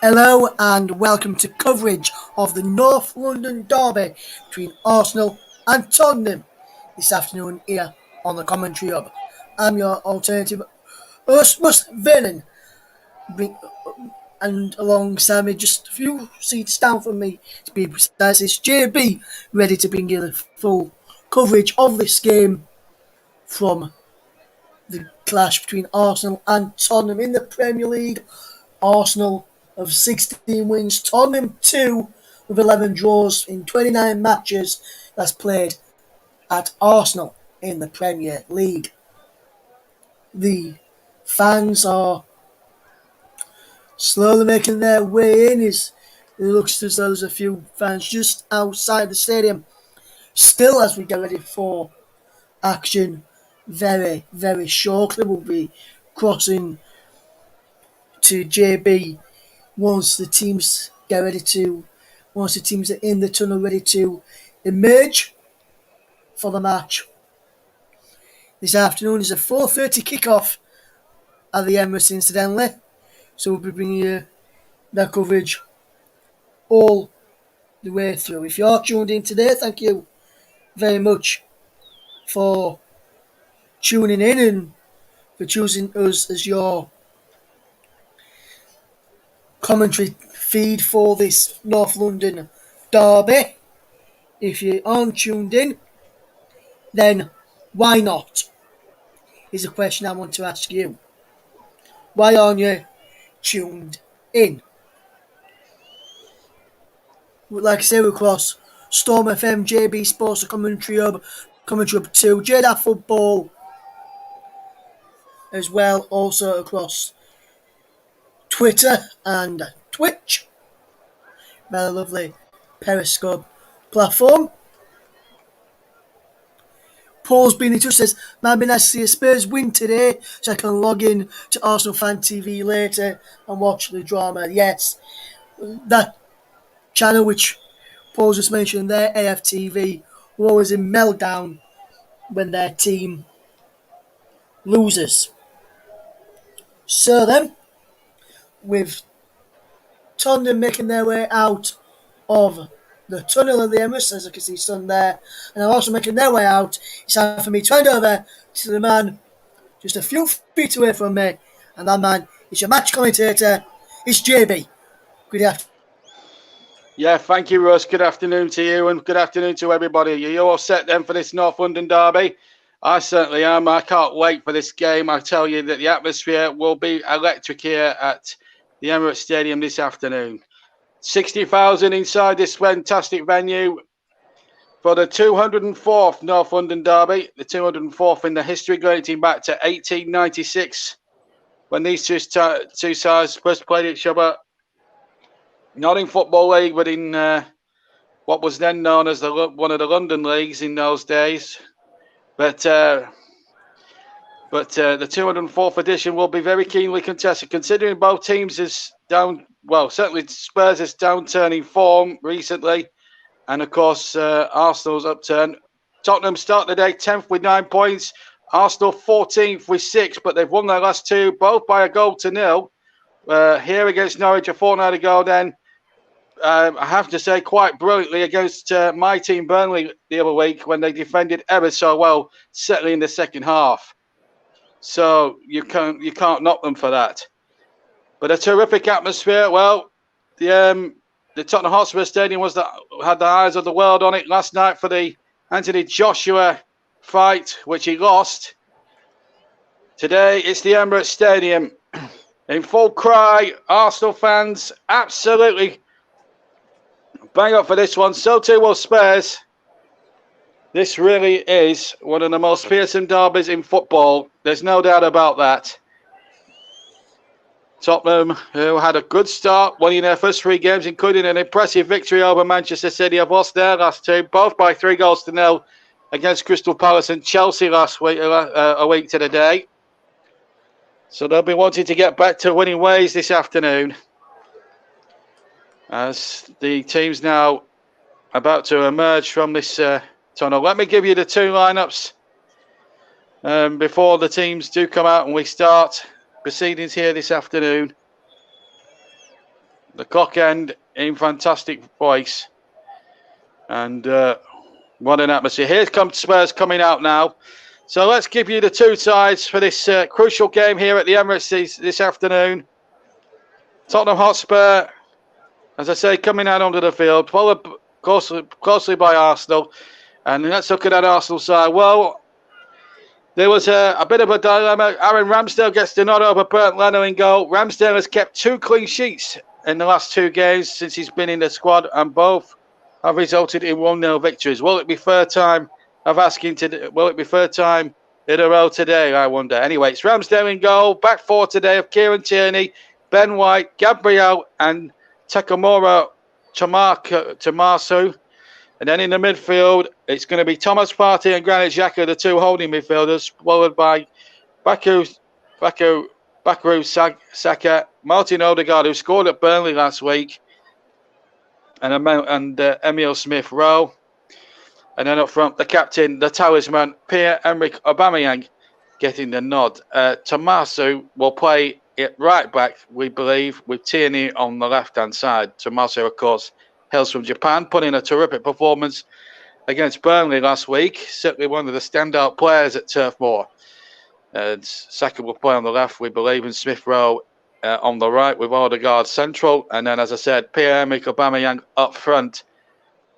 Hello and welcome to coverage of the North London derby between Arsenal and Tottenham this afternoon here on the Commentary Hub. I'm your alternative host, Russ Vernon, and alongside me, just a few seats down from me to be precise, is JB, ready to bring you the full coverage of this game from the clash between Arsenal and Tottenham in the Premier League. Arsenal of 16 wins, Tottenham 2 with 11 draws in 29 matches that's played at Arsenal in the Premier League. The fans are slowly making their way in. It looks as though there's a few fans just outside the stadium. Still, as we get ready for action, very, very shortly, we'll be crossing to JB once the teams are in the tunnel ready to emerge for the match. This afternoon is a 4:30 kickoff at the Emirates, incidentally, so we'll be bringing you that coverage all the way through. If you're tuned in today, thank you very much for tuning in and for choosing us as your commentary feed for this North London derby. If you aren't tuned in, then why not? Is a question I want to ask you. Why aren't you tuned in? Like I say, we're across Storm FM, JB Sports, the Commentary Hub 2, J-DAC Football, as well, also across Twitter and Twitch, very lovely Periscope platform. Paul's been in touch, says, might be nice to see a Spurs win today so I can log in to Arsenal Fan TV later and watch the drama. Yes, that channel which Paul just mentioned there, AFTV, were always in meltdown when their team loses. So then, with Tottenham making their way out of the tunnel of the Emirates, as I can see Son there, and they're also making their way out, it's time for me to hand over to the man just a few feet away from me, and that man is your match commentator, it's JB. Good afternoon. Yeah, thank you, Russ. Good afternoon to you and good afternoon to everybody. Are you all set then for this North London derby? I certainly am. I can't wait for this game. I tell you that the atmosphere will be electric here at the Emirates Stadium this afternoon. 60,000 inside this fantastic venue for the 204th North London derby, the 204th in the history, going back to 1896 when these two sides first played each other. Not in Football League, but in what was then known as one of the London leagues in those days. But the 204th edition will be very keenly contested, considering both teams is down. Well, certainly Spurs is downturning form recently, and of course Arsenal's upturn. Tottenham start the day 10th with 9 points. Arsenal 14th with 6, but they've won their last two, both by a goal to nil. Here against Norwich a fortnight ago, then. I have to say, quite brilliantly against my team Burnley the other week when they defended ever so well, certainly in the second half. So you can't knock them for that. But a terrific atmosphere. Well, the Tottenham Hotspur Stadium had the eyes of the world on it last night for the Anthony Joshua fight, which he lost. Today it's the Emirates Stadium in full cry. Arsenal fans absolutely bang up for this one. So too will Spurs. This really is one of the most fearsome derbies in football. There's no doubt about that. Tottenham, who had a good start, winning their first 3 games, including an impressive victory over Manchester City, have lost their last 2, both by 3 goals to nil against Crystal Palace and Chelsea last week, a week to the day. So they'll be wanting to get back to winning ways this afternoon, as the team's now about to emerge from this tunnel. Let me give you the 2 lineups before the teams do come out and we start proceedings here this afternoon. the clock end in fantastic voice. And what an atmosphere. Here comes Spurs coming out now. So let's give you the two sides for this crucial game here at the Emirates this afternoon. Tottenham Hotspur, as I say, coming out onto the field, followed closely by Arsenal. And let's look at that Arsenal side. Well, there was a bit of a dilemma. Aaron Ramsdale gets the nod over Bernd Leno in goal. Ramsdale has kept 2 clean sheets in the last 2 games since he's been in the squad, and both have resulted in 1-0 victories. Will it be third time in a row today, I wonder? Anyway, it's Ramsdale in goal. Back 4 today of Kieran Tierney, Ben White, Gabriel, and Takamura Tomasu. And then in the midfield, it's going to be Thomas Partey and Granit Xhaka, the 2 holding midfielders, followed by Bakary Saka, Martin Odegaard, who scored at Burnley last week, and Emile Smith-Rowe. And then up front, the captain, the talisman, Pierre-Emerick Aubameyang, getting the nod. Tomasu will play it right back, we believe, with Tierney on the left-hand side. Tomasu, of course, hails from Japan, put in a terrific performance against Burnley last week. Certainly one of the standout players at Turf Moor. Saka will play on the left, we believe, and Smith-Rowe on the right with Odegaard central. And then, as I said, Pierre-Emerick Aubameyang up front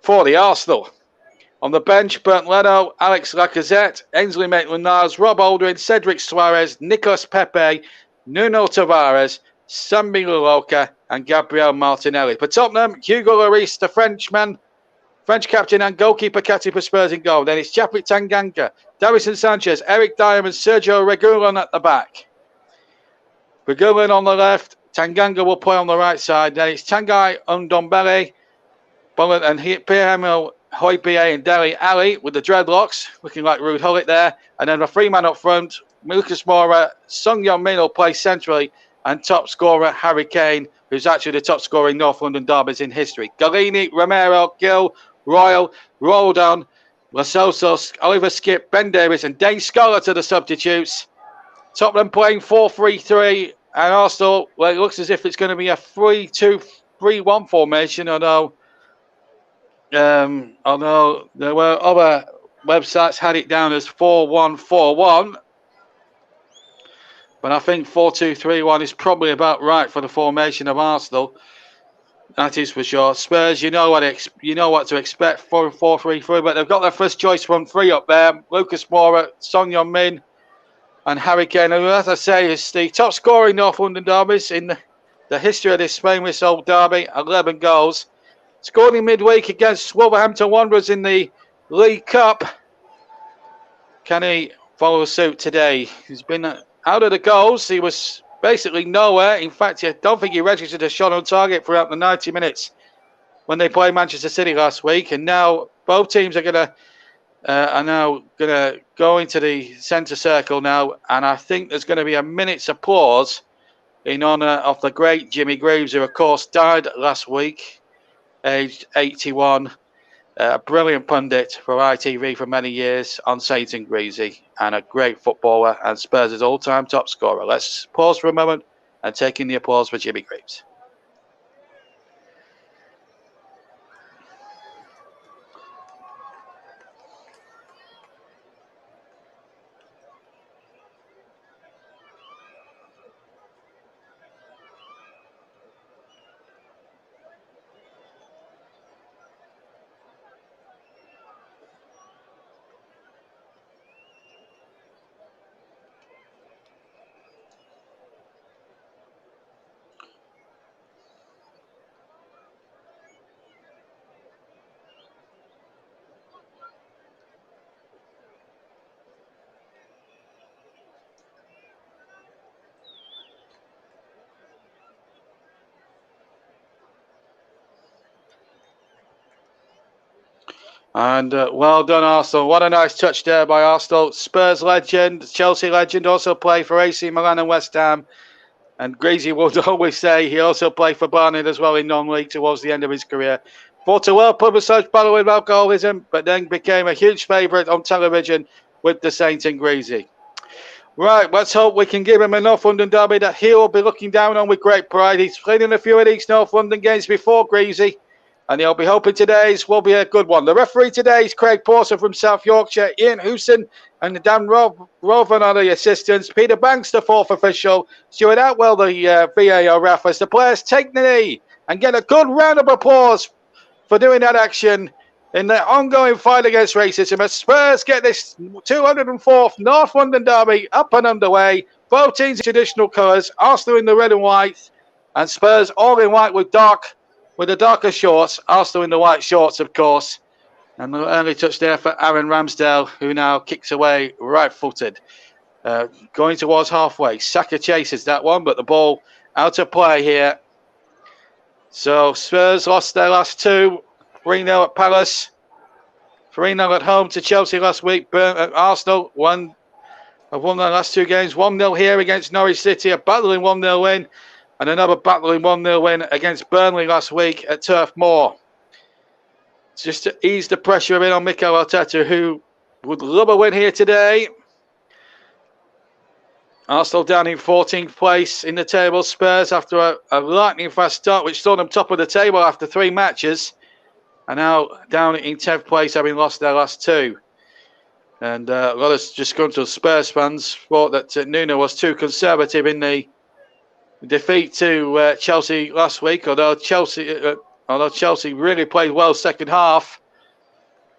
for the Arsenal. On the bench, Bernd Leno, Alex Lacazette, Ainsley Maitland-Niles, Rob Holding, Cedric Suarez, Nicolas Pepe, Nuno Tavares, Sambi Luloka, and Gabriel Martinelli. For Tottenham, Hugo Lloris, the French captain and goalkeeper captain for Spurs in goal. Then it's Japik Tanganga, Davison Sanchez, Eric Dyer, and Sergio Reguilon at the back. Reguilon on the left, Tanganga will play on the right side. Then it's Tanguy Ndombele, and Pierre-Emile Højbjerg and Dele Alli with the dreadlocks, looking like Ruud Gullit there. And then the 3-man up front, Lucas Moura, Son Heung-min will play centrally, and top scorer Harry Kane, who's actually the top scorer in North London derbies in history. Galini, Romero, Gill, Royal, Roldan, Lascelles, Oliver Skipp, Ben Davies, and Dane Scarlett are the substitutes. Tottenham playing 4-3-3, and Arsenal, well, it looks as if it's going to be a 3-2-3-1 formation, although there were other websites had it down as 4-1-4-1. But I think 4-2-3-1 is probably about right for the formation of Arsenal. That is for sure. Spurs, you know what to expect, 4-4-3-3, but they've got their first choice front 3 up there. Lucas Moura, Son Heung-min, and Harry Kane, who, as I say, is the top scorer in North London derbies in the history of this famous old derby, 11 goals. Scored in midweek against Wolverhampton Wanderers in the League Cup. Can he follow suit today? He's been out of the goals. He was basically nowhere. In fact, I don't think he registered a shot on target throughout the 90 minutes when they played Manchester City last week. And now both teams are now going to go into the centre circle now. And I think there's going to be a minute's applause in honour of the great Jimmy Greaves, who, of course, died last week, aged 81. A brilliant pundit for ITV for many years on Saints and Greasy, and a great footballer and Spurs' all-time top scorer. Let's pause for a moment and take in the applause for Jimmy Greaves. And well done, Arsenal. What a nice touch there by Arsenal. Spurs legend, Chelsea legend, also played for AC Milan and West Ham. And Greasy would always say he also played for Barnet as well in non-league towards the end of his career. Fought a well-publicised battle with alcoholism, but then became a huge favourite on television with the Saints and Greasy. Right, let's hope we can give him a North London derby that he'll be looking down on with great pride. He's played in a few of these North London games before, Greasy, and he'll be hoping today's will be a good one. The referee today is Craig Pawson from South Yorkshire, Ian Hewson and Dan Rovan are the assistants, Peter Banks, the fourth official, Stuart Atwell, the VAR ref, as the players take the knee and get a good round of applause for doing that action in their ongoing fight against racism, as Spurs get this 204th North London derby up and underway. Both teams in traditional colours, Arsenal in the red and white, and Spurs all in white with the darker shorts. Arsenal in the white shorts, of course. And the early touch there for Aaron Ramsdale, who now kicks away right-footed. Going towards halfway. Saka chases that one, but the ball out of play here. So Spurs lost their last two. 3-0 at Palace. 3-0 at home to Chelsea last week. Arsenal have won their last two games. 1-0 here against Norwich City. A battling 1-0 win. And another battling 1-0 win against Burnley last week at Turf Moor. Just to ease the pressure a bit on Mikel Arteta, who would love a win here today. Arsenal down in 14th place in the table. Spurs, after a lightning fast start, which saw them top of the table after 3 matches, are now down in 10th place, having lost their last 2. And a lot of disgruntled Spurs fans thought that Nuno was too conservative in the defeat to Chelsea last week, although Chelsea really played well second half.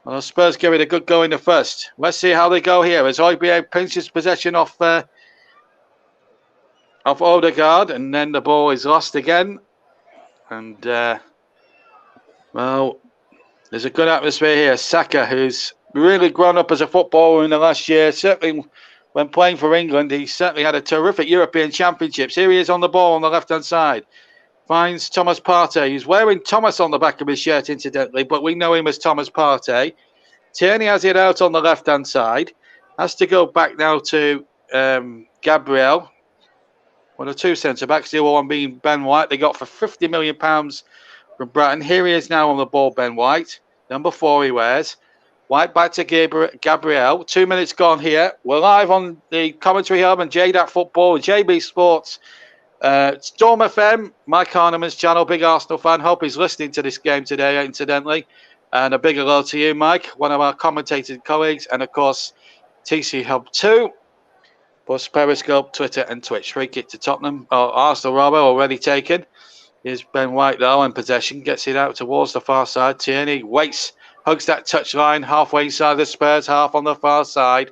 Although Spurs gave it a good go in the first. Let's see how they go here as Højbjerg pinches possession off Odegaard, and then the ball is lost again. And, well, there's a good atmosphere here. Saka, who's really grown up as a footballer in the last year, certainly when playing for England, he certainly had a terrific European Championships. Here he is on the ball on the left-hand side. Finds Thomas Partey. He's wearing Thomas on the back of his shirt, incidentally, but we know him as Thomas Partey. Tierney has it out on the left-hand side. Has to go back now to Gabriel. One of 2 centre-backs, the other one being Ben White. They got for £50 million from Brighton. Here he is now on the ball, Ben White. Number 4 he wears. White back to Gabriel. 2 minutes gone here. We're live on the commentary hub and J-DAC Football and JB Sports. Storm FM, Mike Harneman's channel, big Arsenal fan. Hope he's listening to this game today, incidentally. And a big hello to you, Mike, one of our commentating colleagues. And, of course, TC Hub 2. Plus Periscope, Twitter and Twitch. Free kick to Tottenham, or Arsenal rather, already taken. Here's Ben White, though, in possession. Gets it out towards the far side. Tierney waits. Hugs that touchline halfway inside the Spurs half on the far side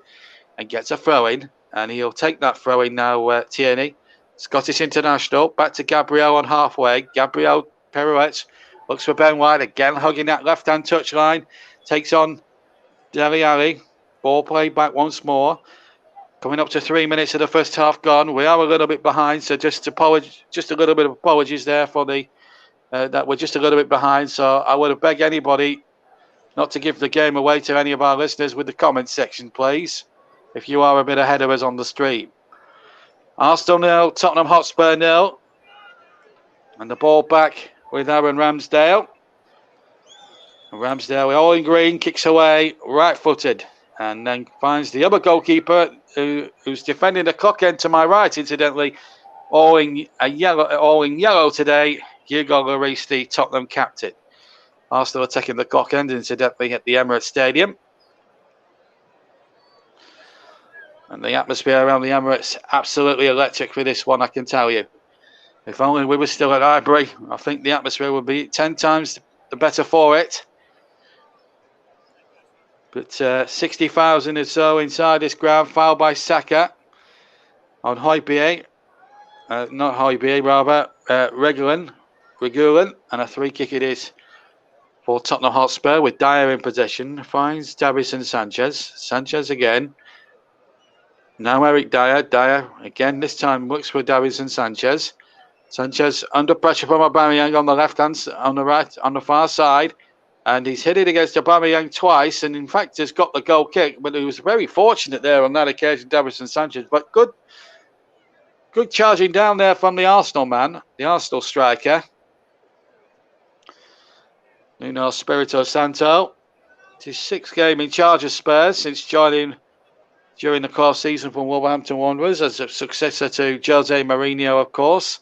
and gets a throw-in. And he'll take that throw-in now, Tierney. Scottish international. Back to Gabriel on halfway. Gabriel pirouettes. Looks for Ben White again, hugging that left-hand touchline. Takes on Dele Alli. Ball played back once more. Coming up to 3 minutes of the first half gone. We are a little bit behind, so just a little bit of apologies there for that we're just a little bit behind. So I would have begged anybody not to give the game away to any of our listeners with the comment section, please, if you are a bit ahead of us on the stream. Arsenal 0, Tottenham Hotspur 0. And the ball back with Aaron Ramsdale. Ramsdale, all in green, kicks away, right-footed. And then finds the other goalkeeper who's defending the clock end to my right, incidentally. All in yellow today, Hugo Lloris, the Tottenham captain. Arsenal are taking the clock end, incidentally, at the Emirates Stadium. And the atmosphere around the Emirates, absolutely electric for this one, I can tell you. If only we were still at Highbury, I think the atmosphere would be 10 times the better for it. But 60,000 or so inside this ground, fouled by Saka on Højbjerg. Not Højbjerg, rather, Regulin. And a free kick it is for Tottenham Hotspur with Dyer in possession. Finds Davinson Sanchez. Sanchez again. Now Eric Dyer. Dyer again, this time looks for Davinson Sanchez. Sanchez under pressure from Aubameyang on the left hand, on the right, on the far side. And he's hit it against Aubameyang twice, and in fact has got the goal kick. But he was very fortunate there on that occasion, Davinson Sanchez. But good charging down there from the Arsenal man, the Arsenal striker. Nuno Espirito Santo. It's his 6th game in charge of Spurs since joining during the course season from Wolverhampton Wanderers as a successor to Jose Mourinho, of course.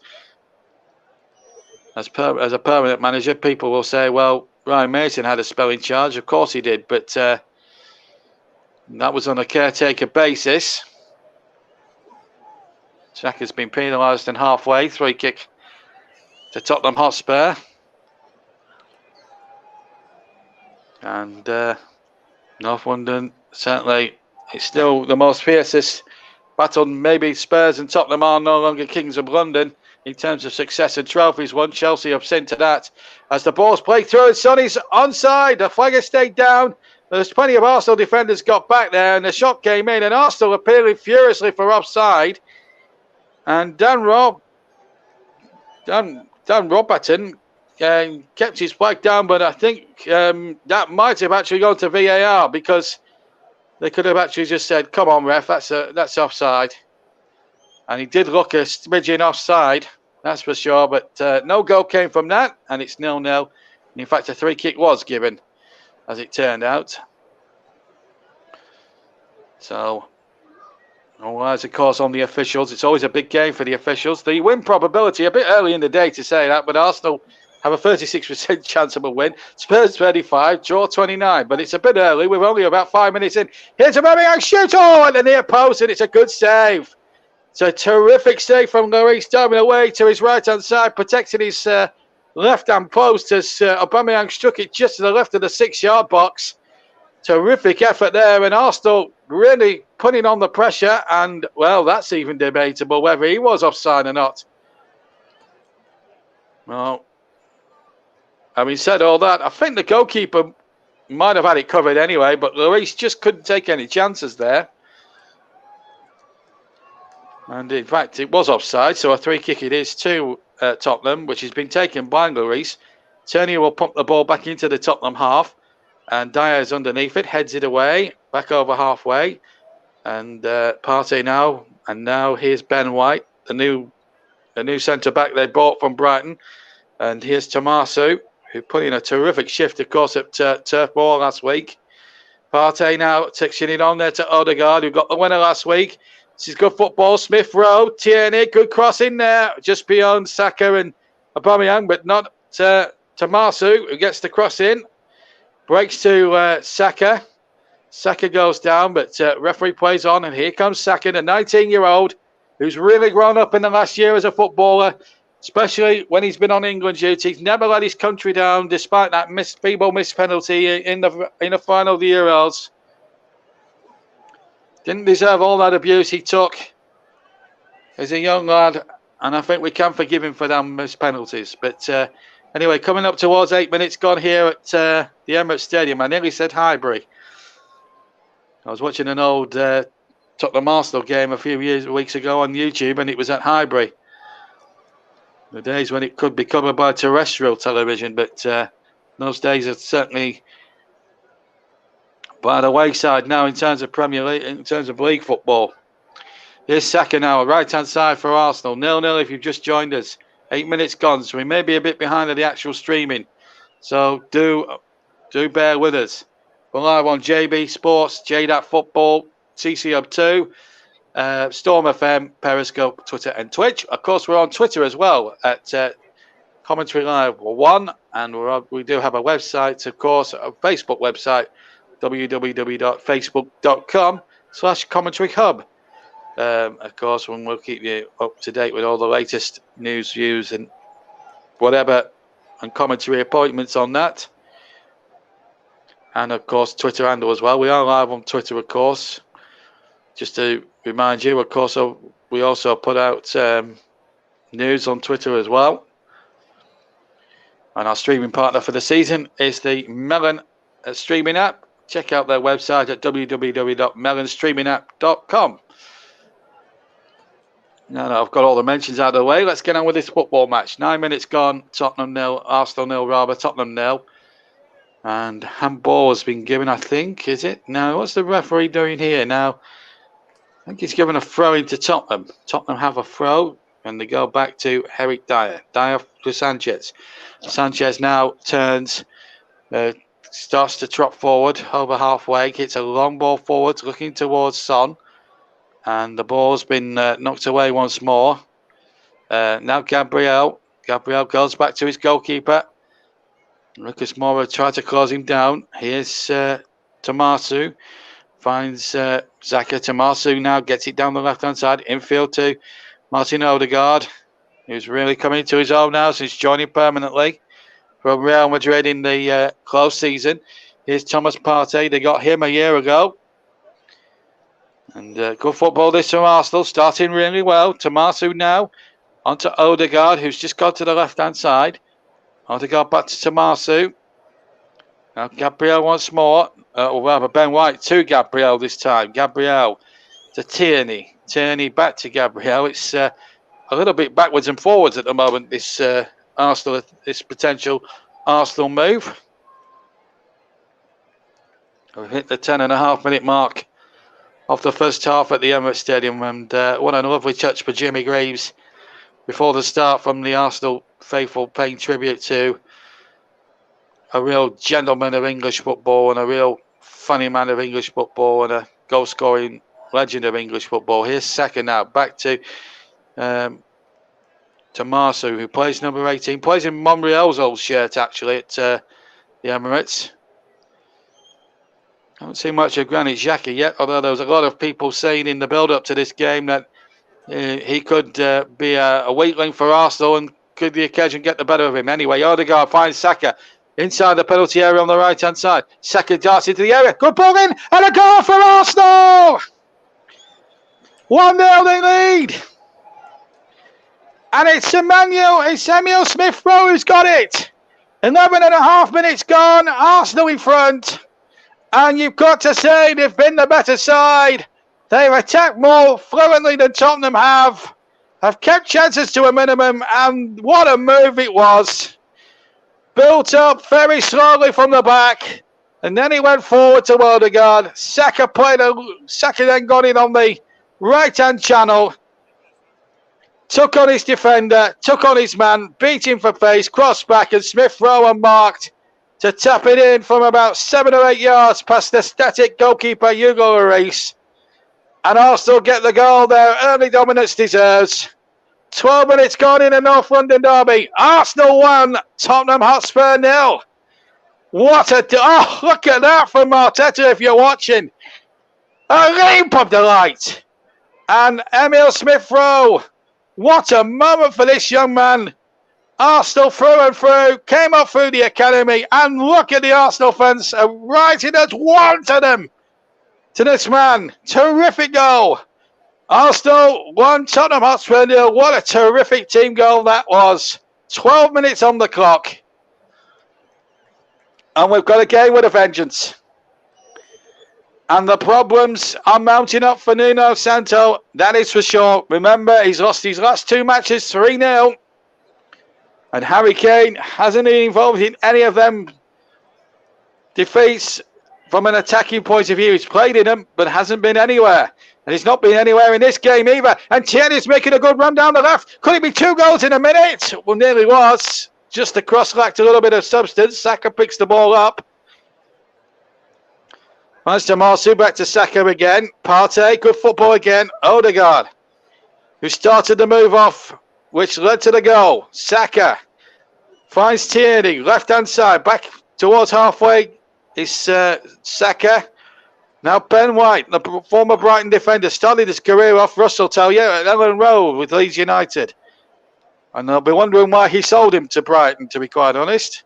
As a permanent manager, people will say, well, Ryan Mason had a spell in charge. Of course he did, but that was on a caretaker basis. Xhaka's been penalised and halfway. 3 kick to Tottenham Hotspur. And North London, certainly, it's still the most fiercest battle. Maybe Spurs and Tottenham are no longer kings of London in terms of success and trophies won. Chelsea have sent to that as the ball's played through and Sonny's onside. The flag has stayed down. There's plenty of Arsenal defenders got back there and the shot came in and Arsenal appealing furiously for offside. And Dan Robertson kept his flag down, but I think that might have actually gone to VAR because they could have actually just said, come on, ref, that's offside. And he did look a smidgen offside, that's for sure, but no goal came from that, and it's 0-0. In fact, a 3 kick was given, as it turned out. So, all eyes, of course, on the officials. It's always a big game for the officials. The win probability, a bit early in the day to say that, but Arsenal have a 36% chance of a win. Spurs 35, draw 29, but it's a bit early. We're only about 5 minutes in. Here's a very young shoot at the near post, and it's a good save. It's a terrific save from Lloris, diving away to his right-hand side, protecting his left-hand post as Aubameyang struck it just to the left of the 6-yard box. Terrific effort there, and Arsenal really putting on the pressure, and, well, that's even debatable whether he was offside or not. Well, having said all that, I think the goalkeeper might have had it covered anyway, but Lloris just couldn't take any chances there. And in fact, it was offside, so a 3 kick it is to Tottenham, which has been taken by Lloris. Turner will pump the ball back into the Tottenham half, and Dyer is underneath it, heads it away, back over halfway. And Partey now, and now here's Ben White, the new centre-back they bought from Brighton. And here's Tomasu, who put in a terrific shift, of course, at Turf Moor last week. Partey now taking it on there to Odegaard, who got the winner last week. This is good football. Smith Rowe, Tierney, good cross in there, just beyond Saka and Aubameyang, but not Tomasu, who gets the cross in. Breaks to Saka. Saka goes down, but referee plays on, and here comes Saka, the 19-year-old, who's really grown up in the last year as a footballer, especially when he's been on England duty. He's never let his country down, despite that feeble missed penalty in the final of the Euros. Didn't deserve all that abuse he took as a young lad, and I think we can forgive him for them missed penalties. But anyway, coming up towards 8 minutes gone here at the Emirates Stadium. I nearly said Highbury. I was watching an old Tottenham Arsenal game a few weeks ago on YouTube, and it was at Highbury. The days when it could be covered by terrestrial television, but those days are certainly by the wayside now in terms of Premier League, in terms of league football. Here's Saka now, right-hand side for Arsenal. 0-0 if you've just joined us. 8 minutes gone, so we may be a bit behind the actual streaming. So do bear with us. We're live on JB Sports, J-DAC Football, CC Hub 2, Storm FM, Periscope, Twitter and Twitch. Of course, we're on Twitter as well at Commentary Live 1, and we do have a website, of course, a Facebook website, www.facebook.com/Commentary Hub. Of course, when we'll keep you up to date with all the latest news, views, and whatever, and commentary appointments on that. And of course, Twitter handle as well. We are live on Twitter, of course. Just to remind you, of course, we also put out news on Twitter as well. And our streaming partner for the season is the Melon streaming app. Check out their website at www.melonstreamingapp.com. Now I've got all the mentions out of the way. Let's get on with this football match. 9 minutes gone. Tottenham 0, Arsenal 0, rather. Tottenham 0. And handball has been given, I think. Is it? Now, what's the referee doing here? Now, I think he's given a throw into Tottenham. Tottenham have a throw, and they go back to Eric Dyer. Dyer to Sanchez. Sanchez now turns starts to trot forward over halfway. Hits a long ball forward, looking towards Son. And the ball's been knocked away once more. Now Gabriel. Gabriel goes back to his goalkeeper. Lucas Moura tried to close him down. Here's Tomasu. Finds Zaka. Tomasu now gets it down the left-hand side. Infield to Martin Odegaard, who's really coming to his own now since joining permanently from Real Madrid in the close season. Here's Thomas Partey. They got him a year ago. And good football this from Arsenal, starting really well. Tomasu now onto Odegaard, who's just gone to the left-hand side. Odegaard back to Tomasu. Now Gabriel once more. Or rather, Ben White to Gabriel this time. Gabriel to Tierney. Tierney back to Gabriel. It's a little bit backwards and forwards at the moment, this Arsenal, this potential Arsenal move. We've hit the 10.5-minute mark of the first half at the Emirates Stadium, and what a lovely touch for Jimmy Greaves before the start from the Arsenal faithful, paying tribute to a real gentleman of English football and a real funny man of English football and a goal-scoring legend of English football. Here's Saka now, back to Marsu, who plays number 18, plays in Monreal's old shirt actually at the Emirates. I haven't seen much of Granit Xhaka yet, although there was a lot of people saying in the build-up to this game that he could be a weak link for Arsenal and could the occasion get the better of him. Anyway, Odegaard finds Saka inside the penalty area on the right-hand side. Saka darts into the area. Good ball in and a goal for Arsenal! 1-0 they lead. And it's Emile Smith-Rowe who's got it. 11.5 minutes gone. Arsenal in front. And you've got to say they've been the better side. They've attacked more fluently than Tottenham have kept chances to a minimum, and what a move it was. Built up very slowly from the back, and then he went forward to Odegaard. Saka then got in on the right-hand channel, took on his defender, took on his man, beat him for pace, crossed back, and Smith-Rowe unmarked to tap it in from about 7 or 8 yards past the static goalkeeper Hugo Lloris. And Arsenal get the goal there. Early dominance deserves. 12 minutes gone in a North London derby. Arsenal 1, Tottenham Hotspur 0. What a... Oh, look at that from Arteta if you're watching. A leap of delight. And Emile Smith-Rowe. What a moment for this young man. Arsenal through and through. Came up through the academy. And look at the Arsenal fans writing as one to them. To this man. Terrific goal. Arsenal 1, Tottenham Hotspur 0. What a terrific team goal that was. 12 minutes on the clock. And we've got a game with a vengeance. And the problems are mounting up for Nuno Santo. That is for sure. Remember, he's lost his last 2 matches 3-0. And Harry Kane hasn't been involved in any of them defeats. From an attacking point of view, he's played in them, but hasn't been anywhere. And he's not been anywhere in this game either. And Tierney's making a good run down the left. Could it be 2 goals in a minute? Well, nearly was. Just the cross lacked a little bit of substance. Saka picks the ball up. Finds Tomasu, back to Saka again. Partey, good football again. Odegaard, who started the move off, which led to the goal. Saka finds Tierney, left-hand side, back towards halfway. Is Saka. Now Ben White, the former Brighton defender, started his career off, Russell tell you, at Ellen Road with Leeds United. And they'll be wondering why he sold him to Brighton, to be quite honest.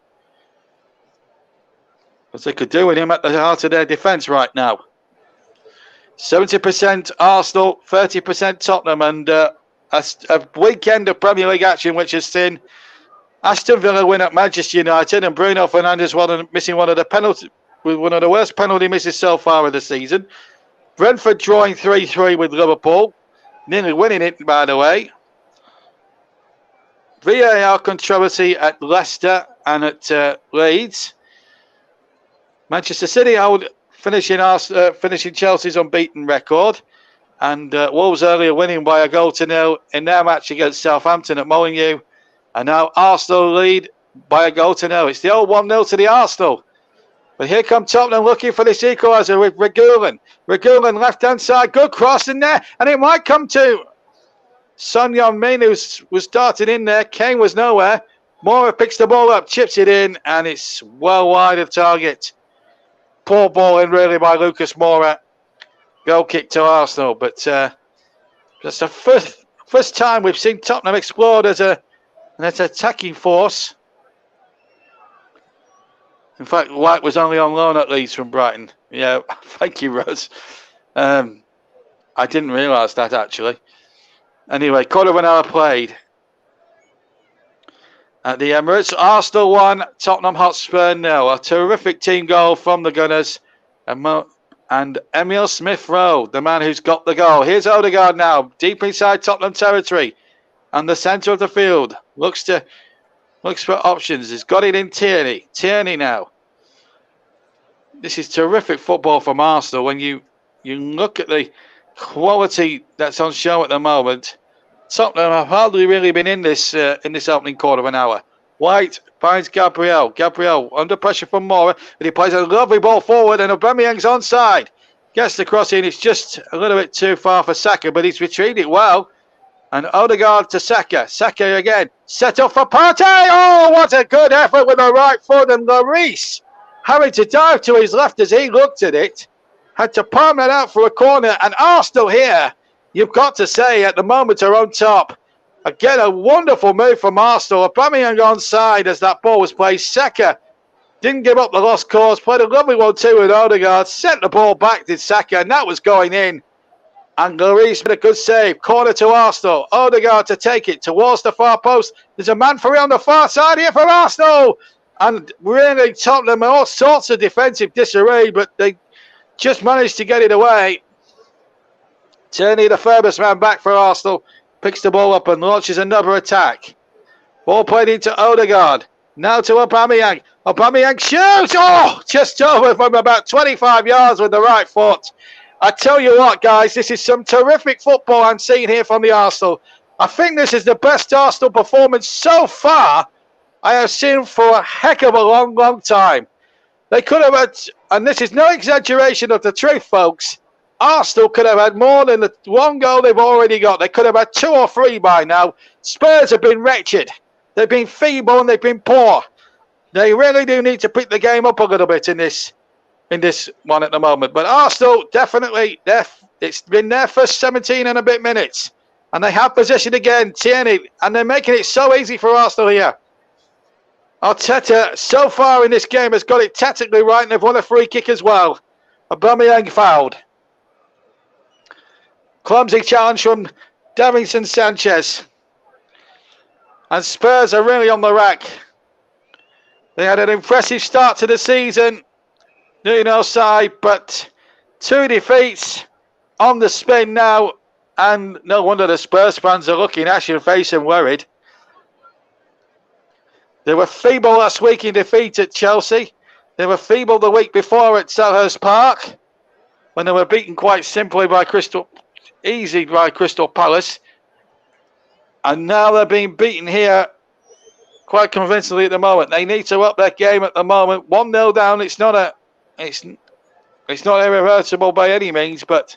Because they could do with him at the heart of their defence right now. 70% Arsenal, 30% Tottenham, and a weekend of Premier League action which has seen Aston Villa win at Manchester United, and Bruno Fernandes missing one of the worst penalty misses so far of the season. Brentford drawing 3-3 with Liverpool, nearly winning it, by the way. VAR controversy at Leicester and at Leeds. Manchester City finishing Chelsea's unbeaten record, and Wolves earlier winning by 1-0 in their match against Southampton at Molineux. And now Arsenal lead by 1-0. It's the old 1-0 to the Arsenal. But here come Tottenham looking for this equaliser with Regulin. Regulin left-hand side, good cross in there, and it might come to Son Heung-min, who was starting in there. Kane was nowhere. Mora picks the ball up, chips it in, and it's well wide of target. Poor ball in really by Lucas Moura. Goal kick to Arsenal, but that's the first time we've seen Tottenham explored as an attacking force. In fact, White was only on loan at Leeds from Brighton. Yeah, thank you, Rose. I didn't realise that, actually. Anyway, quarter of an hour played at the Emirates. Arsenal 1, Tottenham Hotspur 0. A terrific team goal from the Gunners. And Emile Smith-Rowe, the man who's got the goal. Here's Odegaard now, deep inside Tottenham territory. And the centre of the field. Looks for options. He's got it in Tierney. Tierney now. This is terrific football from Arsenal. When you look at the quality that's on show at the moment, Tottenham have hardly really been in this opening quarter of an hour. White finds Gabriel. Gabriel under pressure from Mora, but he plays a lovely ball forward, and Aubameyang's onside. Gets the cross in. It's just a little bit too far for Saka, but he's retrieved it well. And Odegaard to Saka. Saka again. Set up for Partey. Oh, what a good effort with the right foot. And Lloris having to dive to his left as he looked at it. Had to palm it out for a corner. And Arsenal here, you've got to say, at the moment are on top. Again, a wonderful move from Arsenal. Aubameyang onside as that ball was played. Saka didn't give up the lost cause. Played a lovely one too with Odegaard. Sent the ball back, did Saka, and that was going in. And Lloris made a good save. Corner to Arsenal. Odegaard to take it towards the far post. There's a man for it on the far side here for Arsenal. And really, Tottenham all sorts of defensive disarray, but they just managed to get it away. Tierney, the furthest man back for Arsenal, picks the ball up and launches another attack. Ball played into Odegaard. Now to Aubameyang. Aubameyang shoots. Oh, just over from about 25 yards with the right foot. I tell you what, guys, this is some terrific football I'm seeing here from the Arsenal. I think this is the best Arsenal performance so far I have seen for a heck of a long, long time. They could have had, and this is no exaggeration of the truth, folks, Arsenal could have had more than the one goal they've already got. They could have had 2 or 3 by now. Spurs have been wretched. They've been feeble and they've been poor. They really do need to pick the game up a little bit in this one at the moment. But Arsenal, definitely, it's been their first 17 and a bit minutes. And they have possession again, Tierney. And they're making it so easy for Arsenal here. Arteta, so far in this game, has got it tactically right, and they've won a free kick as well. Aubameyang fouled. Clumsy challenge from Davinson Sanchez. And Spurs are really on the rack. They had an impressive start to the season. Nuno side, but 2 defeats on the spin now. And no wonder the Spurs fans are looking ashen-faced and worried. They were feeble last week in defeat at Chelsea. They were feeble the week before at Selhurst Park, when they were beaten quite simply by Crystal Palace. And now they're being beaten here quite convincingly at the moment. They need to up their game at the moment. 1-0 down. It's not irreversible by any means, but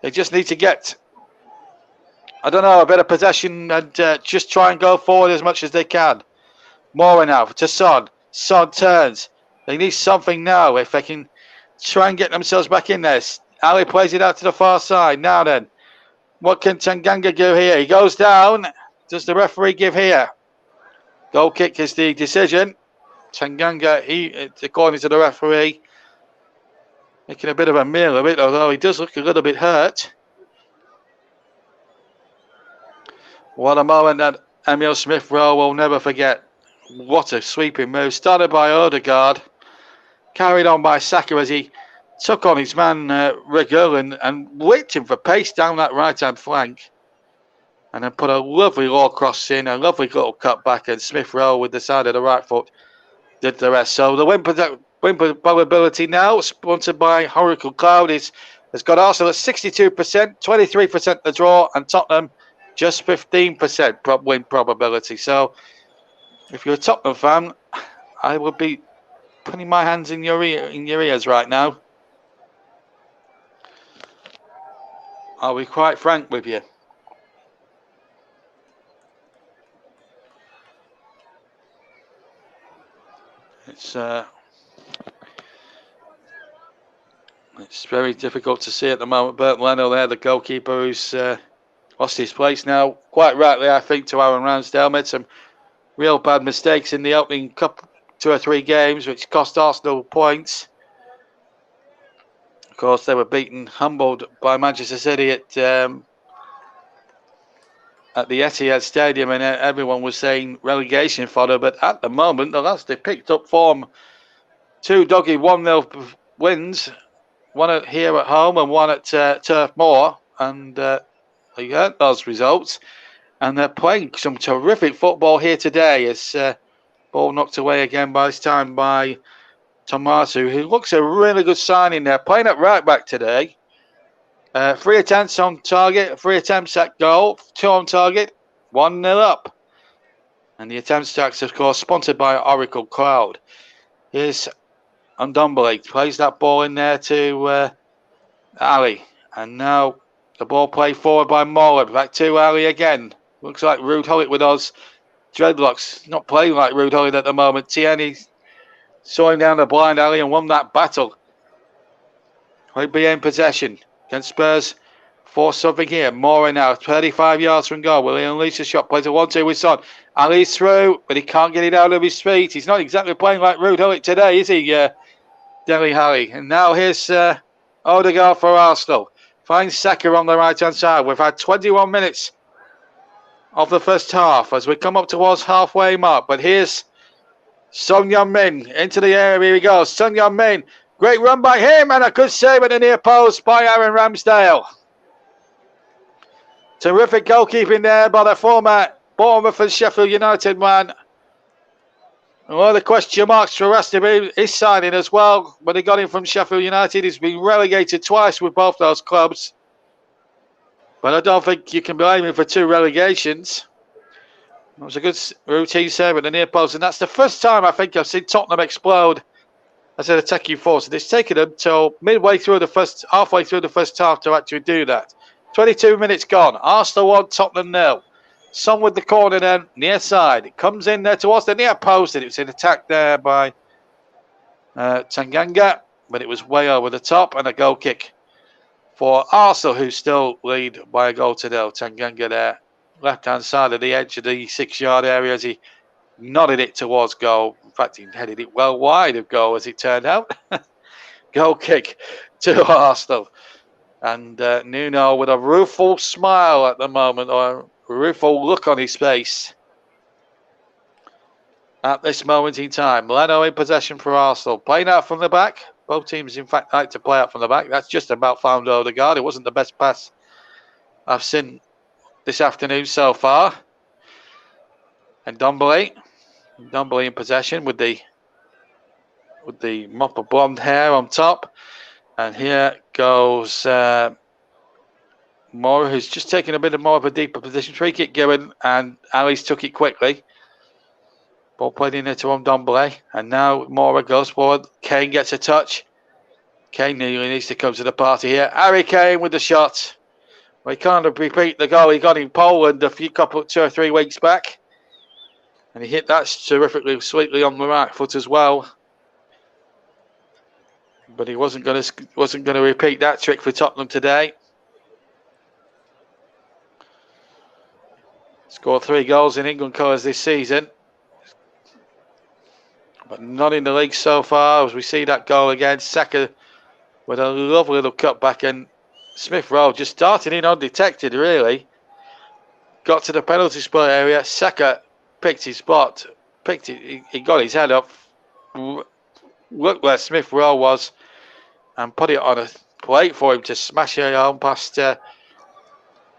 they just need to get, I don't know, a bit of possession and just try and go forward as much as they can. More now to Son. Son turns. They need something now if they can try and get themselves back in there. Ali plays it out to the far side. Now then, what can Tanganga do here? He goes down. Does the referee give here? Goal kick is the decision. Tanganga, according to the referee, making a bit of a meal of it, although he does look a little bit hurt. What a moment that Emile Smith-Rowe will never forget. What a sweeping move. Started by Odegaard, carried on by Saka as he took on his man Regulin and whipped him for pace down that right-hand flank. And then put a lovely low cross in, a lovely little cut back, and Smith-Rowe with the side of the right foot did the rest. So the win probability now, sponsored by Oracle Cloud, has got Arsenal at 62%, 23% the draw, and Tottenham just 15% win probability. So if you're a Tottenham fan, I would be putting my hands in your ears right now. I'll be quite frank with you. It's very difficult to see at the moment. Bert Leno there, the goalkeeper, who's lost his place now. Quite rightly, I think, to Aaron Ramsdale. Made some real bad mistakes in the opening 2 or 3 games, which cost Arsenal points. Of course, they were humbled by Manchester City at the Etihad Stadium, and everyone was saying relegation fodder. But at the moment, they picked up form. 2 doggy 1-0 wins, one here at home and one at Turf Moor, and they earned those results. And they're playing some terrific football here today. As ball knocked away again by this time by Tomasu, who looks a really good signing there. Playing at right back today. 3 attempts on target, 3 attempts at goal, 2 on target, 1-0 up. And the attempts tax, of course, sponsored by Oracle Cloud. Here's Ndombele, plays that ball in there to Ali. And now the ball played forward by Moller. Back to Ali again. Looks like Ruud Gullit with us. Dreadlocks not playing like Ruud Gullit at the moment. Tierney saw him down the blind alley and won that battle. He'll be in possession. Can Spurs force something here? Moore now, 35 yards from goal. Will he unleash the shot? Plays a 1-2 with Son. Ali's through, but he can't get it out of his feet. He's not exactly playing like Ruud Gullit today, is he, Dele Alli? And now here's Odegaard for Arsenal. Finds Saka on the right-hand side. We've had 21 minutes of the first half as we come up towards halfway mark. But here's Son Heung-min into the area. Here he goes. Son Heung-min. Great run by him and a good save at the near post by Aaron Ramsdale. Terrific goalkeeping there by the former Bournemouth and Sheffield United man. Well, the question marks for rest of his signing as well. When he got him from Sheffield United, he's been relegated twice with both those clubs. But I don't think you can blame him for 2 relegations. It was a good routine save at the near post, and that's the first time I think I've seen Tottenham explode as an attacking force. And it's taken them till halfway through the first half to actually do that. 22 minutes gone. Arsenal 1, Tottenham 0. Son with the corner then, near side. It comes in there towards the near post, and it was an attack there by Tanganga, but it was way over the top, and a goal kick for Arsenal, who still lead by a goal to 0. Tanganga there, left-hand side of the edge of the 6-yard area as he nodded it towards goal. In fact, he headed it well wide of goal, as it turned out. Goal kick to Arsenal. And Nuno with a rueful smile at the moment, or a rueful look on his face at this moment in time. Leno in possession for Arsenal. Playing out from the back. Both teams, in fact, like to play out from the back. That's just about found Odegaard. It wasn't the best pass I've seen this afternoon so far. And Ndombele in possession with the mop of blonde hair on top. And here goes Moore, who's just taken a bit more of a deeper position. Free kick given, and Ali's took it quickly. Ball played in there to Ndombele, and now Moore goes forward. Kane gets a touch. Kane nearly needs to come to the party here. Harry Kane with the shot. Well, he can't repeat the goal he got in Poland 2 or 3 weeks back. And he hit that terrifically, sweetly on the right foot as well. But he wasn't going to repeat that trick for Tottenham today. Scored 3 goals in England colours this season, but not in the league so far. As we see that goal again, Saka with a lovely little cut back, and Smith Rowe just starting in undetected. Really got to the penalty spot area. Saka picked his spot, he got his head up, looked where Smith Rowe was, and put it on a plate for him to smash it home past Hugo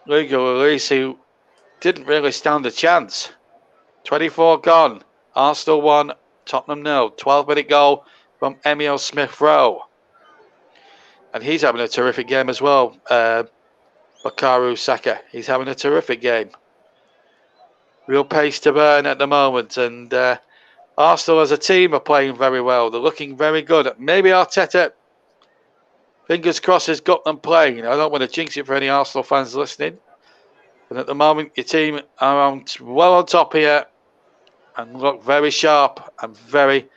Lloris, who didn't really stand a chance. 24 gone. Arsenal 1, Tottenham 0. 12-minute goal from Emile Smith Rowe. And he's having a terrific game as well. Bukayo Saka. He's having a terrific game. Real pace to burn at the moment. And Arsenal as a team are playing very well. They're looking very good. Maybe Arteta, fingers crossed, has got them playing. I don't want to jinx it for any Arsenal fans listening. But at the moment, your team are well on top here and look very sharp and very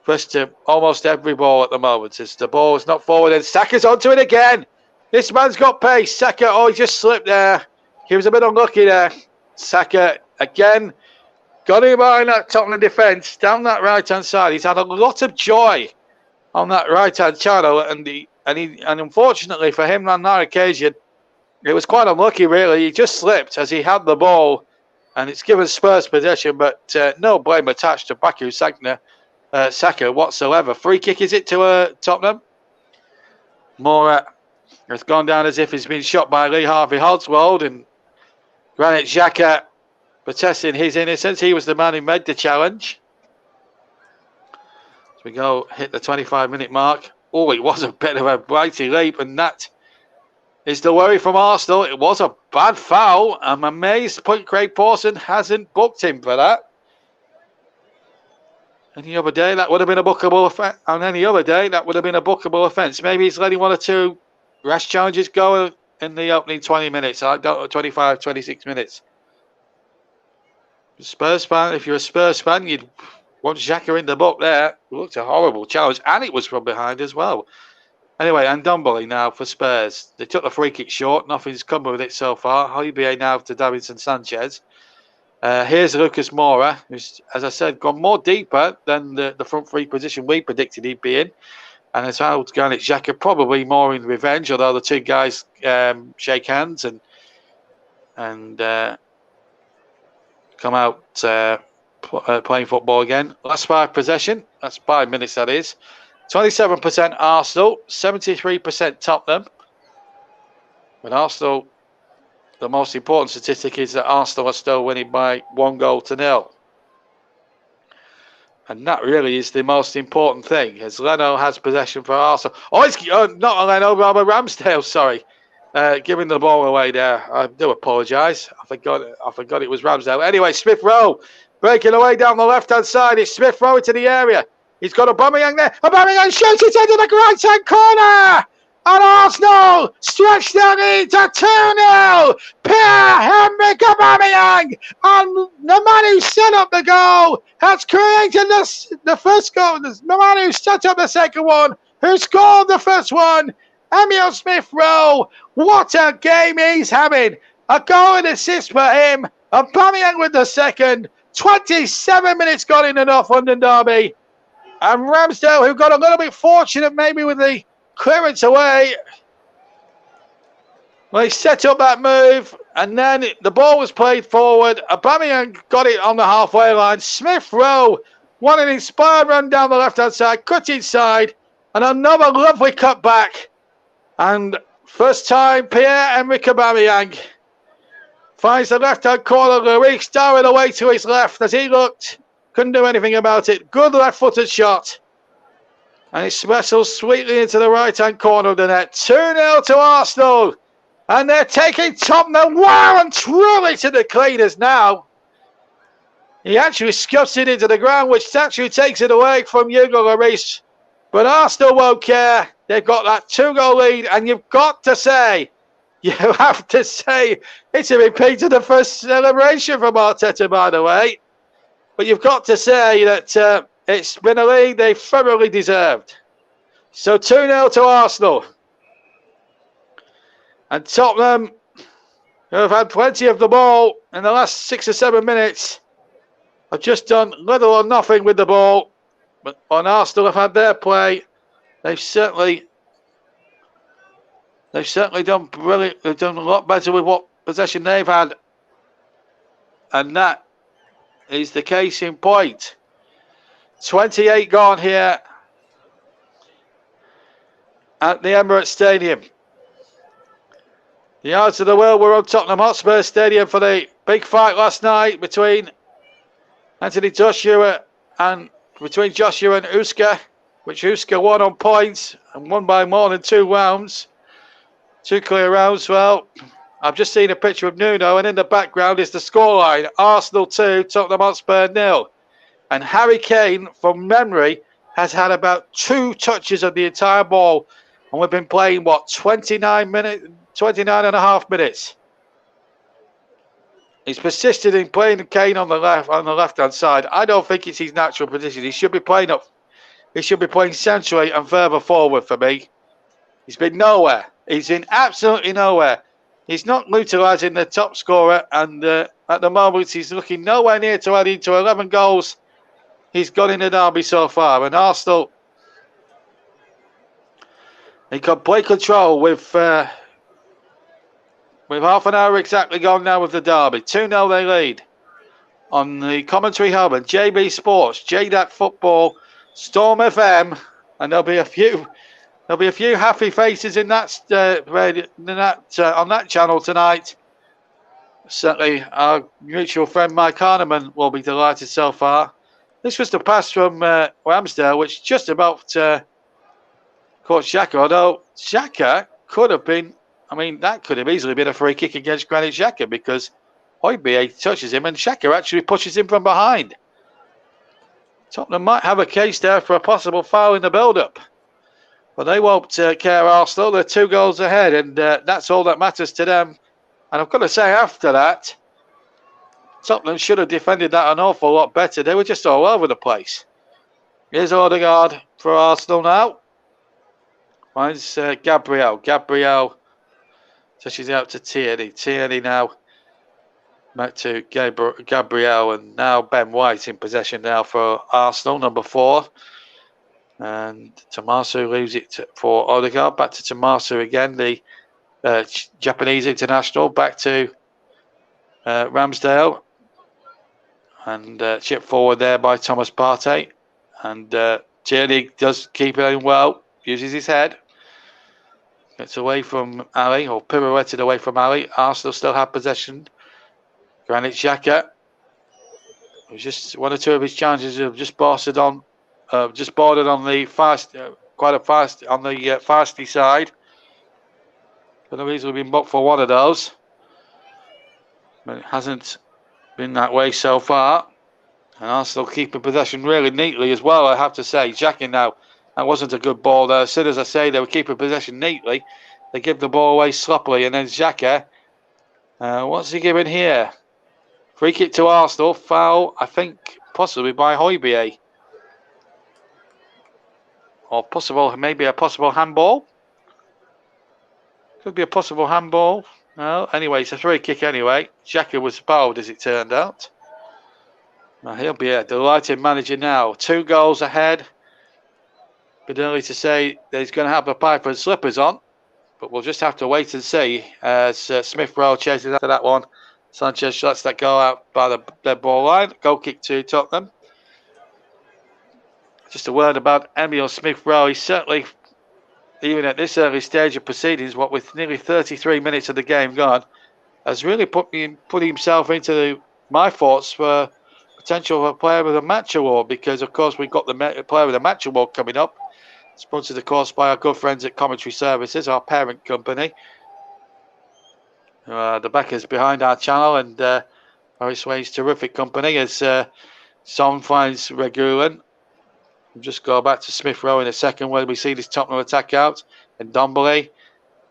fresh to almost every ball at the moment. As the ball is not forward and Saka's onto it again. This man's got pace. Saka, he just slipped there. He was a bit unlucky there. Saka again got him behind that Tottenham defence down that right-hand side. He's had a lot of joy on that right-hand channel, and unfortunately for him on that occasion, it was quite unlucky, really. He just slipped as he had the ball, and it's given Spurs possession, but no blame attached to Baku Saka whatsoever. Free kick, is it to Tottenham? Mora has gone down as if he's been shot by Lee Harvey Oswald, and Granit Xhaka protesting his innocence. He was the man who made the challenge. As we go, hit the 25-minute mark. Oh, it was a bit of a brighty leap, and that is the worry from Arsenal. It was a bad foul. I'm amazed Craig Pawson hasn't booked him for that. Any other day, that would have been a bookable offence. On any other day, that would have been a bookable offence. Maybe he's letting one or two rash challenges go in the opening 20 minutes. I don't know, 25, 26 minutes. Spurs fan, if you're a Spurs fan, you'd want Xhaka in the book there. It looked a horrible challenge, and it was from behind as well. Anyway, and Ndombele now for Spurs. They took the free kick short. Nothing's come with it so far. Højbjerg now to Davinson Sanchez. Here's Lucas Moura, who's, as I said, gone more deeper than the front three position we predicted he'd be in. And it's out Granit Xhaka, probably more in revenge, although the two guys shake hands and come out playing football again. Last 5 possession, that's 5 minutes that is. 27% Arsenal, 73% Tottenham. But Arsenal, the most important statistic is that Arsenal are still winning by 1-0. And that really is the most important thing, as Leno has possession for Arsenal. Oh, it's not Leno, Robert Ramsdale, sorry. Giving the ball away there. I do apologise. I forgot it was Ramsdale. Anyway, Smith Rowe breaking away down the left-hand side. It's Smith Rowe into the area. He's got Aubameyang there. Aubameyang shoots it into the right-hand corner. And Arsenal stretch their lead to 2-0. Pierre-Emerick Aubameyang, and the man who set up the goal has created the first goal. The man who set up the second one, who scored the first one, Emile Smith Rowe. What a game he's having. A goal and assist for him. Aubameyang with the second. 27 minutes got in enough London derby. And Ramsdale, who got a little bit fortunate maybe with the clearance away. Well, he set up that move, and then the ball was played forward. Aubameyang got it on the halfway line. Smith Rowe, what an inspired run down the left-hand side, cut inside, and another lovely cut back. And first time, Pierre-Emerick Aubameyang finds the left-hand corner. Lloris starring away to his left as he looked. Couldn't do anything about it. Good left-footed shot. And it wrestles sweetly into the right-hand corner of the net. 2-0 to Arsenal. And they're taking Tottenham well and truly to the cleaners now. He actually scuffs it into the ground, which actually takes it away from Hugo Lloris. But Arsenal won't care. They've got that 2-goal lead. And you've got to say, it's a repeat of the first celebration from Arteta, by the way. But you've got to say that it's been a lead they thoroughly deserved. So 2-0 to Arsenal. And Tottenham, who have had plenty of the ball in the last 6 or 7 minutes, have just done little or nothing with the ball. But on Arsenal have had their play. They've certainly done brilliant. They've done a lot better with what possession they've had. And that is the case in point. 28 gone here at the Emirates Stadium. The odds of the world were on Tottenham Hotspur Stadium for the big fight last night between Joshua and Uska, which Uska won on points and won by more than 2 rounds. 2 clear rounds. Well, I've just seen a picture of Nuno, and in the background is the scoreline. Arsenal 2, Tottenham Hotspur 0. And Harry Kane, from memory, has had about 2 touches of the entire ball. And we've been playing, 29 and a half minutes. He's persisted in playing Kane on the left-hand side. I don't think it's his natural position. He should be playing centrally and further forward for me. He's been nowhere. He's in absolutely nowhere. He's not utilising the top scorer, and at the moment he's looking nowhere near to adding to 11 goals he's got in the derby so far. And Arsenal in complete control with half an hour exactly gone now with the derby. 2-0 they lead. On the commentary hub and JB Sports, J-DAC Football, Storm FM, and there'll be a few happy faces in that on that channel tonight. Certainly, our mutual friend Mike Harneman will be delighted so far. This was the pass from Ramsdale, which just about caught Xhaka. Although Xhaka could have been, that could have easily been a free kick against Granit Xhaka, because Højbjerg touches him and Xhaka actually pushes him from behind. Tottenham might have a case there for a possible foul in the build-up. But they won't care, Arsenal. They're 2 goals ahead, and that's all that matters to them. And I've got to say, after that, Tottenham should have defended that an awful lot better. They were just all over the place. Here's Odegaard for Arsenal now. Finds Gabriel. Gabriel touches out to Tierney. Tierney now back to Gabriel, and now Ben White in possession now for Arsenal, number 4. And Tomasu leaves it for Odegaard. Back to Tomasu again, the Japanese international. Back to Ramsdale. And chip forward there by Thomas Partey. And Tierney does keep it in well. Uses his head. Gets away from Ali, or pirouetted away from Ali. Arsenal still have possession. Granit Xhaka. Just 1 or 2 of his challenges have just bordered on the fast, quite a fast on the fasty side. Could have easily been booked for one of those, but it hasn't been that way so far. And Arsenal keeping possession really neatly as well, I have to say. Xhaka now, that wasn't a good ball there. As soon as I say they were keeping possession neatly, they give the ball away sloppily, and then Xhaka, what's he giving here? Free kick to Arsenal, foul, I think, possibly by Højbjerg. Or maybe a possible handball. Could be a possible handball. No, anyway, it's a free kick anyway. Xhaka was fouled, as it turned out. Now, he'll be a delighted manager now. 2 goals ahead. Bit early to say that he's going to have the pipe and slippers on, but we'll just have to wait and see as Smith Rowe chases after that one. Sanchez lets that go out by the dead ball line. Goal kick to Tottenham. Just a word about Emile Smith Rowe. He's certainly, even at this early stage of proceedings, what with nearly 33 minutes of the game gone, has really put himself into my thoughts for potential of a player of the match award, because of course we've got the player of the match award coming up, sponsored of course by our good friends at Commentary Services, our parent company. The backers behind our channel, and Harry Sway's terrific company as Son finds Regulin. We'll just go back to Smith Rowe in a second where we see this Tottenham attack out. And Dombele.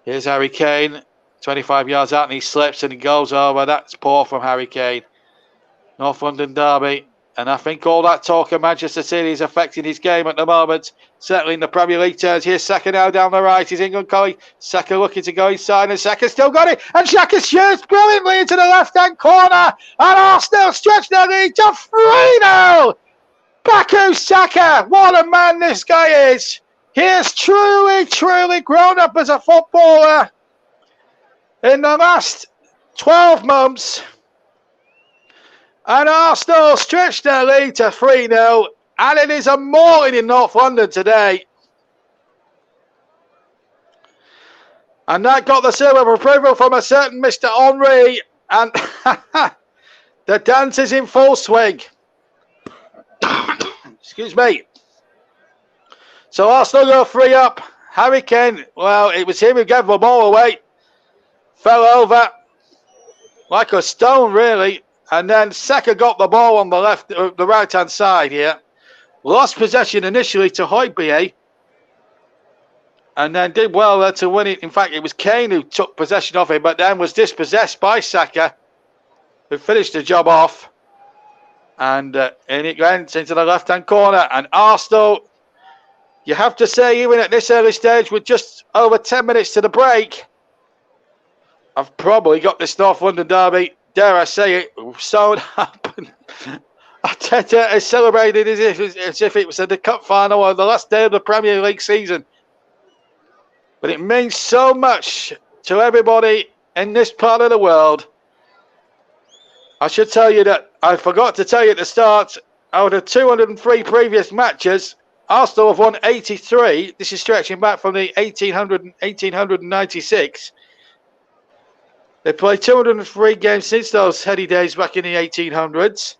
Here's Harry Kane. 25 yards out and he slips and he goes over. That's poor from Harry Kane. North London derby. And I think all that talk of Manchester City is affecting his game at the moment. Certainly in the Premier League terms. Here's Saka now down the right. His England colleague. Saka looking to go inside, and Saka still got it. And Xhaka shoots brilliantly into the left-hand corner. And Arsenal stretch their lead to 3-0. Bukayo Saka. What a man this guy is. He has truly, truly grown up as a footballer in the last 12 months. And Arsenal stretched their lead to 3-0. And it is a mauling in North London today. And that got the seal of approval from a certain Mr. Henry. And the dance is in full swing. Excuse me. So Arsenal go 3 up. Harry Kane, well, it was him who gave the ball away. Fell over like a stone, really. And then Saka got the ball on the right-hand side here. Lost possession initially to Højbjerg. And then did well there to win it. In fact, it was Kane who took possession of it, but then was dispossessed by Saka, who finished the job off. And in it went into the left-hand corner. And Arsenal, you have to say, even at this early stage, with just over 10 minutes to the break, I've probably got this North London derby, dare I say it, sewn up. Arteta is celebrating as if it was the cup final or the last day of the Premier League season. But it means so much to everybody in this part of the world. I should tell you that I forgot to tell you at the start, out of 203 previous matches, Arsenal have won 83. This is stretching back from the 1896. They played 203 games since those heady days back in the 1800s.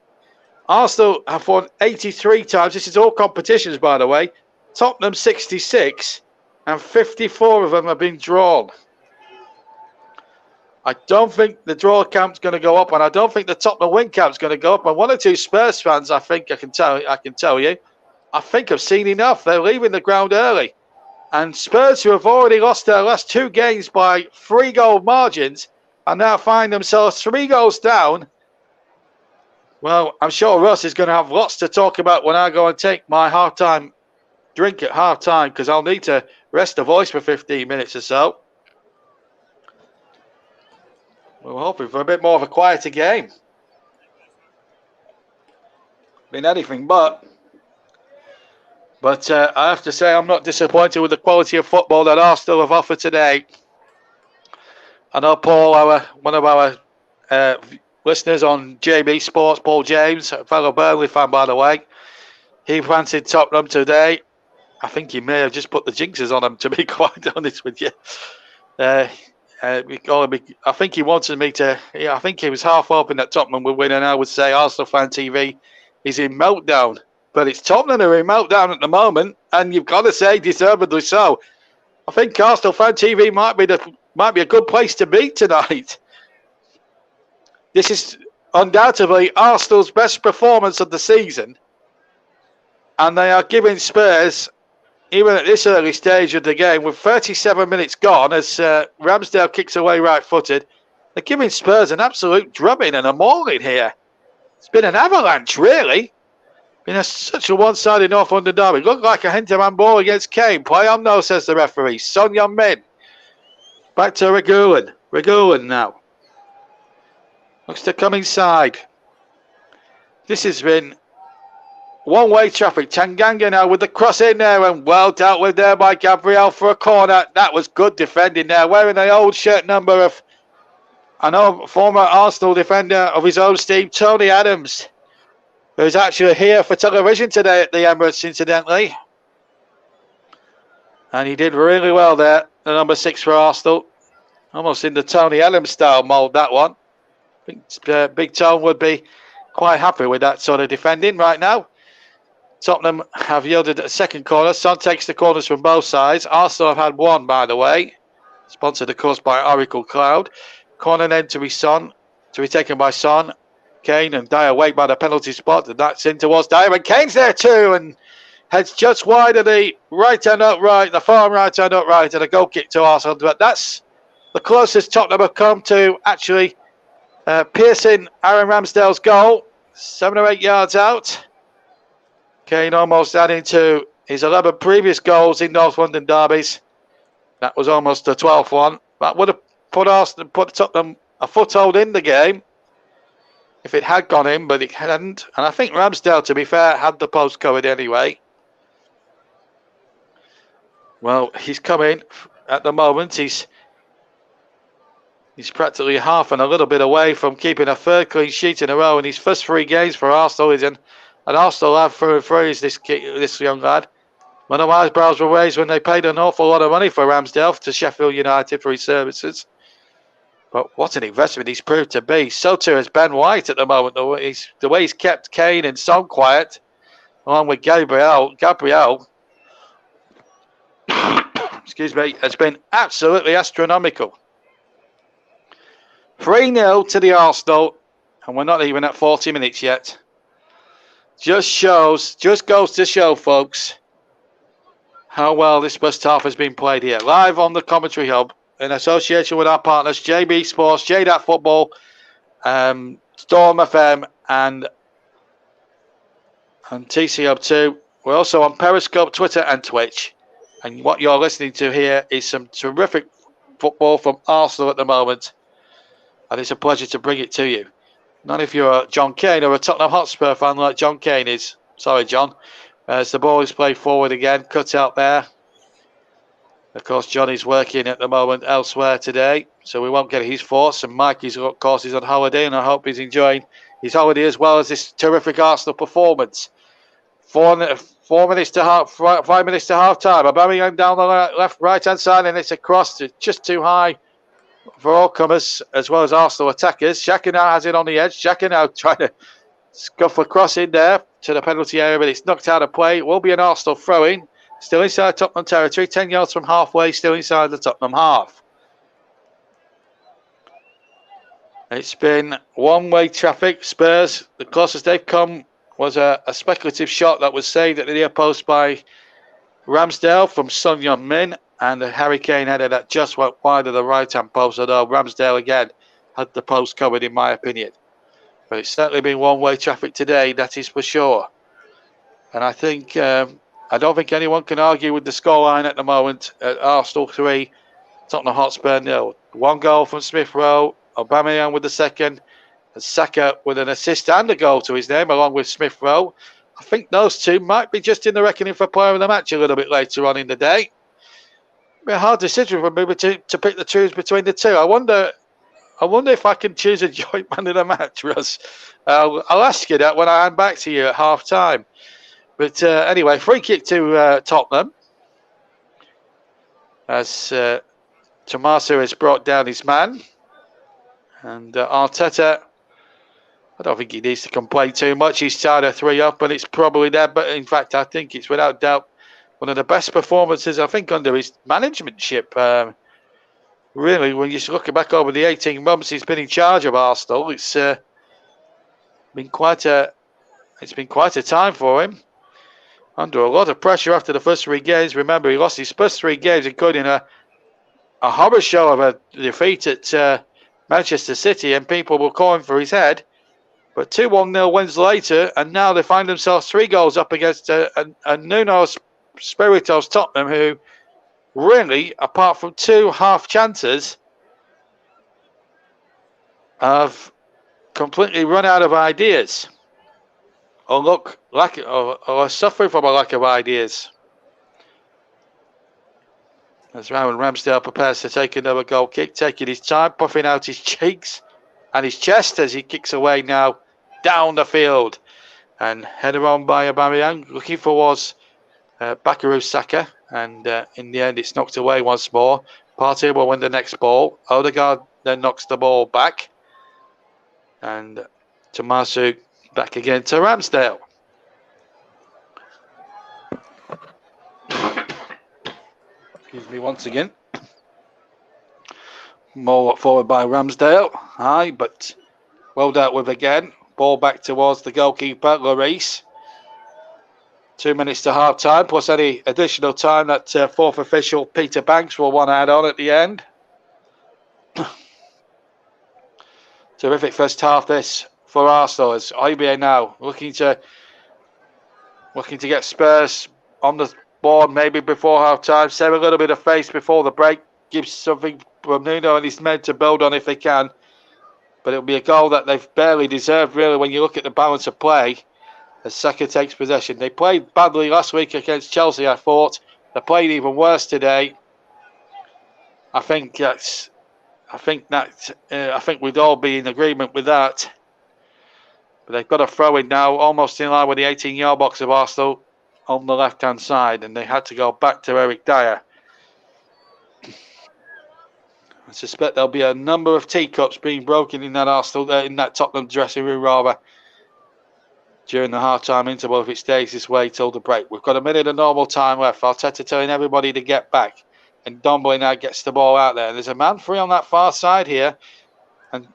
Arsenal have won 83 times. This is all competitions, by the way. Tottenham 66, and 54 of them have been drawn. I don't think the draw count's going to go up, and I don't think the Tottenham win count's going to go up. And one or two Spurs fans, I think I can tell you, I think I've seen enough. They're leaving the ground early, and Spurs, who have already lost their last two games by 3-goal margins, and now find themselves 3 goals down. Well, I'm sure Russ is going to have lots to talk about when I go and take my half-time drink at half-time, because I'll need to rest the voice for 15 minutes or so. We're hoping for a bit more of a quieter game. Been anything but. But I have to say I'm not disappointed with the quality of football that Arsenal have offered today. I know Paul, one of our listeners on JB Sports, Paul James, a fellow Burnley fan, by the way, he fancied Tottenham today. I think he may have just put the jinxes on them, to be quite honest with you. I think he wanted me to. I think he was half hoping that Tottenham would win, and I would say Arsenal Fan TV is in meltdown. But it's Tottenham who are in meltdown at the moment, and you've got to say deservedly so. I think Arsenal Fan TV might be a good place to be tonight. This is undoubtedly Arsenal's best performance of the season, and they are giving Spurs, even at this early stage of the game, with 37 minutes gone, as Ramsdale kicks away right-footed, they're giving Spurs an absolute drubbing and a mauling here. It's been an avalanche, really. Been such a one-sided North London derby. Looked like a Hinterman ball against Kane. Play on, no, says the referee. Son Heung-min. Back to Regulin. Regulin now. Looks to come inside. This has been one-way traffic. Tanganga now with the cross in there, and well dealt with there by Gabriel for a corner. That was good defending there. Wearing the old shirt number of, I know, former Arsenal defender of his own team, Tony Adams, who's actually here for television today at the Emirates, incidentally. And he did really well there, the number 6 for Arsenal. Almost in the Tony Adams style mould, that one. I think Big Tone would be quite happy with that sort of defending right now. Tottenham have yielded a second corner. Son takes the corners from both sides. Arsenal have had one, by the way. Sponsored, of course, by Oracle Cloud. Corner then to be taken by Son. Kane and Dyer wait by the penalty spot, and that's in towards Dyer, and Kane's there too, and heads just wide of the right-hand upright, the far right-hand upright, and a goal kick to Arsenal. But that's the closest Tottenham have come to actually piercing Aaron Ramsdale's goal. 7 or 8 yards out. Kane almost adding to his 11 previous goals in North London derbies. That was almost the 12th one. That would have put Tottenham a foothold in the game if it had gone in, but it hadn't. And I think Ramsdale, to be fair, had the post covered anyway. Well, he's coming at the moment. He's practically half and a little bit away from keeping a third clean sheet in a row in his first 3 games for Arsenal. He's in an Arsenal lad through and through, this young lad. One of my eyebrows were raised when they paid an awful lot of money for Ramsdale to Sheffield United for his services. But what an investment he's proved to be. So too is Ben White at the moment. The way he's kept Kane and Son quiet, along with Gabriel, excuse me, has been absolutely astronomical. 3-0 to the Arsenal, And we're not even at 40 minutes yet. Just goes to show, folks, how well this first half has been played here. Live on the commentary hub in association with our partners, JB Sports, J-DAC Football, Storm FM, and TC Hub 2. We're also on Periscope, Twitter, and Twitch. And what you're listening to here is some terrific football from Arsenal at the moment. And it's a pleasure to bring it to you. Not if you're a John Kane or a Tottenham Hotspur fan like John Kane is. Sorry, John. As the ball is played forward again, cut out there. Of course, Johnny's working at the moment elsewhere today, so we won't get his thoughts. And Mike, of course, is on holiday, and I hope he's enjoying his holiday as well as this terrific Arsenal performance. 5 minutes to half time. Aubameyang down the right-hand side, and it's a cross. It's just too high for all comers, as well as Arsenal attackers. Xhaka now has it on the edge. Xhaka now trying to scuff a cross in there to the penalty area, but it's knocked out of play. It will be an Arsenal throw-in. Still inside Tottenham territory, 10 yards from halfway, still inside the Tottenham half. It's been one-way traffic. Spurs, the closest they've come was a speculative shot that was saved at the near post by Ramsdale from Son Heung-min, and the Harry Kane header that just went wide of the right-hand post, although Ramsdale again had the post covered, in my opinion. But it's certainly been one-way traffic today, that is for sure. And I think... I don't think anyone can argue with the scoreline at the moment. Arsenal 3, Tottenham Hotspur 0. One goal from Smith Rowe, Aubameyang with the second, and Saka with an assist and a goal to his name, along with Smith Rowe. I think those two might be just in the reckoning for player of the match a little bit later on in the day. It'll be a hard decision for me to pick the choose between the two. I wonder if I can choose a joint man of the match, Russ. I'll ask you that when I hand back to you at half time. But anyway, free kick to Tottenham. As Tommaso has brought down his man. And Arteta, I don't think he needs to complain too much. He's tied a 3 up and it's probably there. But in fact, I think it's without doubt one of the best performances, I think, under his managementship. Really, when you look back over the 18 months he's been in charge of Arsenal, it's been quite a time for him. Under a lot of pressure after the first 3 games. Remember, he lost his first 3 games, including a horror show of a defeat at Manchester City, and people were calling for his head. But 2-1-0 wins later, and now they find themselves 3 goals up against a Nuno Espirito's Tottenham, who really, apart from 2 half chances, have completely run out of ideas. Or suffering from a lack of ideas. As Rowan Ramsdale prepares to take another goal kick, taking his time, puffing out his cheeks and his chest as he kicks away now down the field. And header on by Aubameyang, looking for was Bukayo Saka, and in the end it's knocked away once more. Partey will win the next ball. Odegaard then knocks the ball back. And Tommaso back again to Ramsdale. Excuse me once again. More forward by Ramsdale. High, but well dealt with again. Ball back towards the goalkeeper, Lloris. 2 minutes to half time, plus any additional time that fourth official, Peter Banks, will want to add on at the end. Terrific first half this for Arsenal, as IBA now looking to get Spurs on the board maybe before half time. Save a little bit of face before the break. Gives something for Nuno and his men to build on if they can. But it'll be a goal that they've barely deserved, really, when you look at the balance of play as Saka takes possession. They played badly last week against Chelsea, I thought. They played even worse today. I think we'd all be in agreement with that. But they've got a throw in now, almost in line with the 18-yard box of Arsenal on the left-hand side, and they had to go back to Eric Dyer. I suspect there'll be a number of teacups being broken in that Tottenham dressing room, rather, during the half-time interval if it stays this way till the break. We've got a minute of normal time left. Arteta telling everybody to get back, and Dombele now gets the ball out there. There's a man free on that far side here, and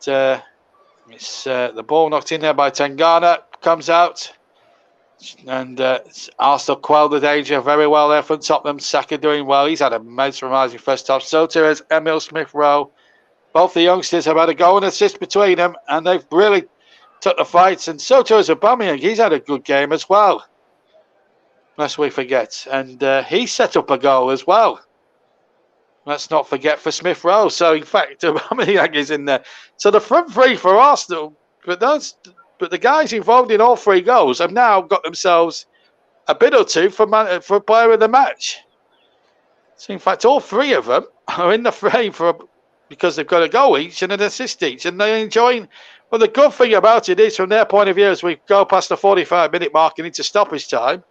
It's the ball knocked in there by Tangana, comes out, and Arsenal quelled the danger very well there from Tottenham. Saka doing well. He's had a mesmerising first half. So too has Emil Smith-Rowe. Both the youngsters have had a goal and assist between them, and they've really took the fights. And so too has Aubameyang. He's had a good game as well, lest we forget. And he set up a goal as well. Let's not forget for Smith-Rowe. So, in fact, Aubameyang is in there. So the front three for Arsenal, but the guys involved in all three goals have now got themselves a bid or two for player of the match. So, in fact, all three of them are in the frame because they've got a goal each and an assist each, and they're enjoying. Well, the good thing about it is, from their point of view, as we go past the 45-minute mark and into stoppage time,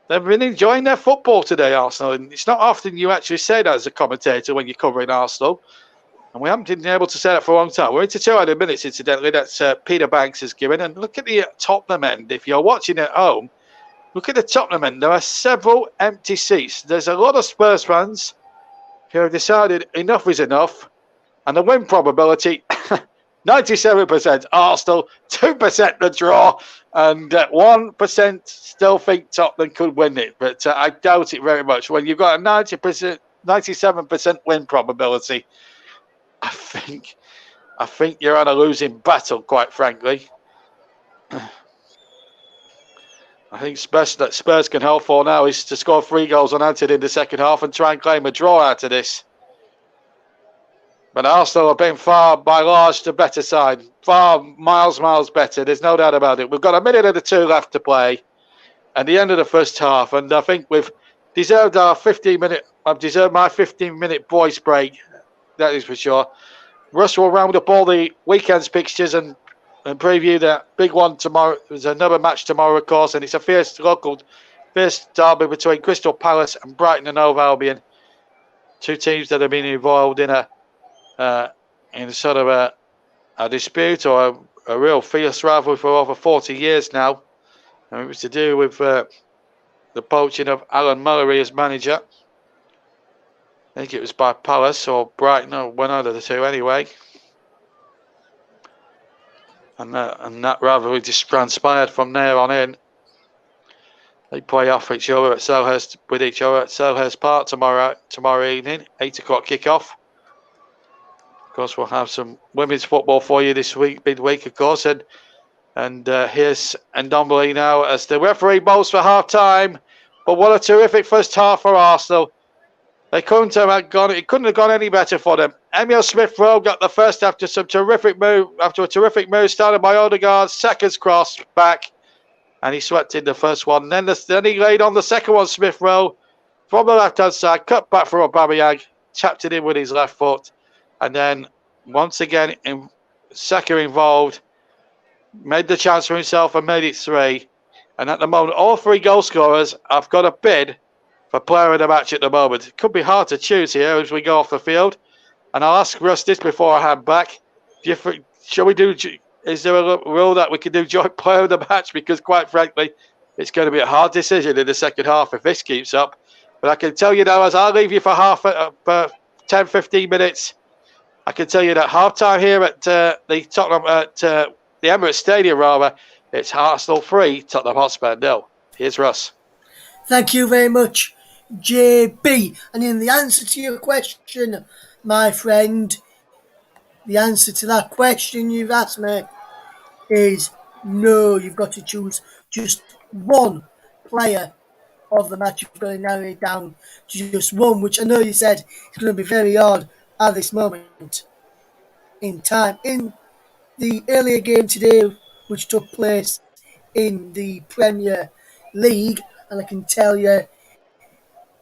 they've been enjoying their football today, Arsenal. And it's not often you actually say that as a commentator when you're covering Arsenal. And we haven't been able to say that for a long time. We're into 200 minutes, incidentally. That's Peter Banks has given. And look at the Tottenham end. If you're watching at home, look at the Tottenham end. There are several empty seats. There's a lot of Spurs fans who have decided enough is enough. And the win probability, 97% Arsenal, 2% the draw, and 1% still think Tottenham could win it. But I doubt it very much. When you've got a 97% win probability, I think you're on a losing battle, quite frankly. I think that Spurs can hope for now is to score 3 goals unanswered in the second half and try and claim a draw out of this. But Arsenal have been far, by large, the better side. Far, miles better. There's no doubt about it. We've got a minute and 2 left to play at the end of the first half. And I think we've deserved our 15-minute... I've deserved my 15-minute voice break. That is for sure. Russ will round up all the weekend's fixtures and preview that big one tomorrow. There's another match tomorrow, of course, and it's a fierce derby between Crystal Palace and Brighton and Hove Albion. 2 teams that have been involved in a sort of a dispute or a real fierce rivalry for over 40 years now. And it was to do with the poaching of Alan Mullery as manager. I think it was by Palace or Brighton, or one out of the two anyway. And that rivalry just transpired from there on in. They play off each other at Selhurst Park tomorrow evening, 8 o'clock kickoff. Of course, we'll have some women's football for you this week, midweek, of course. And here's Ndombele now as the referee bowls for half time. But what a terrific first half for Arsenal. They couldn't have gone. It couldn't have gone any better for them. Emil Smith-Rowe got the first after a terrific move started by Odegaard. Saka's cross back, and he swept in the first one. Then he laid on the second one. Smith-Rowe from the left-hand side, cut back for Aubameyang, tapped it in with his left foot, and then once again Saka involved, made the chance for himself and made it 3. And at the moment, all 3 goal scorers have got a bid for player of the match at the moment. It could be hard to choose here as we go off the field. And I'll ask Russ this before I hand back. Is there a rule that we can do joint player of the match? Because quite frankly, it's going to be a hard decision in the second half if this keeps up. But I can tell you now, as I'll leave you for 10, 15 minutes, I can tell you that half-time here at the Emirates Stadium, rather, it's Arsenal 3, Tottenham Hotspur 0. Here's Russ. Thank you very much, JB. And in the answer to your question, my friend, the answer to that question you've asked me is no. You've got to choose just one player of the match. You've got to narrow it down to just one, which I know you said is going to be very hard at this moment in time. In the earlier game today, which took place in the Premier League, and I can tell you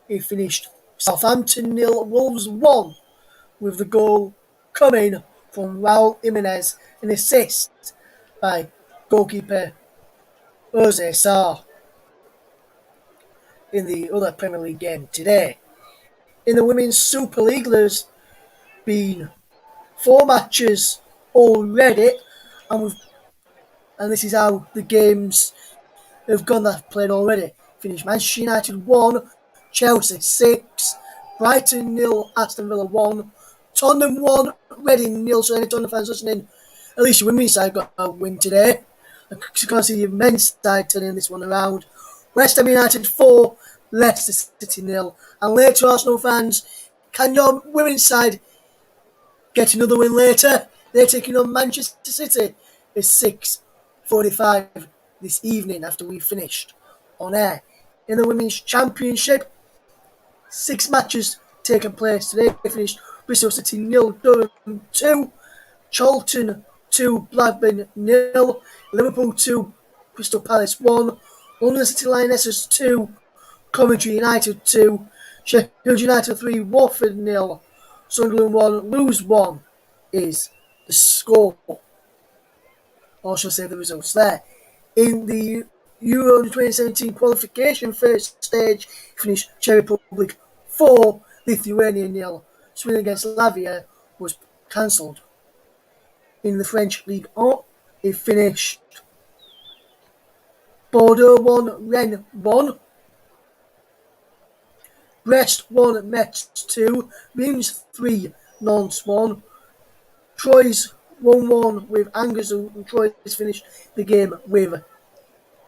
it finished Southampton 0, Wolves 1, with the goal coming from Raul Jimenez, an assist by goalkeeper Jose Sarr. In the other Premier League game today, in the Women's Super League, there's been 4 matches already, and this is how the games have gone that I've played already. Finished Manchester United 1, Chelsea 6, Brighton 0, Aston Villa 1, Tottenham 1, Reading 0. So any Tottenham fans listening, at least the women's side got a win today. I can't see your men's side turning this one around. West Ham United 4, Leicester City 0. And later, Arsenal fans, can your women's side get another win later? They're taking on Manchester City. It's 6:45 this evening after we finished on air. In the Women's Championship, 6 matches taken place today. They finished Bristol City 0, Durham 2, Charlton 2, Blackburn 0, Liverpool 2, Crystal Palace 1, London City Lionesses 2, Coventry United 2, Sheffield United 3, Watford 0, Sunderland 1, Lose 1 is the score. Or shall I say the results there. In the Euro 2017 qualification first stage, finished Czech Republic 4, Lithuania 0. Sweden against Latvia was cancelled. In the French Ligue 1, it finished Bordeaux 1, Rennes 1, Brest 1, Metz 2, Reims 3, Nantes 1, Troyes 1-1 with Angers, and Troyes finished the game with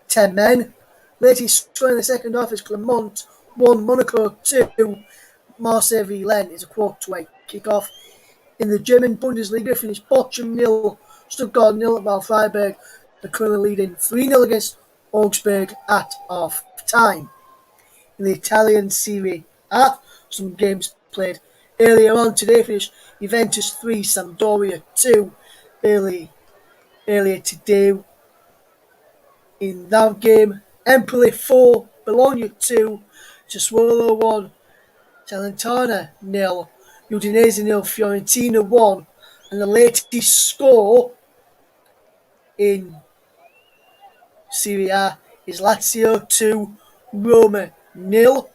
10 men. Latest score in the second half is Clermont 1, Monaco 2, Marseille v Lens is a quarter-way kick-off. In the German Bundesliga, finished Bochum 0, Stuttgart 0 at Freiburg. They're currently leading 3-0 against Augsburg at half-time. In the Italian Serie A, some games played earlier on today, finished Juventus 3, Sampdoria 2. Earlier today, in that game, Empoli 4, Bologna 2, Sassuolo 1, Salernitana 0, Udinese 0, Fiorentina 1, and the latest score in Serie A is Lazio 2, Roma 0.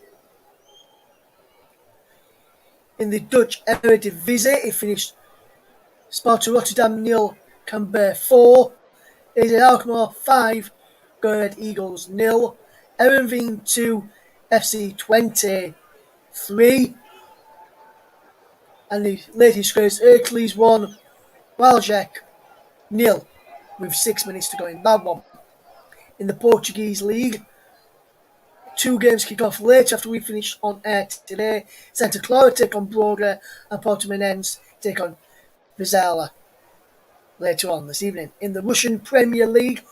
In the Dutch Eredivisie, it finished Sparta Rotterdam 0, Cambuur 4, AZ Alkmaar 5, Go Ahead Eagles 0, Heerenveen 2, FC Twente 3, and the latest score is Hercules 1, Waalwijk 0, with 6 minutes to go in that one. In the Portuguese League, 2 games kick off later after we finish on air today. Santa Clara take on Braga and Portimonense take on Vizela later on this evening. In the Russian Premier League,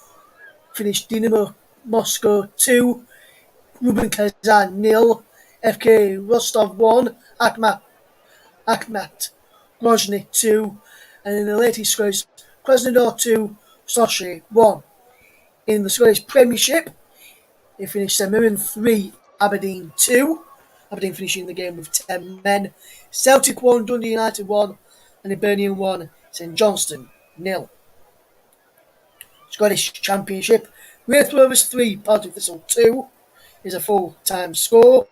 finished Dynamo Moscow 2, Rubin Kazan 0, FK Rostov 1, Akhmat Grozny 2, and in the latest scores, Krasnodar 2, Sochi 1. In the Scottish Premiership, it finished St Mirren 3, Aberdeen 2. Aberdeen finishing the game with 10 men. Celtic 1, Dundee United 1, and Hibernian 1, St Johnstone 0. Scottish Championship, Wraith Rovers 3, Partick Thistle 2 is a full-time score.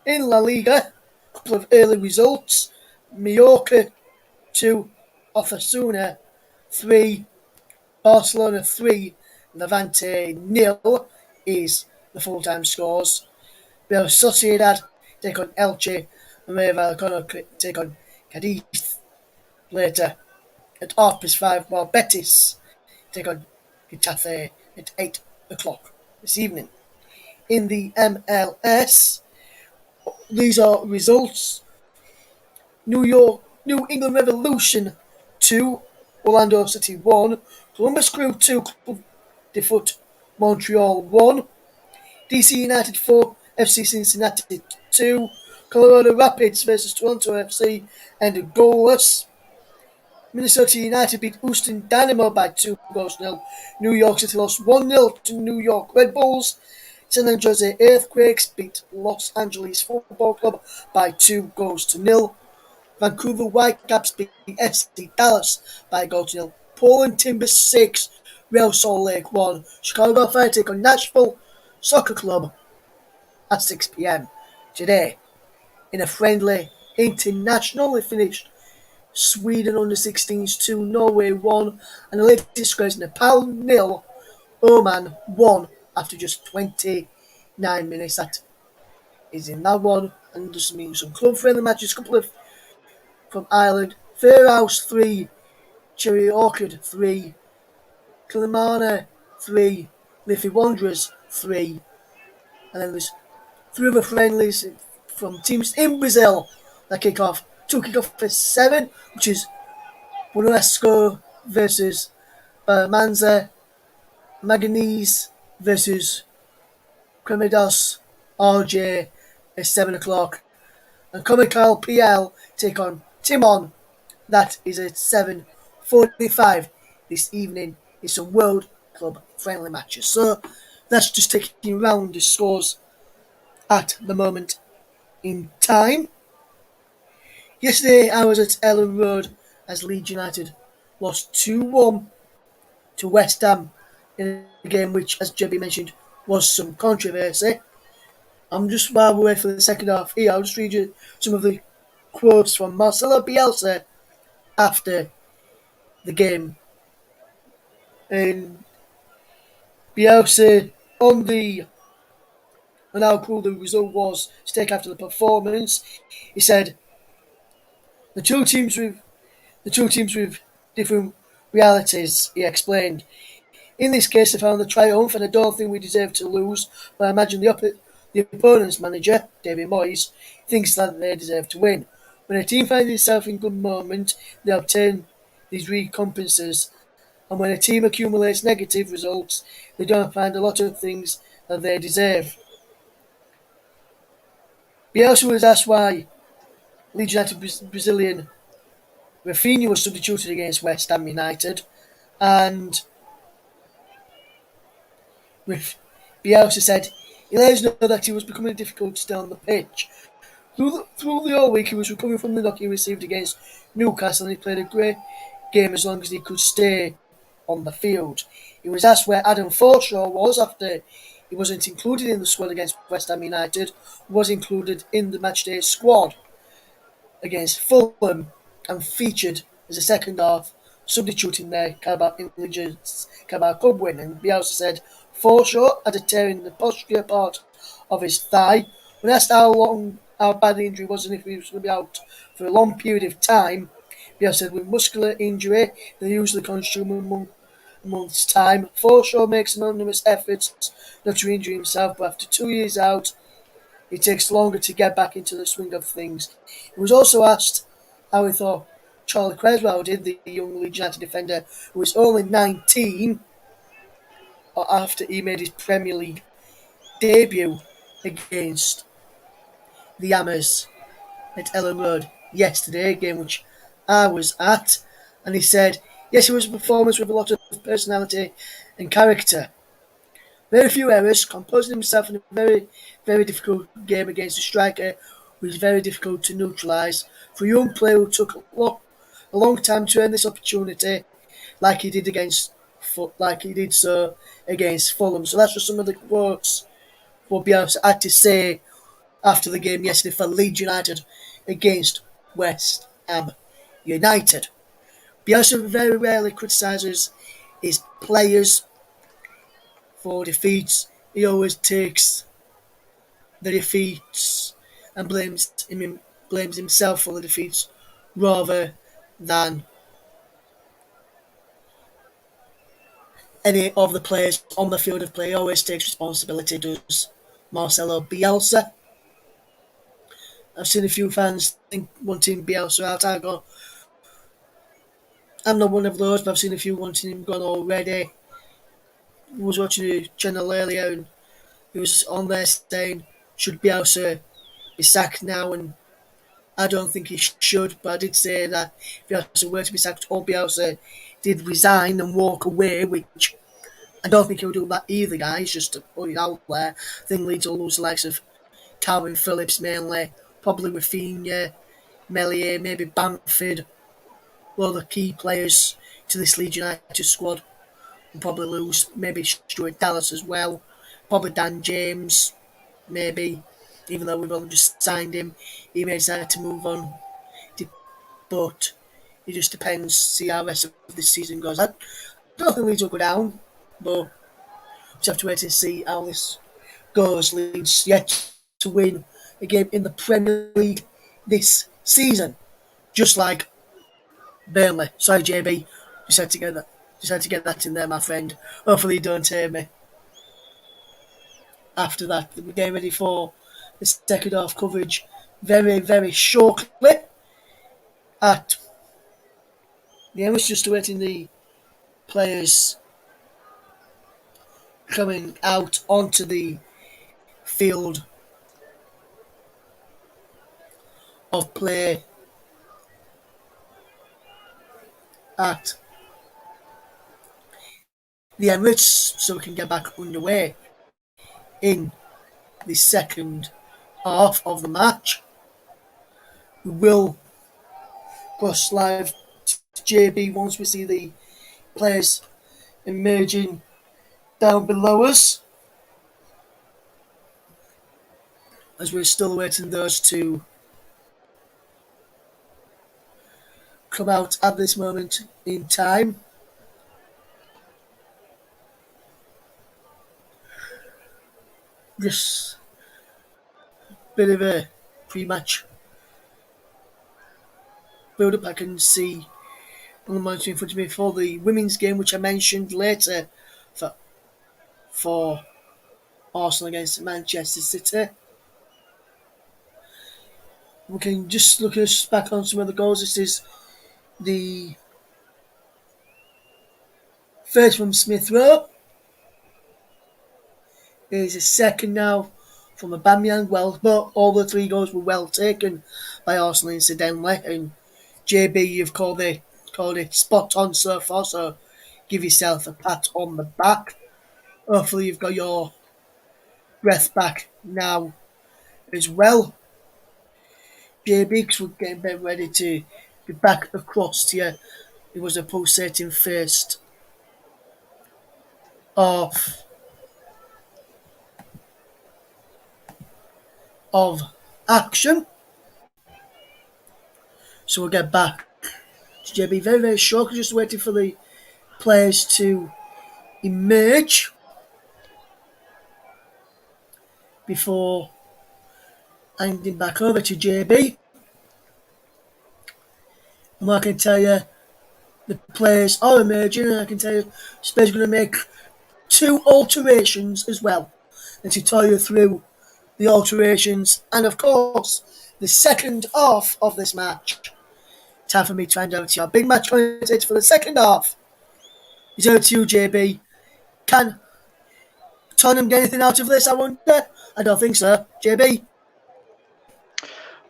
In La Liga, a couple of early results. Mallorca 2, Osasuna 3, Barcelona 3, Levante 0 is the full-time scores. Real Sociedad take on Elche, and Rayo Vallecano take on Cadiz later at 5:30, while Betis take on Getafe at 8 o'clock this evening. In the MLS, these are results. New England Revolution 2, Orlando City 1, Columbus Crew 2, Club de Foot Montreal 1, DC United 4, FC Cincinnati 2, Colorado Rapids versus Toronto FC ended goalless. Minnesota United beat Houston Dynamo by 2-0. New York City lost 1-0 to New York Red Bulls. San Jose Earthquakes beat Los Angeles Football Club by 2-0. Vancouver Whitecaps beat FC Dallas by 1-0. Portland Timbers 6, Real Salt Lake 1. Chicago Fire take on Nashville Soccer Club at 6 p.m. today. In a friendly international, it finished Sweden under-16s 2, Norway 1, and the latest score is Nepal 0, Oman 1 after just 29 minutes. That is in that one, and just some club friendly matches, a couple of from Ireland. Fairhouse 3, Cherry Orchard 3, Kilmarnock 3, Liffey Wanderers 3, and then there's 3 other friendlies from teams in Brazil that kick off. 2 kick off at 7, which is Bunesco versus Manza, Maganese versus Cremidos RJ at 7 o'clock, and Comical PL take on Timon. That is at 7:45 this evening. It's some World Club friendly matches. So that's just taking round the scores at the moment in time. Yesterday I was at Ellen Road as Leeds United lost 2-1 to West Ham in a game which, as JB mentioned, was some controversy. I'm just while we wait for the second half here, I'll just read you some of the quotes from Marcelo Bielsa after the game. And Bielsa on how cool the result was to take after the performance, he said the two teams with different realities. He explained. In this case, I found the triumph, and I don't think we deserve to lose. But I imagine the opponent's manager, David Moyes, thinks that they deserve to win. When a team finds itself in good moment, they obtain these recompenses. And when a team accumulates negative results, they don't find a lot of things that they deserve. Bielsa was asked why Leeds United Brazilian Rafinha was substituted against West Ham United, and Bielsa said he let us know that he was becoming difficult to stay on the pitch. Through the whole week, he was recovering from the knock he received against Newcastle, and he played a great game as long as he could stay on the field. He was asked where Adam Forshaw was after he wasn't included in the squad against West Ham United, was included in the matchday squad against Fulham and featured as a second half, substituting their Carabao Cup win. And Bielsa said Forshaw had a tear in the posterior part of his thigh. When asked how bad the injury was and if he was going to be out for a long period of time, Bielsa said with muscular injury, they usually consume a month's time. Forshaw makes anonymous efforts not to injure himself, but after 2 years out, it takes longer to get back into the swing of things. He was also asked how he thought Charlie Creswell did, the young Leeds United defender who was only 19 after he made his Premier League debut against the Hammers at Ellen Road yesterday, a game which I was at, and he said, yes, it was a performance with a lot of personality and character. Very few errors, composing himself in a very, very difficult game against a striker who is very difficult to neutralise. For a young player who took a long time to earn this opportunity, like he did so against Fulham. So that's just some of the quotes what Bielsa had to say after the game yesterday for Leeds United against West Ham United. Bielsa very rarely criticises his players for defeats. He always takes the defeats and blames himself for the defeats rather than any of the players on the field of play. He always takes responsibility, does Marcelo Bielsa. I've seen a few fans wanting Bielsa out. I'm not one of those, but I've seen a few wanting him gone already. I was watching a channel earlier and he was on there saying, should Bielsa be sacked now? And I don't think he should, but I did say that if Bielsa were to be sacked or Bielsa did resign and walk away, which I don't think he'll do that either, guys, just to put it out there. I think Leeds will lose the likes of Calvin Phillips mainly, probably Rafinha, Melier, maybe Bamford, all the key players to this Leeds United squad. Will probably lose, maybe Stuart Dallas as well, probably Dan James, maybe, even though we've only just signed him, he may decide to move on. But it just depends, see how the rest of this season goes. I don't think Leeds will go down, but we'll just have to wait and see how this goes. Leeds yet to win a game in the Premier League this season, just like Burnley. Sorry, JB, Just had to get that. Just had to get that in there, my friend. Hopefully you don't hear me. After that, we're getting ready for the second half coverage very, very shortly. At the Emirates, just awaiting the players coming out onto the field of play at the Emirates, so we can get back underway in the second half of the match. We will cross live to JB once we see the players emerging down below us, as we're still waiting those to come out at this moment in time. Just a bit of a pre-match build-up. I can see on the monitor in front of me for the women's game, which I mentioned later, for Arsenal against Manchester City. We can just look us back on some of the goals. This is the first from Smith Rowe. Here's a second now from Aubameyang. Well, but all the three goals were well taken by Arsenal, incidentally. And JB, you've called it spot on so far, so give yourself a pat on the back. Hopefully you've got your breath back now as well, JB, because we're getting a bit ready to be back across to you. It was a pulsating first half of action. So we'll get back to JB very, very short. Just waiting for the players to emerge before handing back over to JB. And I can tell you, the players are emerging, and I can tell you Spurs are going to make 2 alterations as well. And to tell you through the alterations and, of course, the second half of this match. Time for me to hand over to your big match commentator for the second half. It's over to you, JB. Can Tottenham get anything out of this, I wonder? I don't think so. JB?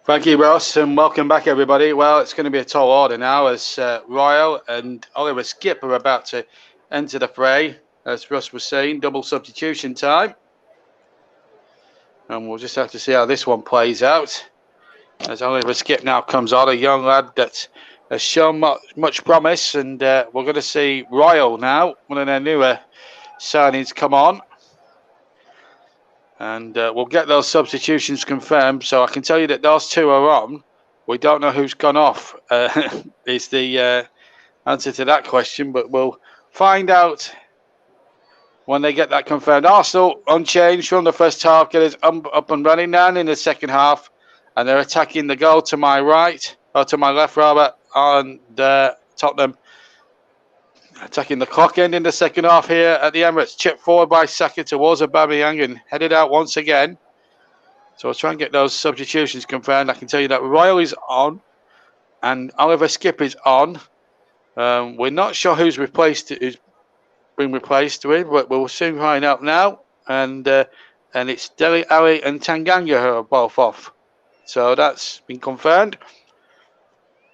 Thank you, Ross, and welcome back, everybody. Well, it's going to be a tall order now as Royal and Oliver Skipp are about to enter the fray. As Ross was saying, double substitution time. And we'll just have to see how this one plays out. As Oliver Skipp now comes on, a young lad that has shown much promise. And we're going to see Royal now, one of their newer signings, come on. And we'll get those substitutions confirmed. So I can tell you that those 2 are on. We don't know who's gone off is the answer to that question. But we'll find out when they get that confirmed. Arsenal unchanged from the first half. Get us up and running now in the second half. And they're attacking the goal to my right, or to my left rather, and Tottenham attacking the clock end in the second half here at the Emirates. Chipped forward by Saka towards Aubameyang and headed out once again. So I'll try and get those substitutions confirmed. I can tell you that Royal is on and Oliver Skipp is on. We're not sure who's been replaced with, but we'll soon find out now. And it's Dele Alli and Tanganga who are both off. So that's been confirmed.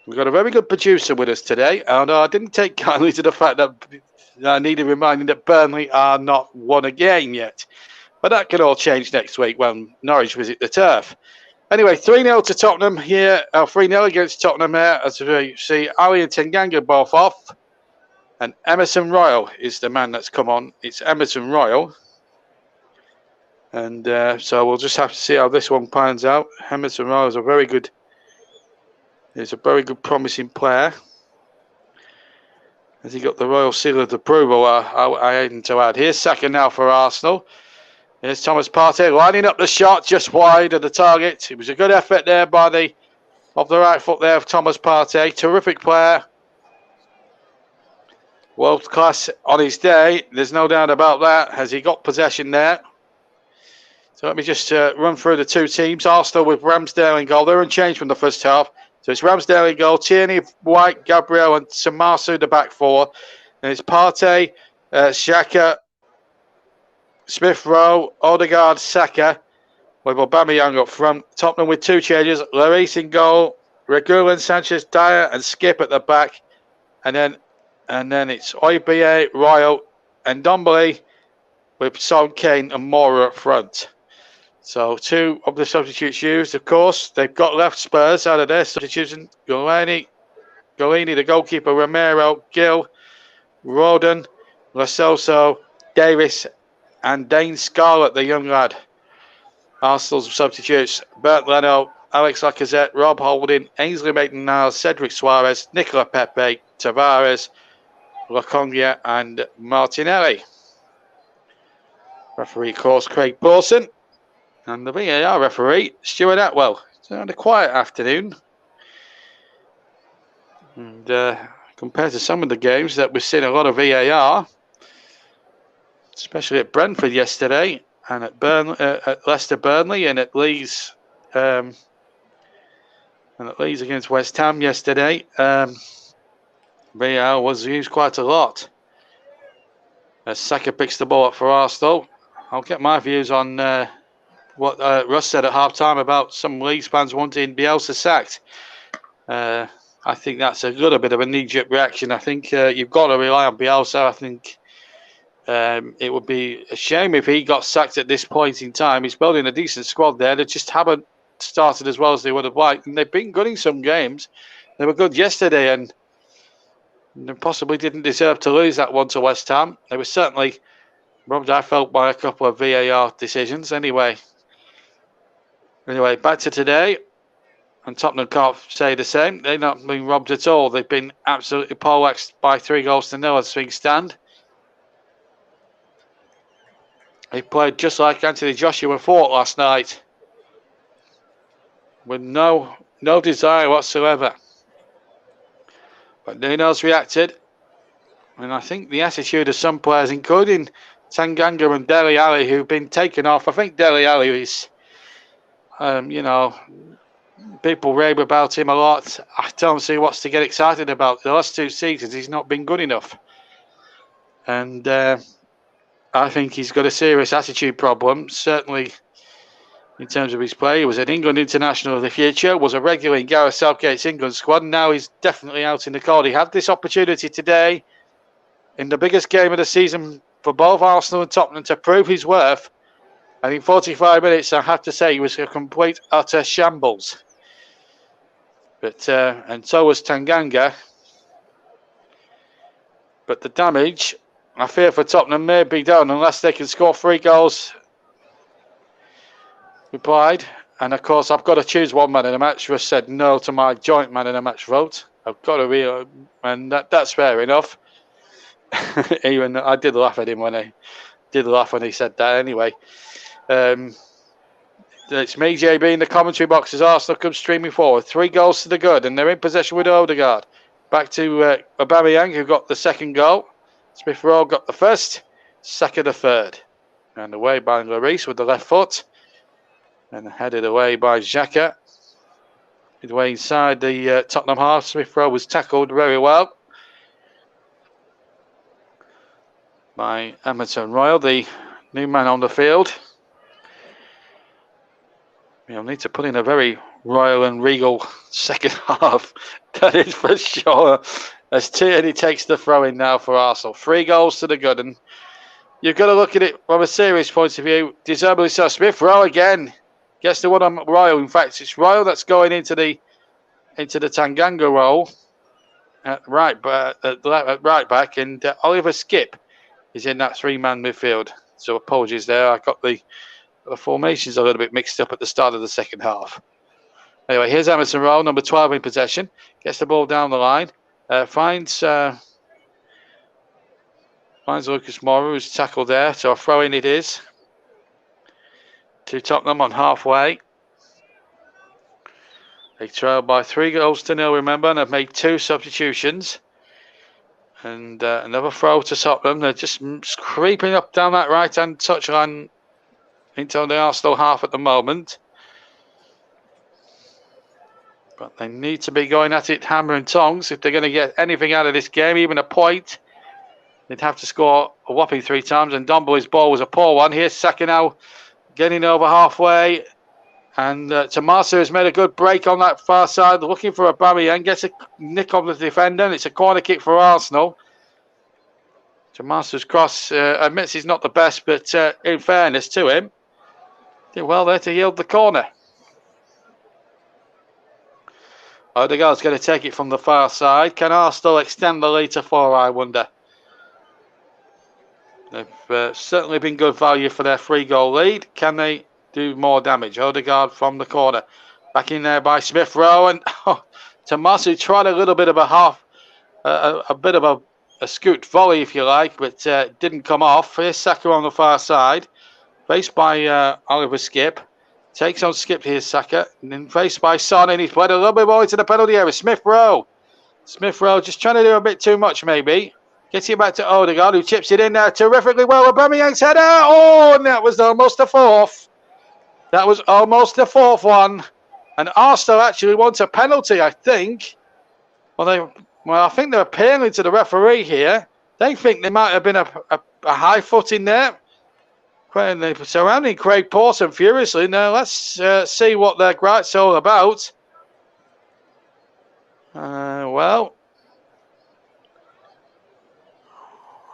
We've got a very good producer with us today, and I didn't take kindly to the fact that I needed reminding that Burnley are not won a game yet. But that can all change next week when Norwich visit the turf. Anyway, 3-0 to Tottenham here, 3-0 against Tottenham here, as we see Ali and Tanganga both off. And Emerson Royal is the man that's come on. It's Emerson Royal. And so we'll just have to see how this one pans out. Emerson Royal is a very good promising player. Has he got the royal seal of approval? I hadn't to add. Here's Saka now for Arsenal. Here's Thomas Partey lining up the shot just wide of the target. It was a good effort there by the right foot there of Thomas Partey. Terrific player. World class on his day. There's no doubt about that. Has he got possession there? So let me just run through the two teams. Arsenal with Ramsdale in goal. They're unchanged from the first half. So it's Ramsdale in goal, Tierney, White, Gabriel, and Samasu the back four. And it's Partey, Xhaka, Smith Rowe, Odegaard, Saka, with Aubameyang up front. Tottenham with two changes. Lloris in goal, Regulin, Sanchez, Dyer, and Skip at the back. And then it's Oybie, Royal, and Ndombele with Son, Kane, and Moura up front. So two of the substitutes used, of course. They've got left Spurs out of their substitution. Golini, the goalkeeper, Romero, Gill, Roden, Lo Celso, Davis, and Dane Scarlett, the young lad. Arsenal's substitutes, Bert Leno, Alex Lacazette, Rob Holding, Ainsley Maitland-Niles, Cedric Suarez, Nicola Pepe, Tavares, Lokonga, and Martinelli. Referee, of course, Craig Pawson. And the VAR referee, Stuart Atwell. It's had a quiet afternoon. And compared to some of the games that we've seen a lot of VAR, especially at Brentford yesterday, and at Leicester Burnley, and at Leeds against West Ham yesterday, VAR was used quite a lot. As Saka picks the ball up for Arsenal, I'll get my views on what Russ said at half-time about some Leeds fans wanting Bielsa sacked. I think that's a little bit of a knee-jerk reaction. I think you've got to rely on Bielsa. I think it would be a shame if he got sacked at this point in time. He's building a decent squad there. They just haven't started as well as they would have liked. And they've been good in some games. They were good yesterday and they possibly didn't deserve to lose that one to West Ham. They were certainly robbed, I felt, by a couple of VAR decisions. Anyway, back to today. And Tottenham can't say the same. They've not been robbed at all. They've been absolutely poleaxed by 3-0 as things stand. He played just like Anthony Joshua fought last night, with no desire whatsoever. But Nuno's reacted, and I think the attitude of some players, including Tanganga and Dele Alli, who've been taken off. I think Dele Alli is, people rave about him a lot. I don't see what's to get excited about. The last two seasons, he's not been good enough. And I think he's got a serious attitude problem, certainly in terms of his play. He was an England international of the future, was a regular in Gareth Southgate's England squad, and now he's definitely out in the cold. He had this opportunity today in the biggest game of the season for both Arsenal and Tottenham to prove his worth. And in 45 minutes, I have to say, he was a complete, utter shambles. But and so was Tanganga. But the damage, I fear, for Tottenham may be done unless they can score 3 goals. Replied. And of course, I've got to choose one man in the match. Russ said no to my joint man in the match vote. I've got to and that's fair enough. Even I did laugh at him when he said that. Anyway, it's me, JB, in the commentary box as Arsenal come streaming forward. 3 goals to the good, and they're in possession with Odegaard. Back to Aubameyang, who got the second goal. Smith Rowe got the first, Saka the third. And away by Lloris with the left foot. And headed away by Xhaka. Midway inside the Tottenham half, Smith Rowe was tackled very well by Emerson Royal, the new man on the field. We'll need to put in a very royal and regal second half, that is for sure, as Tierney takes the throw-in now for Arsenal. 3 goals to the good, and you've got to look at it from a serious point of view. Deservedly so. Smith Rowe again gets the one on Royal. In fact, it's Royal that's going into the Tanganga role at right back, and Oliver Skip is in that 3-man midfield. So apologies there. I got the formations a little bit mixed up at the start of the second half. Anyway, here's Emerson Rowe, number 12 in possession. Gets the ball down the line. Finds Lucas Moura, who's tackled there. So a throw-in it is to Tottenham on halfway. They trail by 3 goals to 0, remember, and have made 2 substitutions. And another throw to Tottenham. They're just creeping up down that right-hand touchline into the Arsenal half at the moment. But they need to be going at it hammer and tongs if they're going to get anything out of this game, even a point. They'd have to score a whopping 3 times, and Domboy's ball was a poor one. Here's Saka now getting over halfway. And Tommaso has made a good break on that far side, looking for Aubameyang, gets a nick on the defender, and it's a corner kick for Arsenal. Tommaso's cross admits he's not the best, but in fairness to him, did well there to yield the corner. Odegaard's going to take it from the far side. Can Arsenal extend the lead to 4, I wonder? They've certainly been good value for their 3-goal lead. Can they do more damage? Odegaard from the corner. Back in there by Smith Rowe. And Tommaso tried a little bit of a scoot volley, if you like, but didn't come off. Here's Saka on the far side. Faced by Oliver Skip. Takes on Skip here, Saka. And then faced by Son, and he's played a little bit more into the penalty area. Smith Rowe just trying to do a bit too much, maybe. Gets it back to Odegaard, who chips it in there terrifically well. Aubameyang's header. Oh, and that was almost the 4th. That was almost the 4th one. And Arsenal actually wants a penalty, I think. Well, I think they're appealing to the referee here. They think there might have been a high foot in there. And they're surrounding Craig Pawson furiously. Now, let's see what their gripes all about. Well,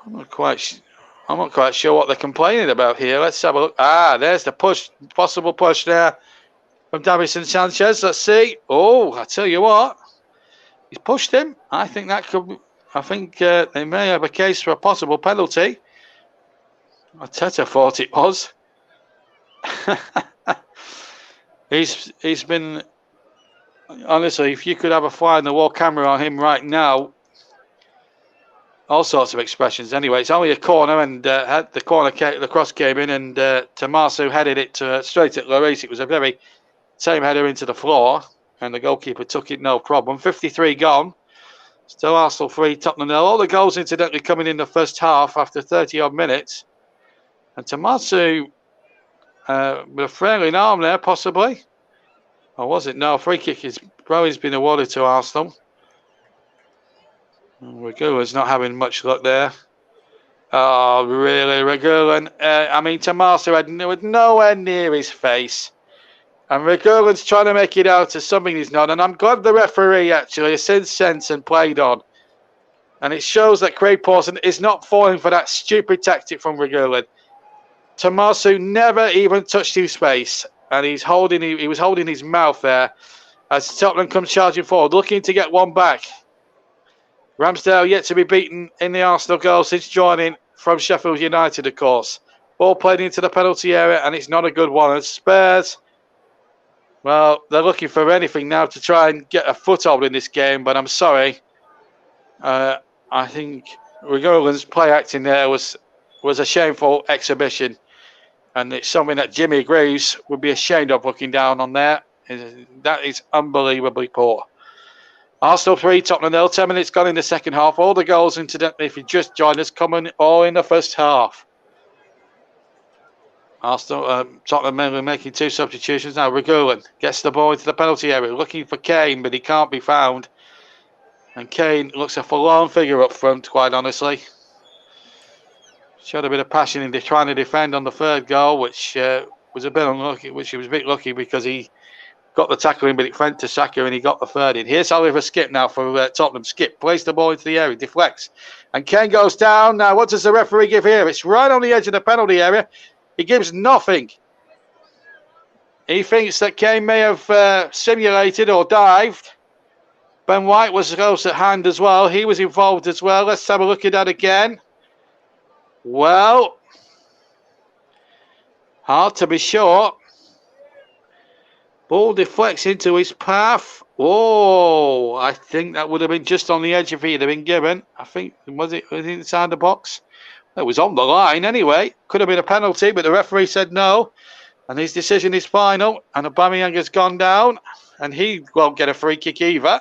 I'm not quite sure what they're complaining about here. Let's have a look. There's the push, possible push there from Davison Sanchez. Let's see. Oh, I tell you what, he's pushed him. I think they may have a case for a possible penalty. Arteta thought it was. He's been, honestly, if you could have a fly on the wall camera on him right now. All sorts of expressions. Anyway, it's only a corner, and the cross came in, and Tommaso headed it straight at Lloris. It was a very same header into the floor, and the goalkeeper took it no problem. 53 gone. Still Arsenal 3, Tottenham 0. All the goals, incidentally, coming in the first half after 30-odd minutes. And Tommaso with a frailing arm there, possibly. Or was it? No, free kick is probably been awarded to Arsenal. Reguilan's not having much luck there. Oh, really, Reguilan? Tommaso had nowhere near his face. And Reguilan's trying to make it out as something he's not. And I'm glad the referee actually has since sense and played on. And it shows that Craig Pawson is not falling for that stupid tactic from Reguilan. Tommaso never even touched his face. And he was holding his mouth there as Tottenham comes charging forward, looking to get one back. Ramsdale yet to be beaten in the Arsenal goal since joining from Sheffield United, of course. Ball played into the penalty area, and it's not a good one. And Spurs, well, they're looking for anything now to try and get a foothold in this game, but I'm sorry. I think Reguilan's play acting there was a shameful exhibition, and it's something that Jimmy Greaves would be ashamed of looking down on there. That is unbelievably poor. Arsenal 3, Tottenham 0. 10 minutes gone in the second half. All the goals, incidentally, if you just joined us, coming all in the first half. Tottenham mainly making 2 substitutions now. Reguilan gets the ball into the penalty area, looking for Kane, but he can't be found. And Kane looks a forlorn figure up front, quite honestly. Showed a bit of passion in trying to defend on the 3rd goal, which was a bit unlucky. Which he was a bit lucky because he got the tackle in, but it went to Saka and he got the 3rd in. Here's Oliver Skip now for Tottenham. Skip plays the ball into the area, deflects. And Kane goes down. Now, what does the referee give here? It's right on the edge of the penalty area. He gives nothing. He thinks that Kane may have simulated or dived. Ben White was close at hand as well. He was involved as well. Let's have a look at that again. Well, hard to be sure. Ball deflects into his path. Oh, I think that would have been just on the edge if he'd have been given. I think, was it inside the box? It was on the line anyway. Could have been a penalty, but the referee said no. And his decision is final. And Aubameyang has gone down. And he won't get a free kick either.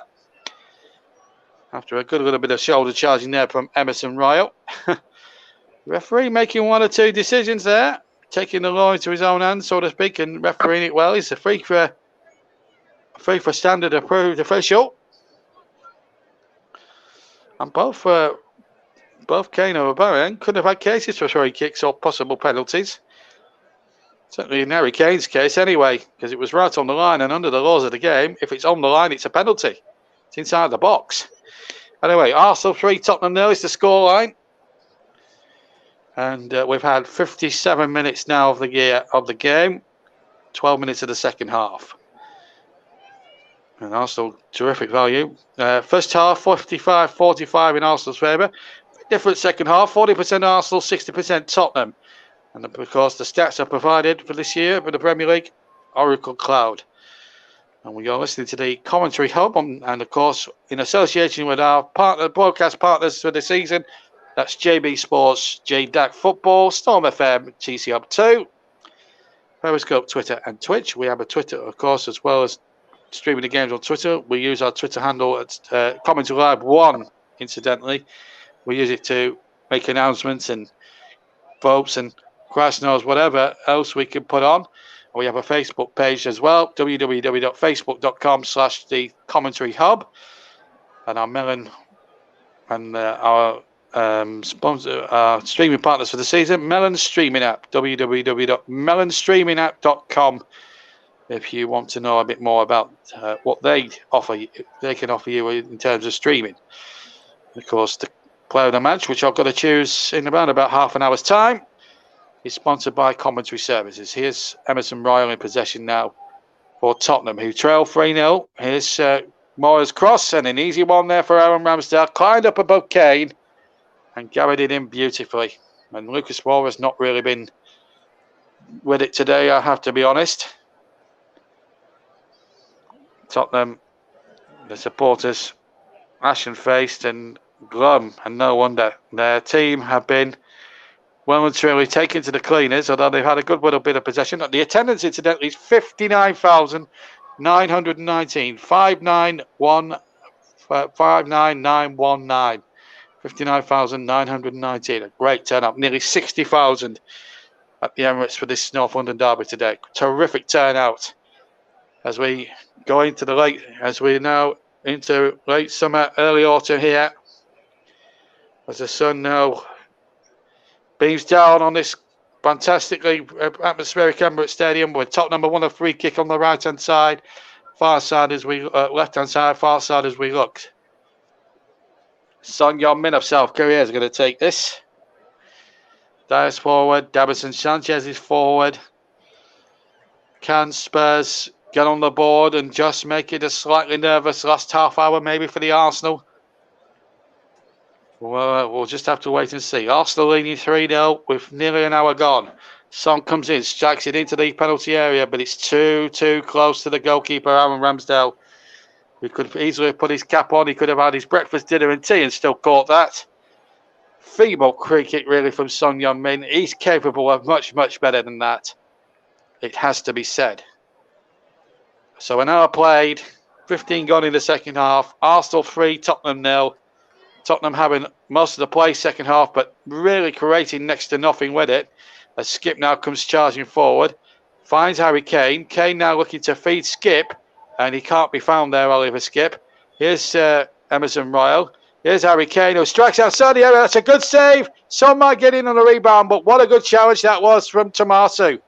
after a good little bit of shoulder charging there from Emerson Royal. Referee making one or two decisions there, taking the law into his own hands, so to speak, and refereeing it well. He's a free for standard approved official. And both Kane and Aubameyang could have had cases for free kicks or possible penalties. Certainly in Harry Kane's case anyway, because it was right on the line, and under the laws of the game, if it's on the line, it's a penalty. It's inside the box. Anyway, Arsenal 3, Tottenham 0 is the scoreline. And we've had 57 minutes now of the game, 12 minutes of the second half. And Arsenal, terrific value. First half, 55-45 in Arsenal's favour. Different second half, 40% Arsenal, 60% Tottenham. And of course, the stats are provided for this year for the Premier League, Oracle Cloud. And we are listening to the Commentary Hub, and of course, in association with our broadcast partners for the season, that's JB Sports, J-DAC Football, Storm FM, TC Hub 2, Periscope, Twitter and Twitch. We have a Twitter, of course, as well as streaming the games on Twitter. We use our Twitter handle at Commentary Live 1, incidentally. We use it to make announcements and votes and Christ knows whatever else we can put on. We have a Facebook page as well, www.facebook.com/the Commentary Hub. And our Melon and our sponsor, streaming partners for the season, Melon Streaming App, www.melonstreamingapp.com. If you want to know a bit more about what they can offer you in terms of streaming. Of course, the player of the match, which I've got to choose in about half an hour's time, is sponsored by Commentary Services. Here's Emerson Royal in possession now for Tottenham, who trail 3-0. Here's Mora's cross, and an easy one there for Aaron Ramsdale. Climbed up above Kane and carried it in beautifully. And Lucas Moura's not really been with it today, I have to be honest. Tottenham, the supporters, ashen-faced and glum, and no wonder. Their team have been well and truly taken to the cleaners, although they've had a good little bit of possession. The attendance, incidentally, is 59,919. 59919. 59,919. A great turnout. Nearly 60,000 at the Emirates for this North London derby today. Terrific turnout as we go into we're now into late summer, early autumn here. As the sun now beams down on this fantastically atmospheric Emirates Stadium, with Tottenham won a free kick on the right-hand side, left-hand side, far side as we look. Son Heung-min of South Korea is going to take this. Dias forward, Davinson Sanchez is forward. Can Spurs get on the board and just make it a slightly nervous last half hour maybe for the Arsenal? Well, we'll just have to wait and see. Arsenal leading 3-0 with nearly an hour gone. Son comes in, strikes it into the penalty area, but it's too close to the goalkeeper, Aaron Ramsdale. He could easily have put his cap on. He could have had his breakfast, dinner and tea and still caught that. Feeble free kick really from Son Heung-min. He's capable of much, much better than that. It has to be said. So an hour played, 15 gone in the second half. Arsenal 3, Tottenham 0. Tottenham having most of the play second half, but really creating next to nothing with it. As Skip now comes charging forward, finds Harry Kane. Kane now looking to feed Skip, and he can't be found there, Oliver Skip. Here's Emerson Royal. Here's Harry Kane, who strikes outside the area. That's a good save. Some might get in on the rebound, but what a good challenge that was from Tomasu.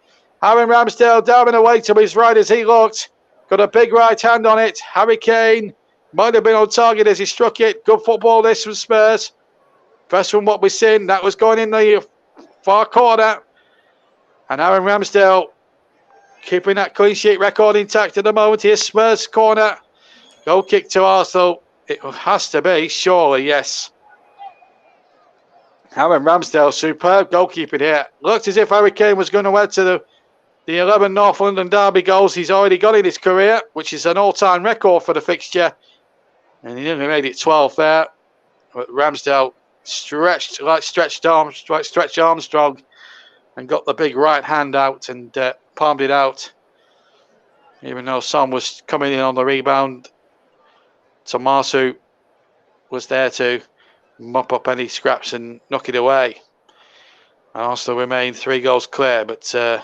Aaron Ramsdale diving away to his right as he looked. Got a big right hand on it. Harry Kane might have been on target as he struck it. Good football this from Spurs. First from what we've seen, that was going in the far corner. And Aaron Ramsdale keeping that clean sheet record intact at the moment. Here's Spurs corner. Goal kick to Arsenal. It has to be, surely, yes. Aaron Ramsdale, superb goalkeeping here. Looked as if Harry Kane was going to add to the 11 North London derby goals he's already got in his career, which is an all-time record for the fixture. And he nearly made it 12 there. But Ramsdale stretched like Stretch Armstrong and got the big right hand out and palmed it out. Even though Son was coming in on the rebound, Tomasu was there to mop up any scraps and knock it away. Arsenal remain 3 goals clear, but at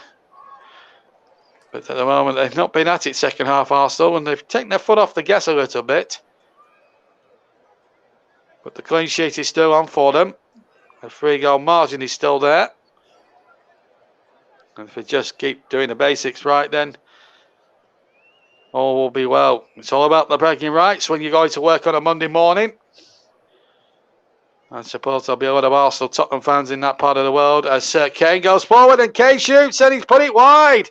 the moment they've not been at it second half, Arsenal, and they've taken their foot off the gas a little bit. But the clean sheet is still on for them. The 3-goal margin is still there. And if we just keep doing the basics right, then all will be well. It's all about the bragging rights when you're going to work on a Monday morning. I suppose there'll be a lot of Arsenal Tottenham fans in that part of the world as Kane goes forward and Kane shoots and he's put it wide.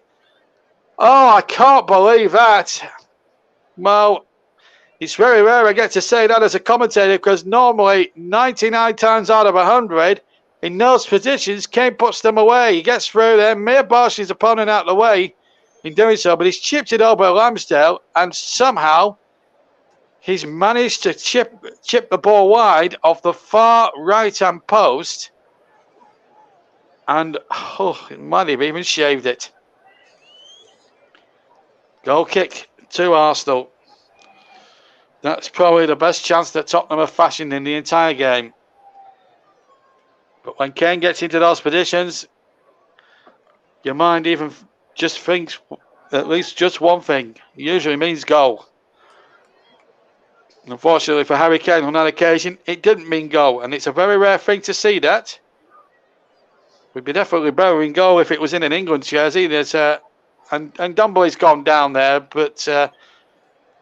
Oh, I can't believe that. Well, it's very rare I get to say that as a commentator because normally 99 times out of 100 in those positions, Kane puts them away. He gets through there, mere bosh his opponent out of the way in doing so, but he's chipped it over Ramsdale and somehow he's managed to chip the ball wide off the far right-hand post and it might have even shaved it. Goal kick to Arsenal. That's probably the best chance that Tottenham have fashioned in the entire game. But when Kane gets into those positions, your mind even just thinks at least just one thing. It usually means goal. Unfortunately for Harry Kane on that occasion, it didn't mean goal. And it's a very rare thing to see that. We'd be definitely better in goal if it was in an England jersey. And Dumble's gone down there, but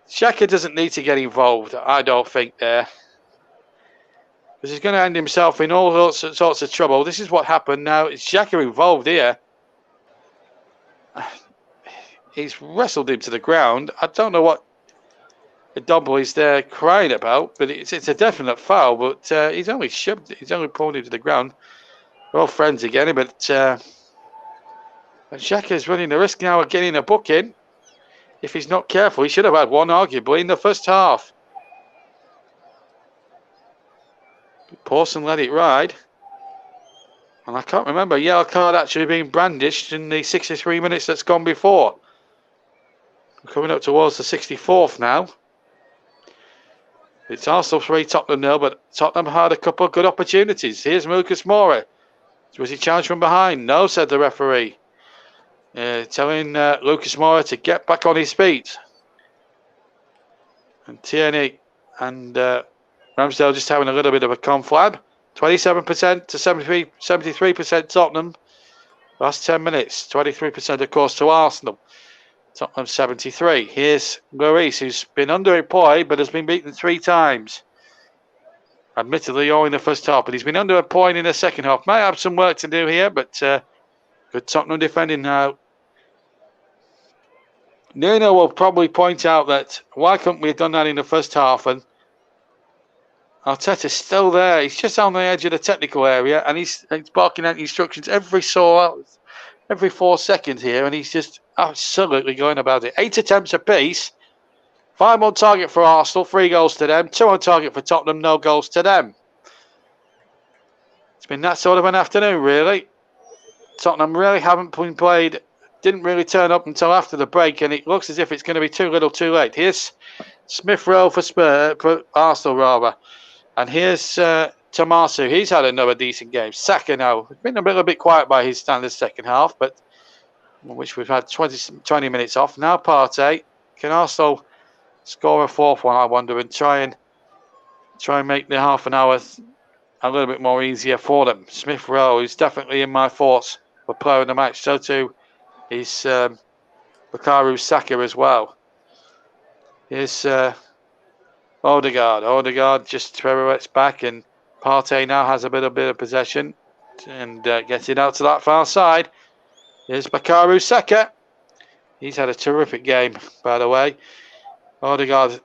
Xhaka doesn't need to get involved, I don't think, there. Because he's going to end himself in all sorts of trouble. This is what happened now. It's Xhaka involved here. He's wrestled him to the ground. I don't know what Dumble is there crying about, but it's a definite foul. But he's only pulled him to the ground. We're all friends again, but Xhaka is running the risk now of getting a booking. If he's not careful, he should have had one, arguably, in the first half. Pawson let it ride. And I can't remember a yellow card actually being brandished in the 63 minutes that's gone before. We're coming up towards the 64th now. It's Arsenal 3, Tottenham 0, but Tottenham had a couple of good opportunities. Here's Lucas Moura. Was he challenged from behind? No, said the referee. Telling Lucas Moura to get back on his feet. And Tierney and Ramsdale just having a little bit of a conflab. 27% to 73% Tottenham. Last 10 minutes. 23% of course to Arsenal. Tottenham 73. Here's Lloris, who's been underemployed but has been beaten 3 times. Admittedly, all in the first half, but he's been underemployed in the second half. Might have some work to do here, but good Tottenham defending now. Nuno will probably point out that why couldn't we have done that in the first half? And Arteta's still there. He's just on the edge of the technical area, and he's barking out instructions every 4 seconds here, and he's just absolutely going about it. 8 attempts apiece. 5 on target for Arsenal, 3 goals to them. 2 on target for Tottenham, no goals to them. It's been that sort of an afternoon, really. Tottenham really haven't been played, didn't really turn up until after the break, and it looks as if it's going to be too little too late. Here's Smith Rowe for Arsenal, rather. And here's Tomasu. He's had another decent game. Saka now. It's been a little bit quiet by his standards second half, but which we've had 20 minutes off. Now Partey. Can Arsenal score a 4th one, I wonder, and try and make the half an hour a little bit more easier for them. Smith Rowe is definitely in my thoughts for player of the match. So too is Bukayo Saka as well. Here's Odegaard. Odegaard just pirouettes back, and Partey now has a bit of possession and gets it out to that far side. Here's Bukayo Saka. He's had a terrific game, by the way. Odegaard,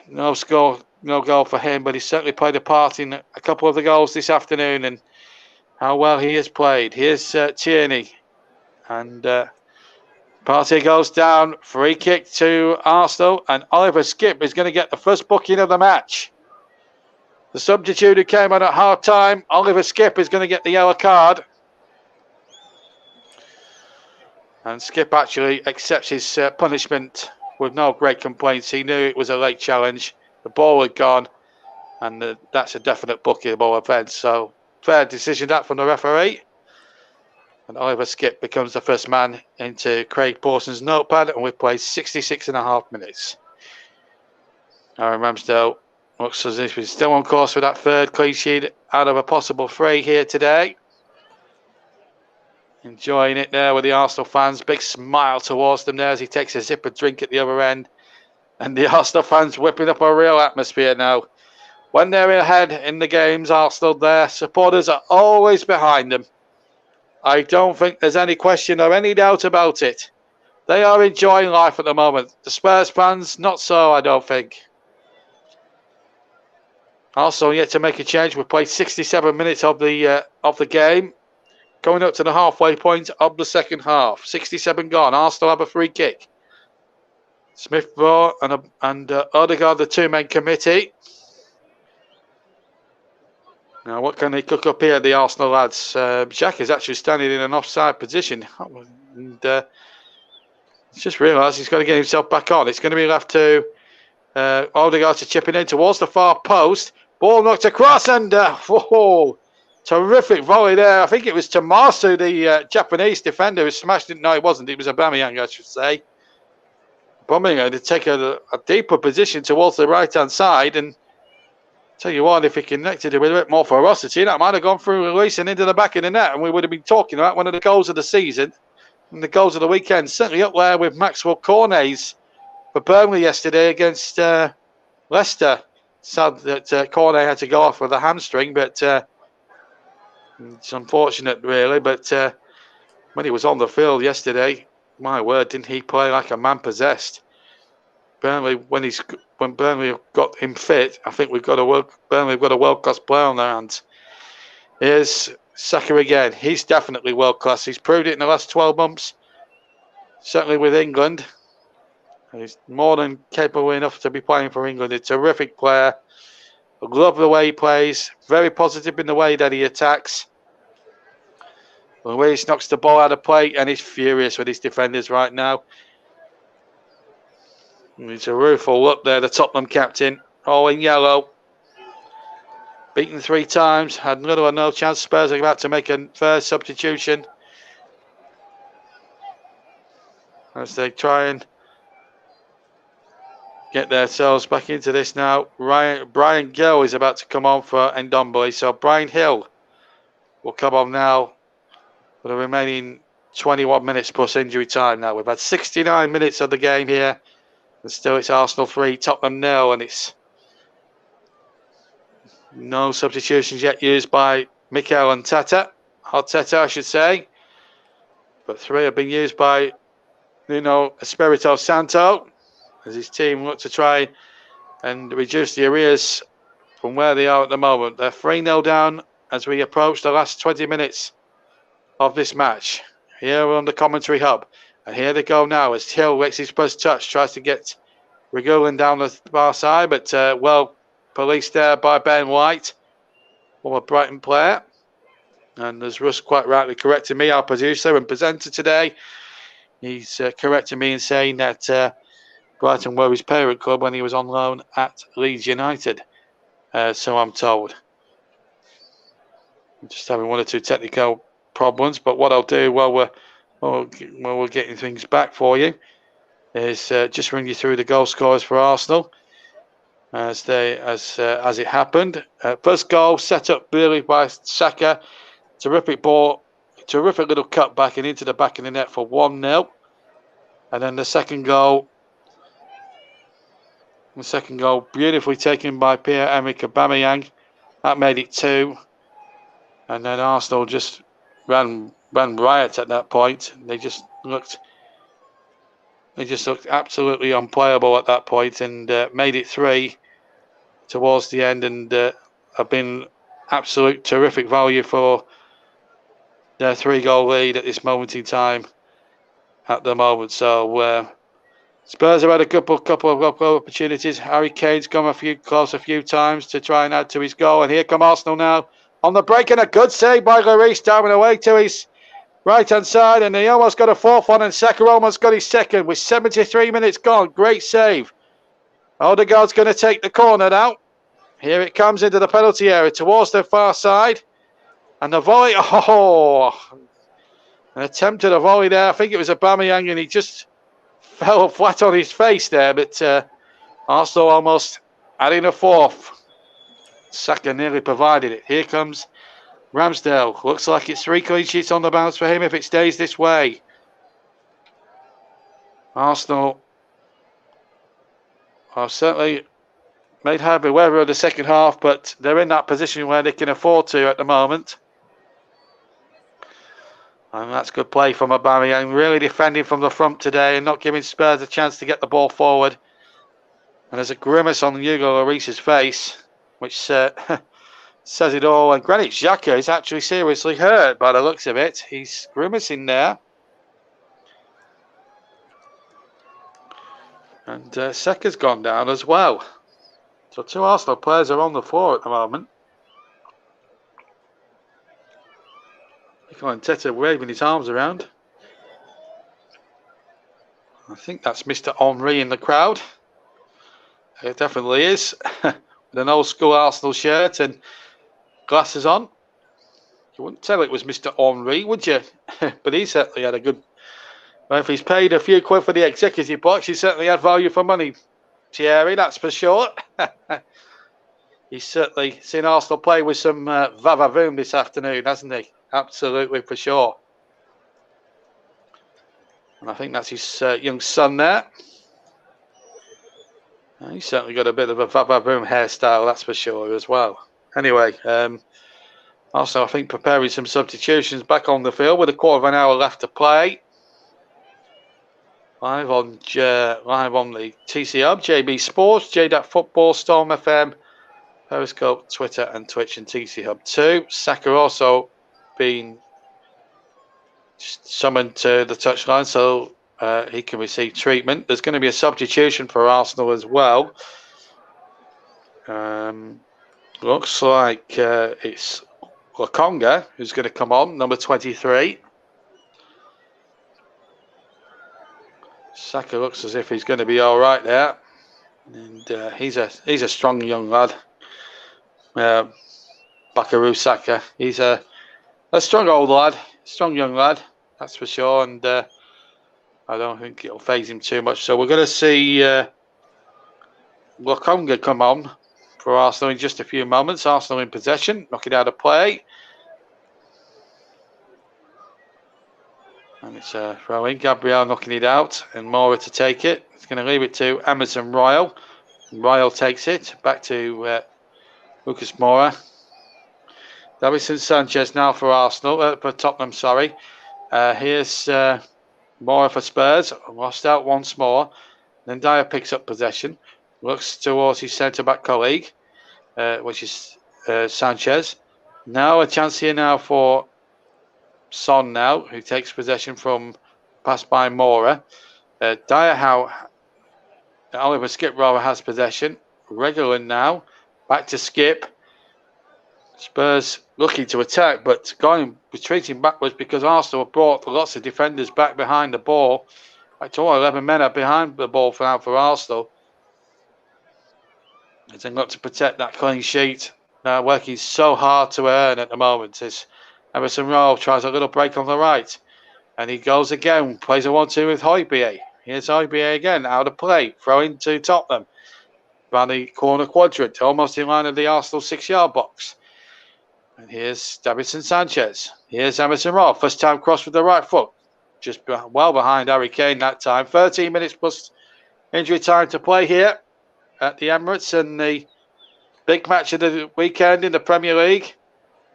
no goal for him, but he's certainly played a part in a couple of the goals this afternoon and how well he has played. Here's Tierney, and Partey goes down. Free kick to Arsenal, and Oliver Skipp is going to get the first booking of the match. The substitute who came on at half time, Oliver Skipp, is going to get the yellow card. And Skipp actually accepts his punishment with no great complaints. He knew it was a late challenge. The ball had gone, And that's a definite bookable event. So fair decision that from the referee. And Oliver Skip becomes the first man into Craig Pawson's notepad, and we've played 66.5 minutes. Aaron Ramsdale looks as if he's still on course for that third clean sheet out of a possible 3 here today. Enjoying it there with the Arsenal fans. Big smile towards them there as he takes a zipper drink at the other end. And the Arsenal fans whipping up a real atmosphere now. When they're ahead in the games, Arsenal, their supporters are always behind them. I don't think there's any question or any doubt about it. They are enjoying life at the moment. The Spurs fans, not so, I don't think. Also, yet to make a change. We've played 67 minutes of the game. Going up to the halfway point of the second half. 67 gone. Arsenal have a free kick. Smith Rowe and Odegaard, the two-man committee. Now, what can they cook up here, the Arsenal lads? Jack is actually standing in an offside position. And just realised he's got to get himself back on. It's going to be left to Odegaard to chip it in towards the far post. Ball knocked across and whoa, terrific volley there. I think it was Tomasu, the Japanese defender, who smashed it. No, it wasn't. It was Aubameyang, I should say. Aubameyang to take a deeper position towards the right-hand side, and tell you what, if he connected it with a bit more ferocity, that might have gone through Luis and into the back of the net, and we would have been talking about one of the goals of the season and the goals of the weekend. Certainly up there with Maxwell Cornet's for Burnley yesterday against Leicester. Sad that Cornet had to go off with a hamstring, but it's unfortunate, really. But when he was on the field yesterday, my word, didn't he play like a man possessed? Burnley, when Burnley got him fit, I think Burnley have got a world-class player on their hands. Here's Saka again. He's definitely world-class. He's proved it in the last 12 months, certainly with England. He's more than capable enough to be playing for England. A terrific player. I love the way he plays. Very positive in the way that he attacks. Luis knocks the ball out of play and he's furious with his defenders right now. It's a rueful look there, the Tottenham captain, all in yellow. Beaten 3 times, had little or no chance. Spurs are about to make a first substitution as they try and get themselves back into this now. Brian Gill is about to come on for Ndombele, so Brian Hill will come on now for the remaining 21 minutes plus injury time now. We've had 69 minutes of the game here. And still it's Arsenal 3, Tottenham 0, and it's no substitutions yet used by Mikel and Arteta, I should say. But 3 have been used by Nuno Espirito Santo as his team look to try and reduce the arrears from where they are at the moment. They're 3-0 down as we approach the last 20 minutes of this match. Here on the commentary hub. And here they go now as Hill makes his first touch, tries to get Regulin down the far side, but well policed there by Ben White, former Brighton player. And as Russ quite rightly corrected me, our producer and presenter today, he's correcting me in saying that Brighton were his parent club when he was on loan at Leeds United. So I'm told. I'm just having 1 or 2 technical problems, but what I'll do while we're getting things back for you is just run you through the goal scorers for Arsenal as it happened. First goal set up really by Saka. Terrific ball, terrific little cut back and into the back of the net for 1-0. And then the second goal beautifully taken by Pierre-Emerick Aubameyang. That made it 2. And then Arsenal just ran riot at that point. They just looked absolutely unplayable at that point and made it 3 towards the end, and have been absolute terrific value for their 3-goal lead at this moment in time. At the moment, so Spurs have had a couple of opportunities. Harry Kane's come a few times to try and add to his goal, and here come Arsenal now on the break, and a good save by Lloris, diving away to his right-hand side, and he almost got a 4th one, and Saka almost got his 2nd with 73 minutes gone. Great save. Odegaard's going to take the corner now. Here it comes into the penalty area towards the far side. And the volley, an attempt at a volley there. I think it was Aubameyang, and he just fell flat on his face there. But Arsenal almost adding a fourth. Saka nearly provided it. Here comes Ramsdale. Looks like it's 3 clean sheets on the bounce for him if it stays this way. Arsenal are certainly made hard beware of the second half, but they're in that position where they can afford to at the moment. And that's good play from Aubameyang, really defending from the front today and not giving Spurs a chance to get the ball forward. And there's a grimace on Hugo Lloris's face, which says it all. And Granit Xhaka is actually seriously hurt by the looks of it. He's grimacing there. And Saka's gone down as well. So 2 Arsenal players are on the floor at the moment. Mikel Arteta waving his arms around. I think that's Mr. Henry in the crowd. It definitely is. With an old school Arsenal shirt and glasses on. You wouldn't tell it was Mr. Henry, would you? But he certainly had a good... Well, if he's paid a few quid for the executive box, he certainly had value for money. Thierry, that's for sure. He's certainly seen Arsenal play with some va-va-voom this afternoon, hasn't he? Absolutely, for sure. And I think that's his young son there. He's certainly got a bit of a va-va-voom hairstyle, that's for sure, as well. Anyway, also I think preparing some substitutions back on the field with a quarter of an hour left to play. Live on the TC Hub, JB Sports, J-DAC Football, Storm FM, Periscope, Twitter and Twitch and TC Hub 2. Saka also been summoned to the touchline so he can receive treatment. There's going to be a substitution for Arsenal as well. Looks like it's Lokonga who's going to come on, number 23. Saka looks as if he's going to be all right there, and he's a strong young lad. Buckaroo Saka, he's a strong old lad, strong young lad, that's for sure. And I don't think it'll faze him too much. So we're going to see Lokonga come on for Arsenal in just a few moments. Arsenal in possession, knocking out of play. And it's a throw in. Gabriel knocking it out, and Moura to take it. It's going to leave it to Emerson Royal. Royal takes it back to Lucas Moura. Davinson Sanchez now for Arsenal, for Tottenham, sorry. Here's Moura for Spurs. Lost out once more. Then Dyer picks up possession. Looks towards his centre-back colleague, which is Sanchez. Now a chance here now for Son now, who takes possession from pass by Moura. Dyer, Oliver Skip Rower has possession. Reguilon now, back to Skip. Spurs looking to attack, but retreating backwards because Arsenal have brought lots of defenders back behind the ball. Like all 11 men are behind the ball for now for Arsenal. They've got to protect that clean sheet. They're working so hard to earn at the moment. As Emerson Royal tries a little break on the right. And he goes again, plays a 1-2 with Højbjerg. Here's Højbjerg again, out of play, throwing to Tottenham. Around the corner quadrant, almost in line of the Arsenal 6-yard box. And here's Davinson Sanchez. Here's Emerson Royal, first time cross with the right foot. Just well behind Harry Kane that time. 13 minutes plus injury time to play here at the Emirates. And the big match of the weekend in the Premier League.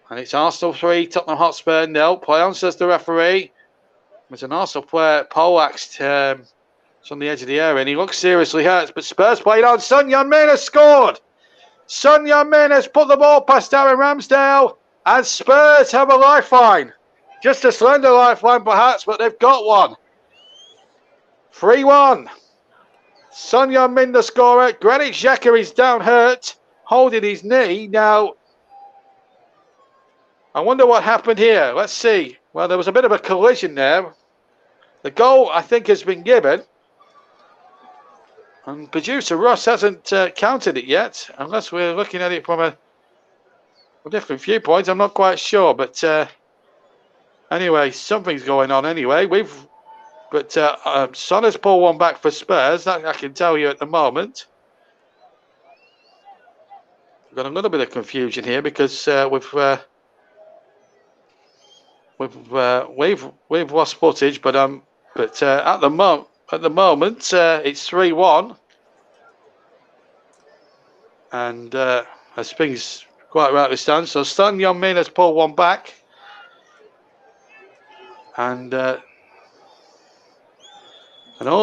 And it's Arsenal 3, Tottenham Hotspur 0. Play on, says the referee. There's an Arsenal player poleaxed on the edge of the area, and he looks seriously hurt. But Spurs played on. Son Heung-min has scored. Son Heung-min has put the ball past Aaron Ramsdale, and Spurs have a lifeline. Just a slender lifeline, perhaps, but they've got one. 3-1. Son Heung-min the scorer. Granit Xhaka is down hurt, holding his knee. Now, I wonder what happened here. Let's see. Well, there was a bit of a collision there. The goal, I think, has been given. And producer Ross hasn't counted it yet, unless we're looking at it from a different viewpoint. I'm not quite sure, but anyway, something's going on anyway. Son has pulled one back for Spurs, that I can tell you at the moment. We've got a little bit of confusion here because we've lost footage, but at the moment it's 3-1, and as things quite rightly stand, so Stan Yeon-min has pulled one back, and all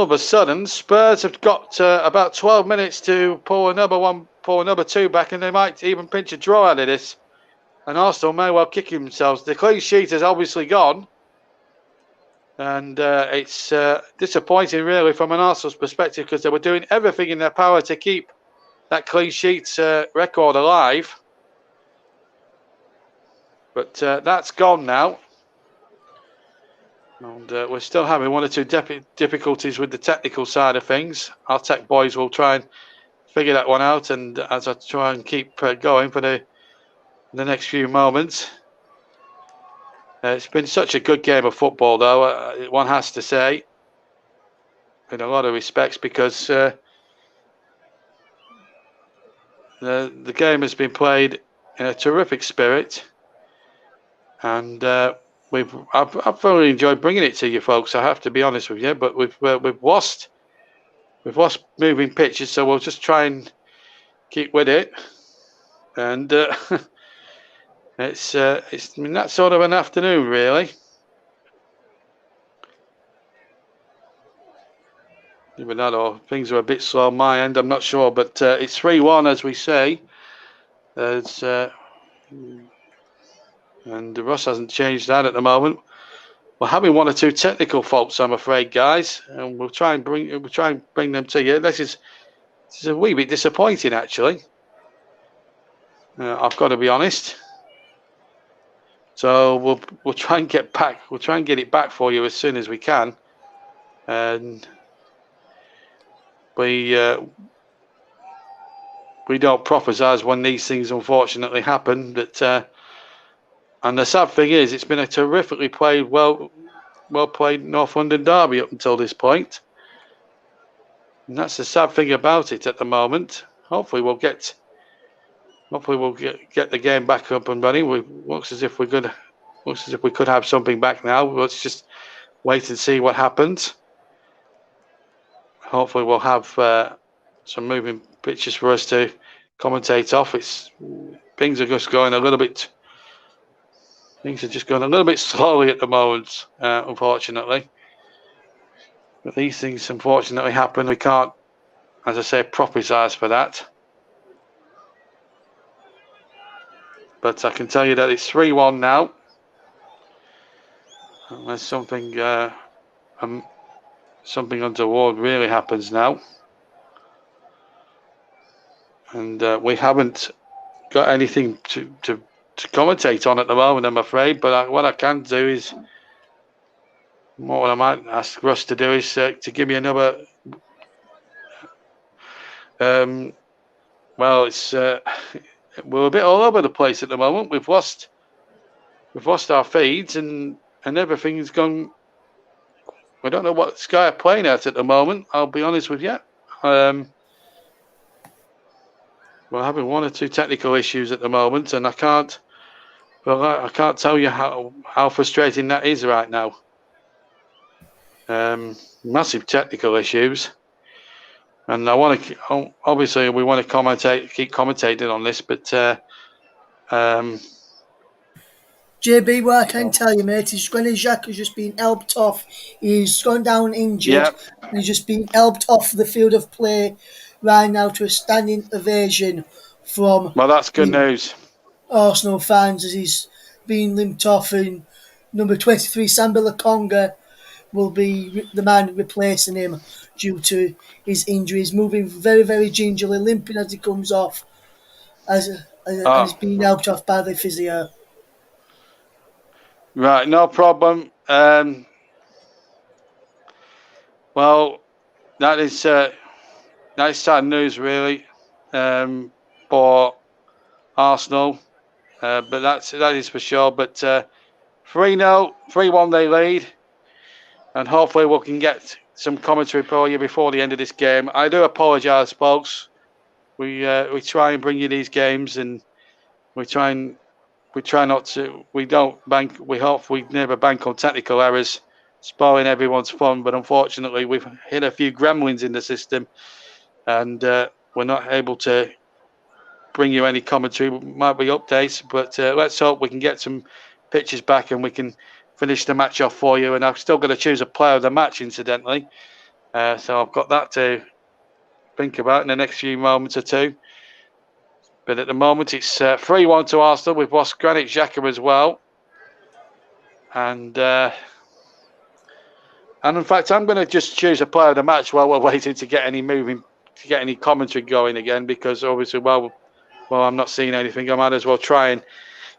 of a sudden Spurs have got about 12 minutes to pull another two back, and they might even pinch a draw out of this, and Arsenal may well kick themselves. The clean sheet has obviously gone, and it's disappointing really from an Arsenal's perspective, because they were doing everything in their power to keep that clean sheet record alive, but that's gone now, and we're still having one or two difficulties with the technical side of things. Our tech boys will try and figure that one out, and as I try and keep going for the next few moments. It's been such a good game of football, though, one has to say, in a lot of respects, because the game has been played in a terrific spirit, and I've thoroughly enjoyed bringing it to you folks, I have to be honest with you, but we've lost moving pitches, so we'll just try and keep with it, and it's been that sort of an afternoon, really. Even that, or things are a bit slow on my end, I'm not sure, but it's 3-1 as we say. And Ross hasn't changed that at the moment. We're having one or two technical faults, I'm afraid, guys, and we'll try and bring them to you. This is a wee bit disappointing, actually. I've got to be honest. So we'll try and get back. We'll try and get it back for you as soon as we can, and we don't prophesize when these things unfortunately happen. But and the sad thing is, it's been a terrifically played, well played North London derby up until this point, and that's the sad thing about it at the moment. Hopefully we'll get the game back up and running. Looks as if we could have something back now. Let's just wait and see what happens. Hopefully we'll have some moving pitches for us to commentate off. Things are just going a little bit slowly at the moment, unfortunately. But these things unfortunately happen. We can't, as I say, prophesize for that. But I can tell you that it's 3-1 now. Unless something untoward really happens now. And we haven't got anything to commentate on at the moment, I'm afraid. But what I can do is, what I might ask Russ to do is to give me another. Well, it's we're a bit all over the place at the moment. We've lost our feeds, and everything's gone. We don't know what Sky are playing at the moment, I'll be honest with you. We're having one or two technical issues at the moment, and I can't tell you how frustrating that is right now. Massive technical issues, and I want to obviously we want to keep commentating on this, but JB, what I can tell you, mate, is Granit Xhaka has just been helped off. He's gone down injured. Yeah. And he's just been helped off the field of play right now to a standing ovation from. Well, that's good news. Arsenal fans, as he's been limped off, and number 23, Sambilla Conga, will be the man replacing him due to his injuries. Moving very, very gingerly, limping as he comes off, and he's being helped off by the physio. Right, no problem. Well, that is That's sad news, really, for Arsenal. But that is for sure. But 3-0, 3-1 they lead, and hopefully we can get some commentary for you before the end of this game. I do apologise, folks. We try and bring you these games, and we try not to. We don't bank. We hope we never bank on technical errors, spoiling everyone's fun. But unfortunately, we've hit a few gremlins in the system, and we're not able to bring you any commentary. Might be updates, but let's hope we can get some pictures back and we can finish the match off for you. And I'm still going to choose a player of the match, incidentally. So I've got that to think about in the next few moments or two. But at the moment, it's 3-1 to Arsenal. We've lost Granit Xhaka as well. And in fact, I'm going to just choose a player of the match while we're waiting to get any commentary going again, because obviously, well, I'm not seeing anything. I might as well try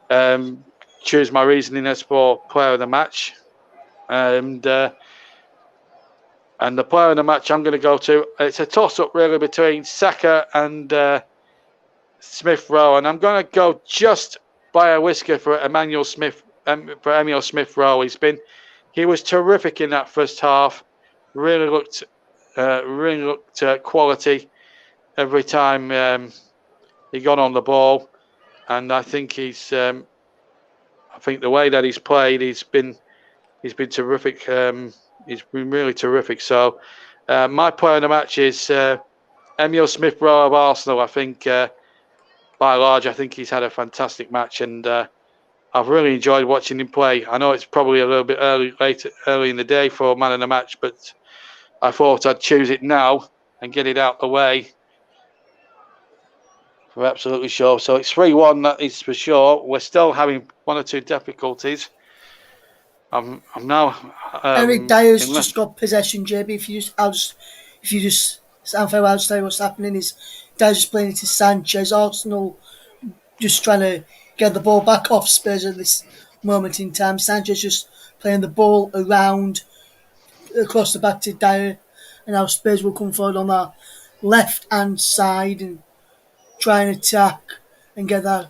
and choose my reasoning as for player of the match. And the player of the match I'm going to go to, it's a toss-up really between Saka and Smith Rowe, and I'm going to go just by a whisker for Emil Smith Rowe. He was terrific in that first half. Really looked quality every time he got on the ball, and I think I think the way that he's played, he's been terrific. He's been really terrific. So my player of the match is Emil Smith Rowe of Arsenal. I think by and large, I think he's had a fantastic match, and I've really enjoyed watching him play. I know it's probably a little bit early in the day for man of the match, but I thought I'd choose it now and get it out the way. For absolutely sure. So it's 3-1, that is for sure. We're still having one or two difficulties. I'm now. Eric Dyer's just got possession, JB. If you just stand for I'll tell you what's happening is Dyer's just playing it to Sanchez. Arsenal just trying to get the ball back off Spurs at this moment in time. Sanchez just playing the ball around across the back to Dyer, and now Spurs will come forward on that left hand side and try and attack and get that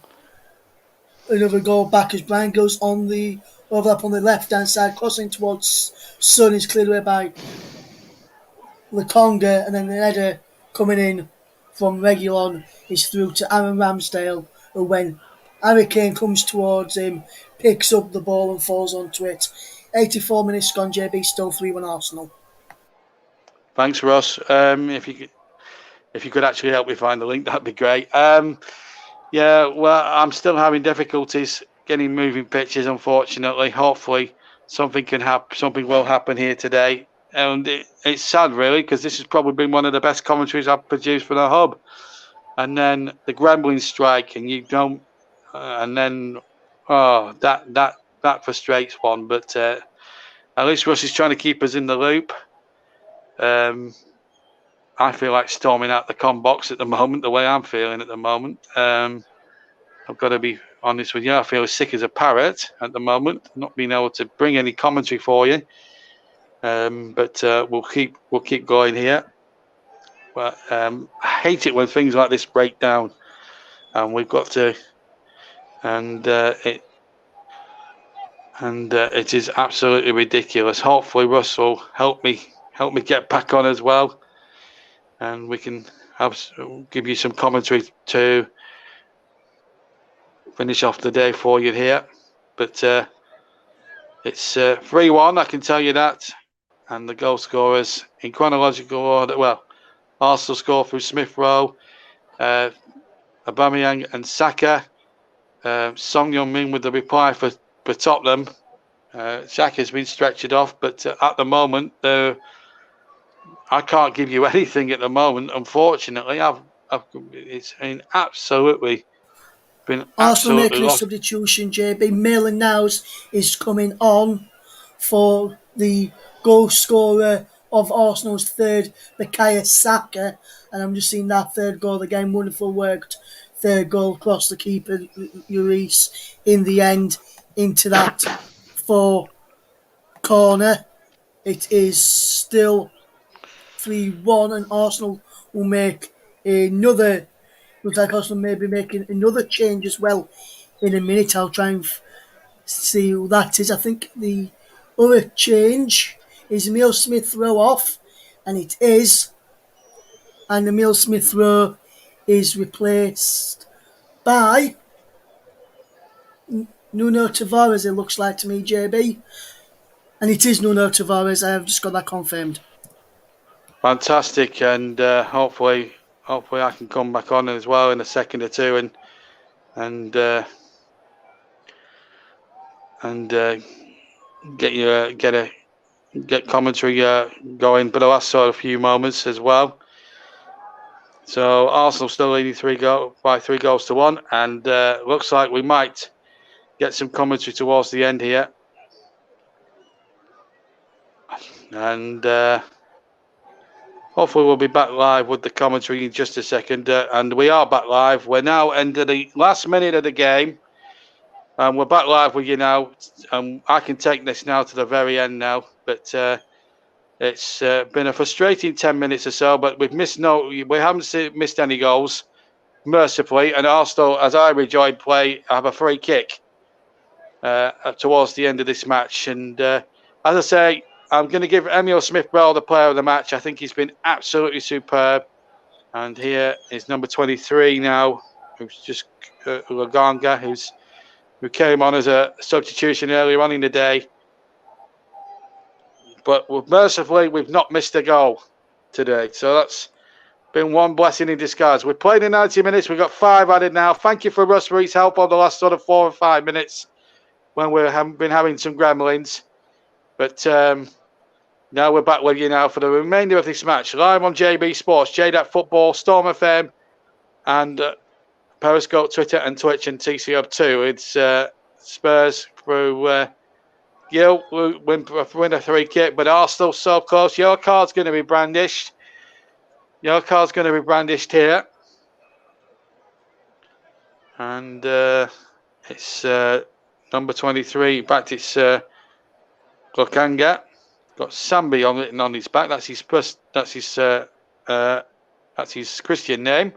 another goal back as Brian goes on the overlap on the left hand side, crossing towards Son is cleared away by Lakonga, and then the header coming in from Reguilon is through to Aaron Ramsdale, who when Harry Kane comes towards him, picks up the ball and falls onto it. 84 minutes gone, JB, still 3-1 Arsenal. Thanks, Ross. If you could actually help me find the link, that'd be great. Yeah, well, I'm still having difficulties getting moving pictures, unfortunately. Hopefully, something will happen here today. And it's sad, really, because this has probably been one of the best commentaries I've produced for the hub. And then the gremlin strike, and you don't, and then that frustrates one. But at least Russ is trying to keep us in the loop. I feel like storming out the com box at the moment, the way I'm feeling at the moment. I've got to be honest with you. I feel as sick as a parrot at the moment, not being able to bring any commentary for you. But we'll keep going here. But I hate it when things like this break down, and we've got to. And it is absolutely ridiculous. Hopefully, Russ will help me get back on as well, and we can give you some commentary to finish off the day for you here. But it's 3-1, I can tell you that. And the goal scorers in chronological order. Well, Arsenal score through Smith Rowe, Aubameyang and Saka. Son Heung-min with the reply for Tottenham. Saka's been stretched off, but at the moment, I can't give you anything at the moment. Unfortunately, it's been absolutely Arsenal making a substitution. JB Maitland-Niles is coming on for the goal scorer of Arsenal's third, Bukayo Saka, and I'm just seeing that third goal again. Wonderful worked third goal across the keeper, Lloris, in the end into that corner. It is still 3-1 and Arsenal will make another. Looks like Arsenal may be making another change as well in a minute. I'll try and see who that is. I think the other change is Emil Smith Rowe off, and it is. And Emil Smith Rowe is replaced by Nuno Tavares, it looks like to me, JB. And it is Nuno Tavares. I have just got that confirmed. Fantastic, and hopefully I can come back on as well in a second or two and get commentary going for the last sort of few moments as well. So Arsenal still leading 3 goals to 1, and looks like we might get some commentary towards the end here. And hopefully we'll be back live with the commentary in just a second. And we are back live. We're now into the last minute of the game. And we're back live with you now. I can take this now to the very end now. But it's been a frustrating 10 minutes or so. But we haven't missed any goals, mercifully. And Arsenal, as I rejoined play, have a free kick towards the end of this match. And as I say, I'm going to give Emil Smith-Rowe the player of the match. I think he's been absolutely superb. And here is number 23 now, who's just Laganga, who came on as a substitution earlier on in the day. But mercifully, we've not missed a goal today. So that's been one blessing in disguise. We've played in 90 minutes. We've got 5 added now. Thank you for Russ for his help on the last sort of 4 or 5 minutes when we have been having some gremlins. But now we're back with you now for the remainder of this match. Live on JB Sports, J-DAC Football, Storm FM, and Periscope, Twitter, and Twitch, and TC Hub 2. It's Spurs through Gil, win a 3 kick, but Arsenal so close. Your card's going to be brandished. Your card's going to be brandished here. And it's number 23. In fact, it's Glokanga. Got Sambi written on his back. That's his Christian name.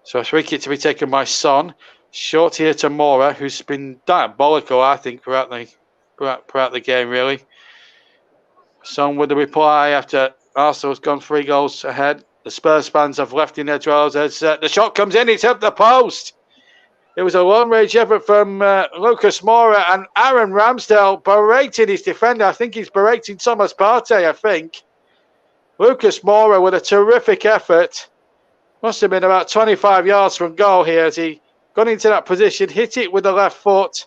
So a free kick to be taken by Son. Short here to Mora, who's been diabolical, I think, throughout the game, really. Son with the reply after Arsenal's gone 3 goals ahead. The Spurs fans have left in their dwellers as the shot comes in. It's up the post. It was a long-range effort from Lucas Moura, and Aaron Ramsdale berating his defender. I think he's berating Thomas Partey, I think. Lucas Moura with a terrific effort. Must have been about 25 yards from goal here as he got into that position, hit it with the left foot,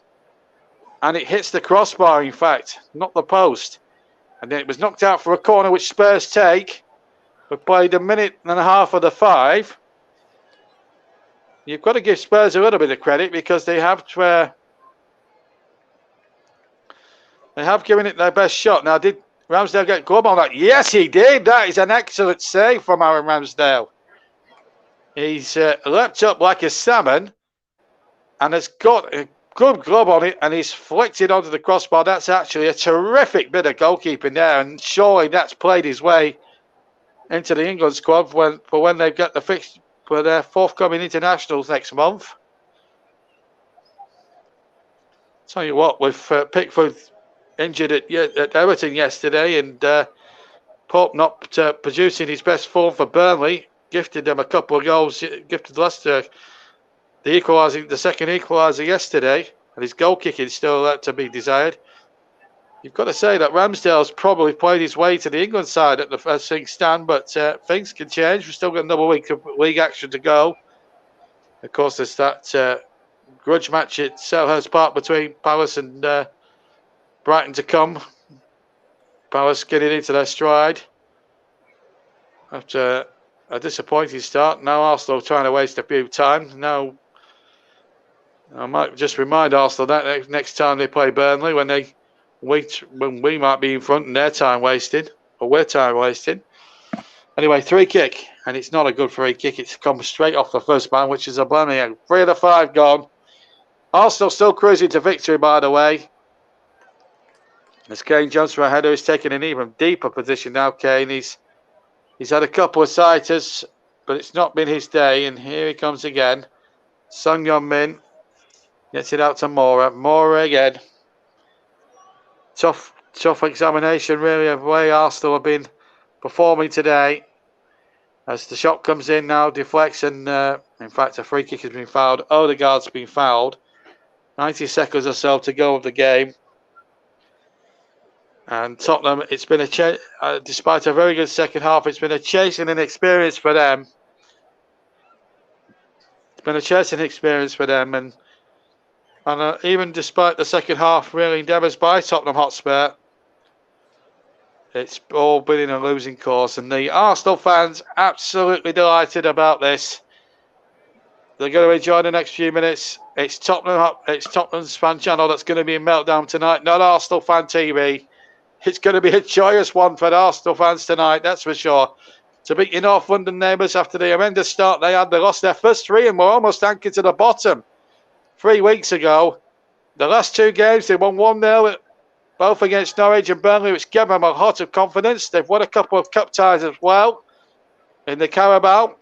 and it hits the crossbar, in fact, not the post. And then it was knocked out for a corner, which Spurs take. We played a minute and a half of the 5. You've got to give Spurs a little bit of credit because they have given it their best shot. Now, did Ramsdale get glove on that? Yes, he did. That is an excellent save from Aaron Ramsdale. He's leapt up like a salmon and has got a good glove on it, and he's flicked it onto the crossbar. That's actually a terrific bit of goalkeeping there, and surely that's played his way into the England squad when they've got the fixture for their forthcoming internationals next month. Tell you what, with Pickford injured at Everton yesterday, and Pope not producing his best form for Burnley, gifted them a couple of goals, gifted Leicester the second equaliser yesterday, and his goal kicking is still to be desired. You've got to say that Ramsdale's probably played his way to the England side at the first thing stand, but things can change. We've still got another week of league action to go. Of course, there's that grudge match at Selhurst Park between Palace and Brighton to come. Palace getting into their stride after a disappointing start. Now Arsenal trying to waste a few time. Now I might just remind Arsenal that next time they play Burnley, when we might be in front and their time wasted, or we're time wasted. Anyway, 3 kick, and it's not a good 3 kick. It's come straight off the first man, which is a Aubameyang. 3 of the 5 gone. Arsenal still cruising to victory, by the way. As Kane jumps for a header, he's taking an even deeper position now. Kane, he's had a couple of sighters but it's not been his day. And here he comes again. Sung Yun Min gets it out to Mora. Mora again. Tough examination, really, of the way Arsenal have been performing today. As the shot comes in now, deflects, and in fact, a free kick has been fouled. Odegaard's been fouled. 90 seconds or so to go of the game. And Tottenham, it's been despite a very good second half, it's been a chasing experience for them. It's been a chasing experience for them, and even despite the second half, really endeavours by Tottenham Hotspur, it's all been in a losing course, and the Arsenal fans absolutely delighted about this. They're going to enjoy the next few minutes. It's Tottenham's fan channel that's going to be in meltdown tonight, not Arsenal fan TV. It's going to be a joyous one for the Arsenal fans tonight, that's for sure. To beat your North London neighbours after the horrendous start they had, they lost their first three and were almost anchored to the bottom 3 weeks ago. The last two games, they won 1-0, both against Norwich and Burnley, which gave them a lot of confidence. They've won a couple of cup ties as well in the Carabao.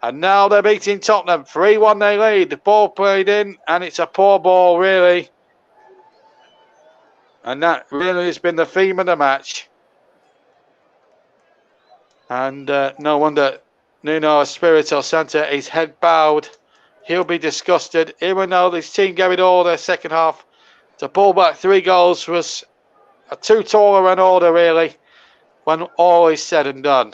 And now they're beating Tottenham. 3-1 they lead. The ball played in, and it's a poor ball, really. And that really has been the theme of the match. And no wonder Nuno Espirito Santo, his head bowed. He'll be disgusted, even though this team gave it all their second half. To pull back 3 goals was a too tall an order, really, when all is said and done.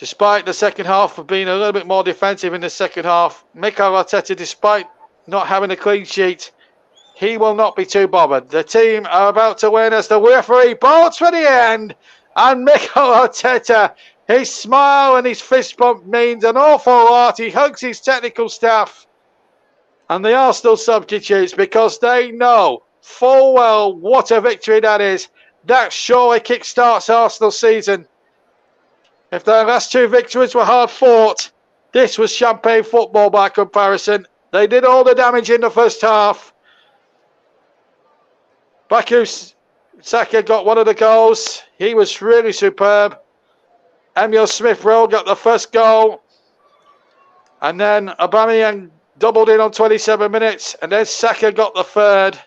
Despite the second half of being a little bit more defensive in the second half, Mikel Arteta, despite not having a clean sheet, he will not be too bothered. The team are about to win as the referee bolts for the end. And Mikel Arteta, his smile and his fist bump means an awful lot. He hugs his technical staff and the Arsenal substitutes because they know full well what a victory that is. That surely kickstarts Arsenal's season. If their last 2 victories were hard fought, this was champagne football by comparison. They did all the damage in the first half. Bukayo Saka got one of the goals. He was really superb. Emile Smith-Rowe got the first goal. And then Aubameyang doubled in on 27 minutes. And then Saka got the third.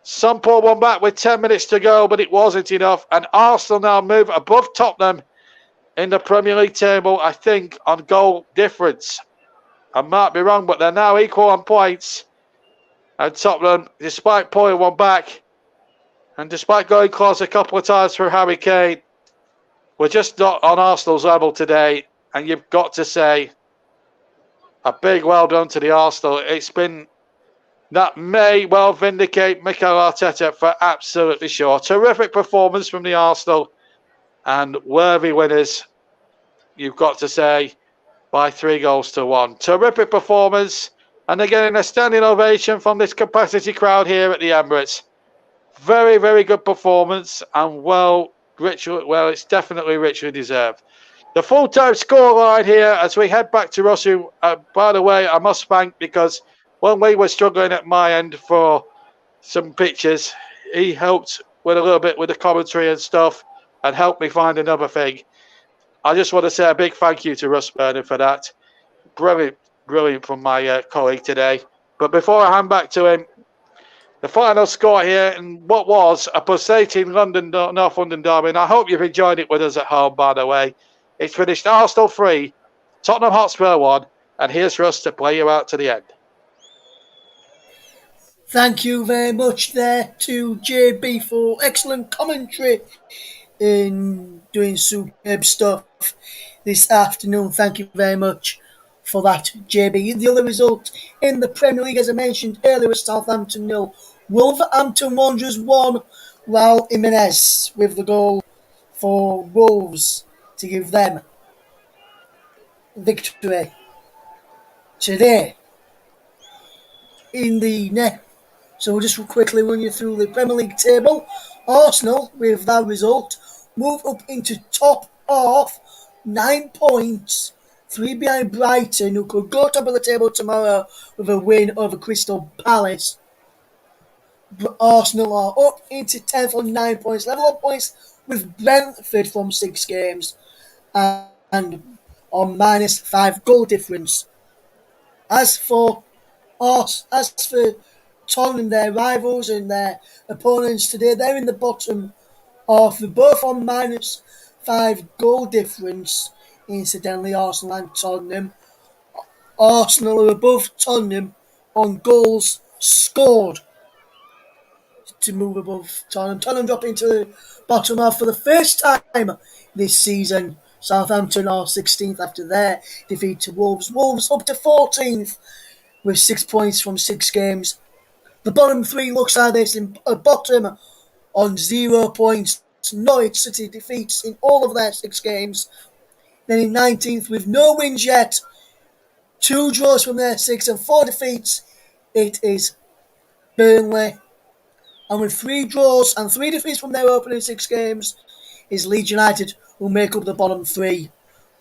Some pulled one back with 10 minutes to go, but it wasn't enough. And Arsenal now move above Tottenham in the Premier League table, I think, on goal difference. I might be wrong, but they're now equal on points. And Tottenham, despite pulling one back, and despite going close a couple of times for Harry Kane, we're just not on Arsenal's level today. And you've got to say a big well done to the Arsenal. It's been, that may well vindicate Mikel Arteta for absolutely sure. Terrific performance from the Arsenal and worthy winners, you've got to say, by 3-1. Terrific performance. And they're getting a standing ovation from this capacity crowd here at the Emirates. Very, very good performance, and it's definitely richly deserved. The full-time scoreline here as we head back to Ross, who, by the way, I must thank, because when we were struggling at my end for some pictures, he helped with a little bit with the commentary and stuff and helped me find another thing. I just want to say a big thank you to Russ Burnham for that. Brilliant from my colleague today. But before I hand back to him, the final score here in what was a pulsating North London derby, and I hope you've enjoyed it with us at home, by the way. It's finished Arsenal 3, Tottenham Hotspur 1, and here's Russ to play you out to the end. Thank you very much there to JB for excellent commentary in doing superb stuff this afternoon. Thank you very much for that, JB. The other result in the Premier League, as I mentioned earlier, was Southampton 0. Wolverhampton Wanderers 1, Raul Jimenez with the goal for Wolves to give them victory today. In the net, so we'll just quickly run you through the Premier League table. Arsenal, with that result, move up into top half, 9 points, 3 behind Brighton, who could go top of the table tomorrow with a win over Crystal Palace. Arsenal are up into 10th on 9 points, level on points with Brentford from 6 games. and on -5 goal difference. As for as for Tottenham, their rivals and their opponents today, they're in the bottom of the both on -5 goal difference. Incidentally, Arsenal and Tottenham. Arsenal are above Tottenham on goals scored to move above Tottenham. Tottenham drop into the bottom half for the first time this season. Southampton are 16th after their defeat to Wolves. Wolves up to 14th with 6 points from 6 games. The bottom three looks like this: in bottom on 0 points. Norwich City defeats in all of their 6 games. Then in 19th with no wins yet, 2 draws from their 6 and 4 defeats, it is Burnley. And with 3 draws and 3 defeats from their opening 6 games, is Leeds United, who make up the bottom 3.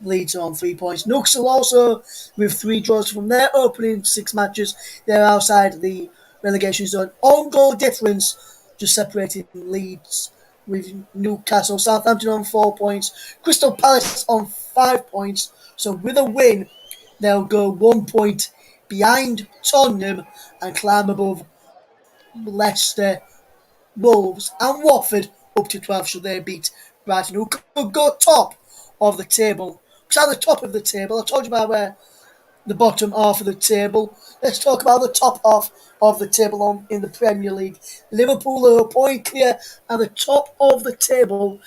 Leeds are on 3 points. Newcastle also, with 3 draws from their opening 6 matches, they're outside the relegation zone. On goal difference, just separating Leeds with Newcastle. Southampton on 4 points. Crystal Palace on 5 points. So with a win, they'll go 1 point behind Tottenham and climb above Leicester, Wolves and Watford up to 12 should they beat Brighton, who could go top of the table. Because at the top of the table, I told you about where the bottom half of the table. Let's talk about the top half of the table in the Premier League. Liverpool are a point clear at the top of the table.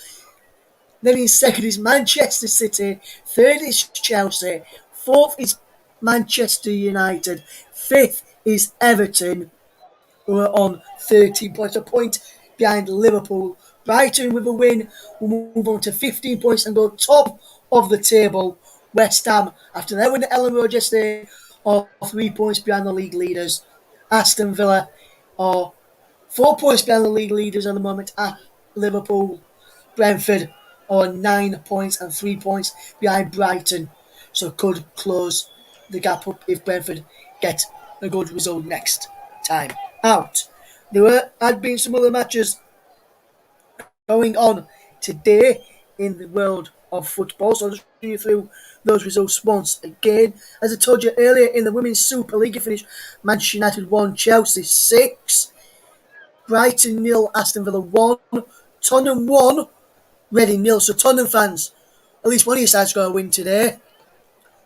Then in second is Manchester City. Third is Chelsea. Fourth is Manchester United. Fifth is Everton, who are on 13 points, a point behind Liverpool. Brighton, with a win, will move on to 15 points and go top of the table. West Ham, after their win at Ellen Road yesterday, are 3 points behind the league leaders. Aston Villa are 4 points behind the league leaders at the moment at Liverpool. Brentford are 9 points and 3 points behind Brighton, so could close the gap up if Brentford get a good result next time out. There had been some other matches going on today in the world of football, so I'll just run you through those results once again. As I told you earlier, in the Women's Super League, it finished Manchester United 1, Chelsea 6, Brighton 0, Aston Villa 1, Tottenham 1, Reading 0. So Tottenham fans, at least one of your sides got a win today.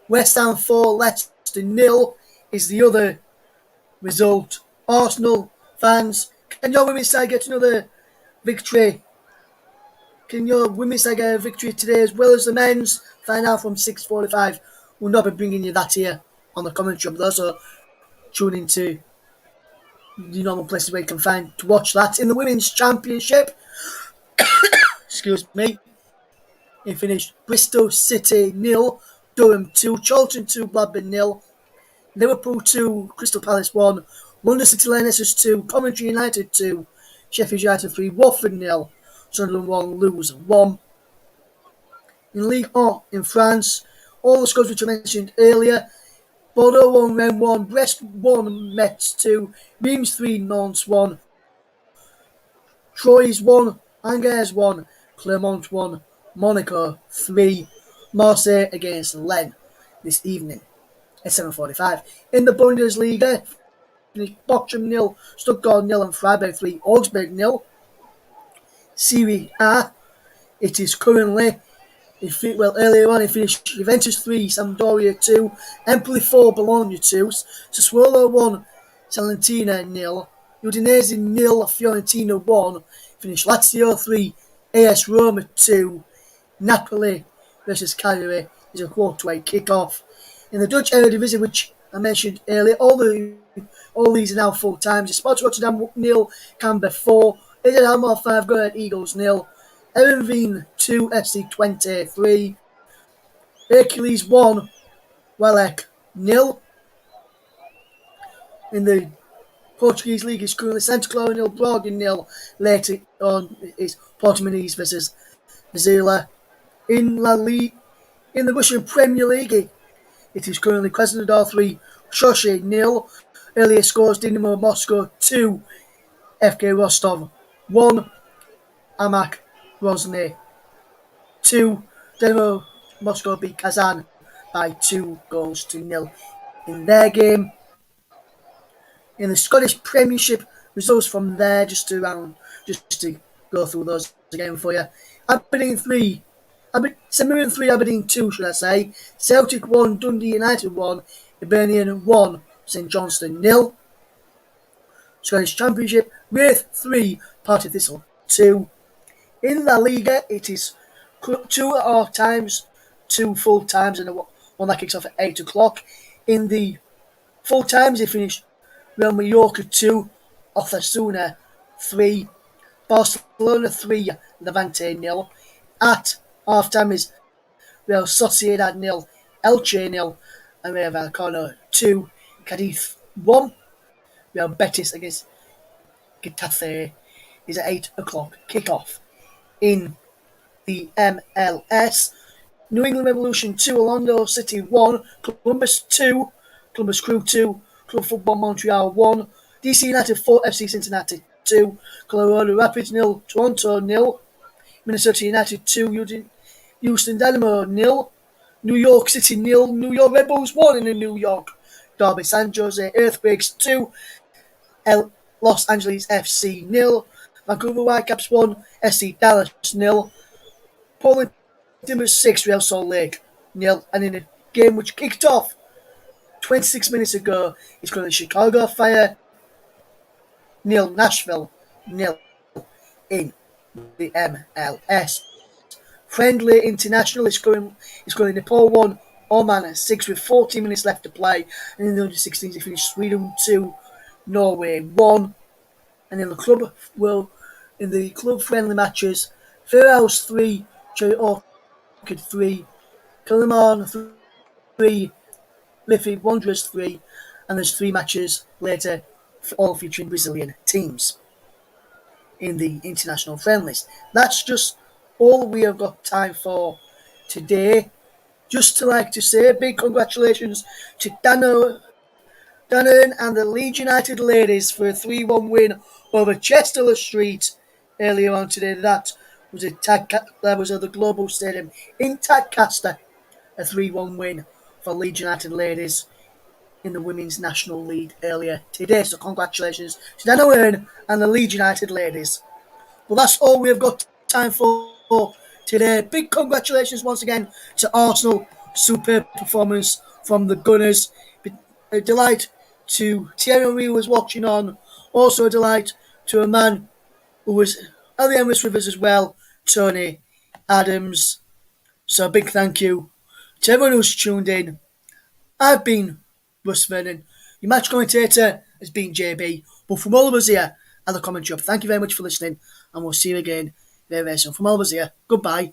West Ham 4, Leicester 0 is the other result. Arsenal fans, can your women's side get another victory? Can your women's side get a victory today as well as the men's? Find out from 6:45. We'll not be bringing you that here on the commentary, but also tune into the normal places where you can find to watch that. In the Women's Championship, excuse me, it finished Bristol City 0, Durham 2, Charlton 2, Blackburn 0, Liverpool 2, Crystal Palace 1, London City Lionesses 2, Coventry United 2, Sheffield United 3, Watford 0, Sunderland 1, Lewes 1. In Ligue 1 in France, all the scores which I mentioned earlier: Bordeaux 1, Rennes 1, Brest 1, Metz 2, Reims 3, Nantes 1, Troyes 1, Angers 1, Clermont 1, Monaco 3, Marseille against Lens this evening at 7:45. In the Bundesliga, Bochum 0, Stuttgart 0 and Freiburg 3, Augsburg 0. Serie A, it is currently, earlier on it finished Juventus 3, Sampdoria 2, Empoli 4, Bologna 2, Sassuolo 1, Salentina 0, Udinese 0, Fiorentina 1, finished Lazio 3, AS Roma 2, Napoli versus Cagliari is a quarter-way kick-off. In the Dutch Eredivisie, which I mentioned earlier, all these are now full times. Sports Rotterdam 0, Camber 4, AZ Alkmaar 5, Go Ahead Eagles 0, Heerenveen 2, FC 23, Hercules 1, Welek 0. In the Portuguese League, it's currently Santa Clara 0, Braga 0. Later on is Portimonense versus Vizela. In La Liga, in the Russian Premier League, it is currently Krasnodar 3, Sochi 0. Earlier scores: Dynamo Moscow 2, FK Rostov 1, Amak Grozny 2, Dynamo Moscow beat Kazan by 2-0 in their game. In the Scottish Premiership, results from there just to go through those again for you. Aberdeen 3, St Mirren 3, Aberdeen 2, should I say. Celtic 1, Dundee United 1, Hibernian 1, St Johnstone 0. Scottish Championship, Wraith 3, Party Thistle 2. In La Liga, it is 2 half times, 2 full times, and one that kicks off at 8 o'clock. In the full times, it finished Real Mallorca 2, Osasuna 3, Barcelona 3, Levante 0. At half time is Real Sociedad 0, Elche 0, and Rayo Vallecano 2, Cadiz 1. Real Betis against Getafe is at 8 o'clock kickoff. In the MLS, New England Revolution 2, Orlando City 1, Columbus 2, Columbus Crew 2, Club Football Montreal 1, DC United 4, FC Cincinnati 2, Colorado Rapids 0, Toronto 0, Minnesota United 2, Houston Dynamo 0, New York City 0, New York Red Bulls 1 in the New York Derby, San Jose Earthquakes 2, Los Angeles FC 0, Vancouver Whitecaps 1, SC Dallas 0, Portland Timbers 6, Real Salt Lake 0, and in a game which kicked off 26 minutes ago, it's currently Chicago Fire 0, Nashville 0 in the MLS. Friendly International is going Nepal 1, Oman 6 with 14 minutes left to play, and in the under 16s it finished Sweden 2, Norway 1, and in the club friendly matches, Fairhouse 3, Cherry Orchid 3, Kilmarnock 3, Liffey Wanderers 3, and there's 3 matches later, all featuring Brazilian teams in the international friendlies. That's just all we have got time for today. Just to like to say big congratulations to Danone and the Leeds United ladies for a 3-1 win over Chester Street earlier on today. That was at the Global Stadium in Tadcaster. A 3-1 win for Leeds United ladies in the Women's National League earlier today. So congratulations to Danone and the Leeds United ladies. Well, that's all we've got time for today. Big congratulations once again to Arsenal. Superb performance from the Gunners. A delight to Thierry Henry, who was watching on. Also a delight to a man who was at the Emirates with us as well, Tony Adams. So a big thank you to everyone who's tuned in. I've been Russ Vernon. Your match commentator has been JB. But from all of us here at the Comment Shop, thank you very much for listening, and we'll see you again very, very soon. From all of us here, goodbye.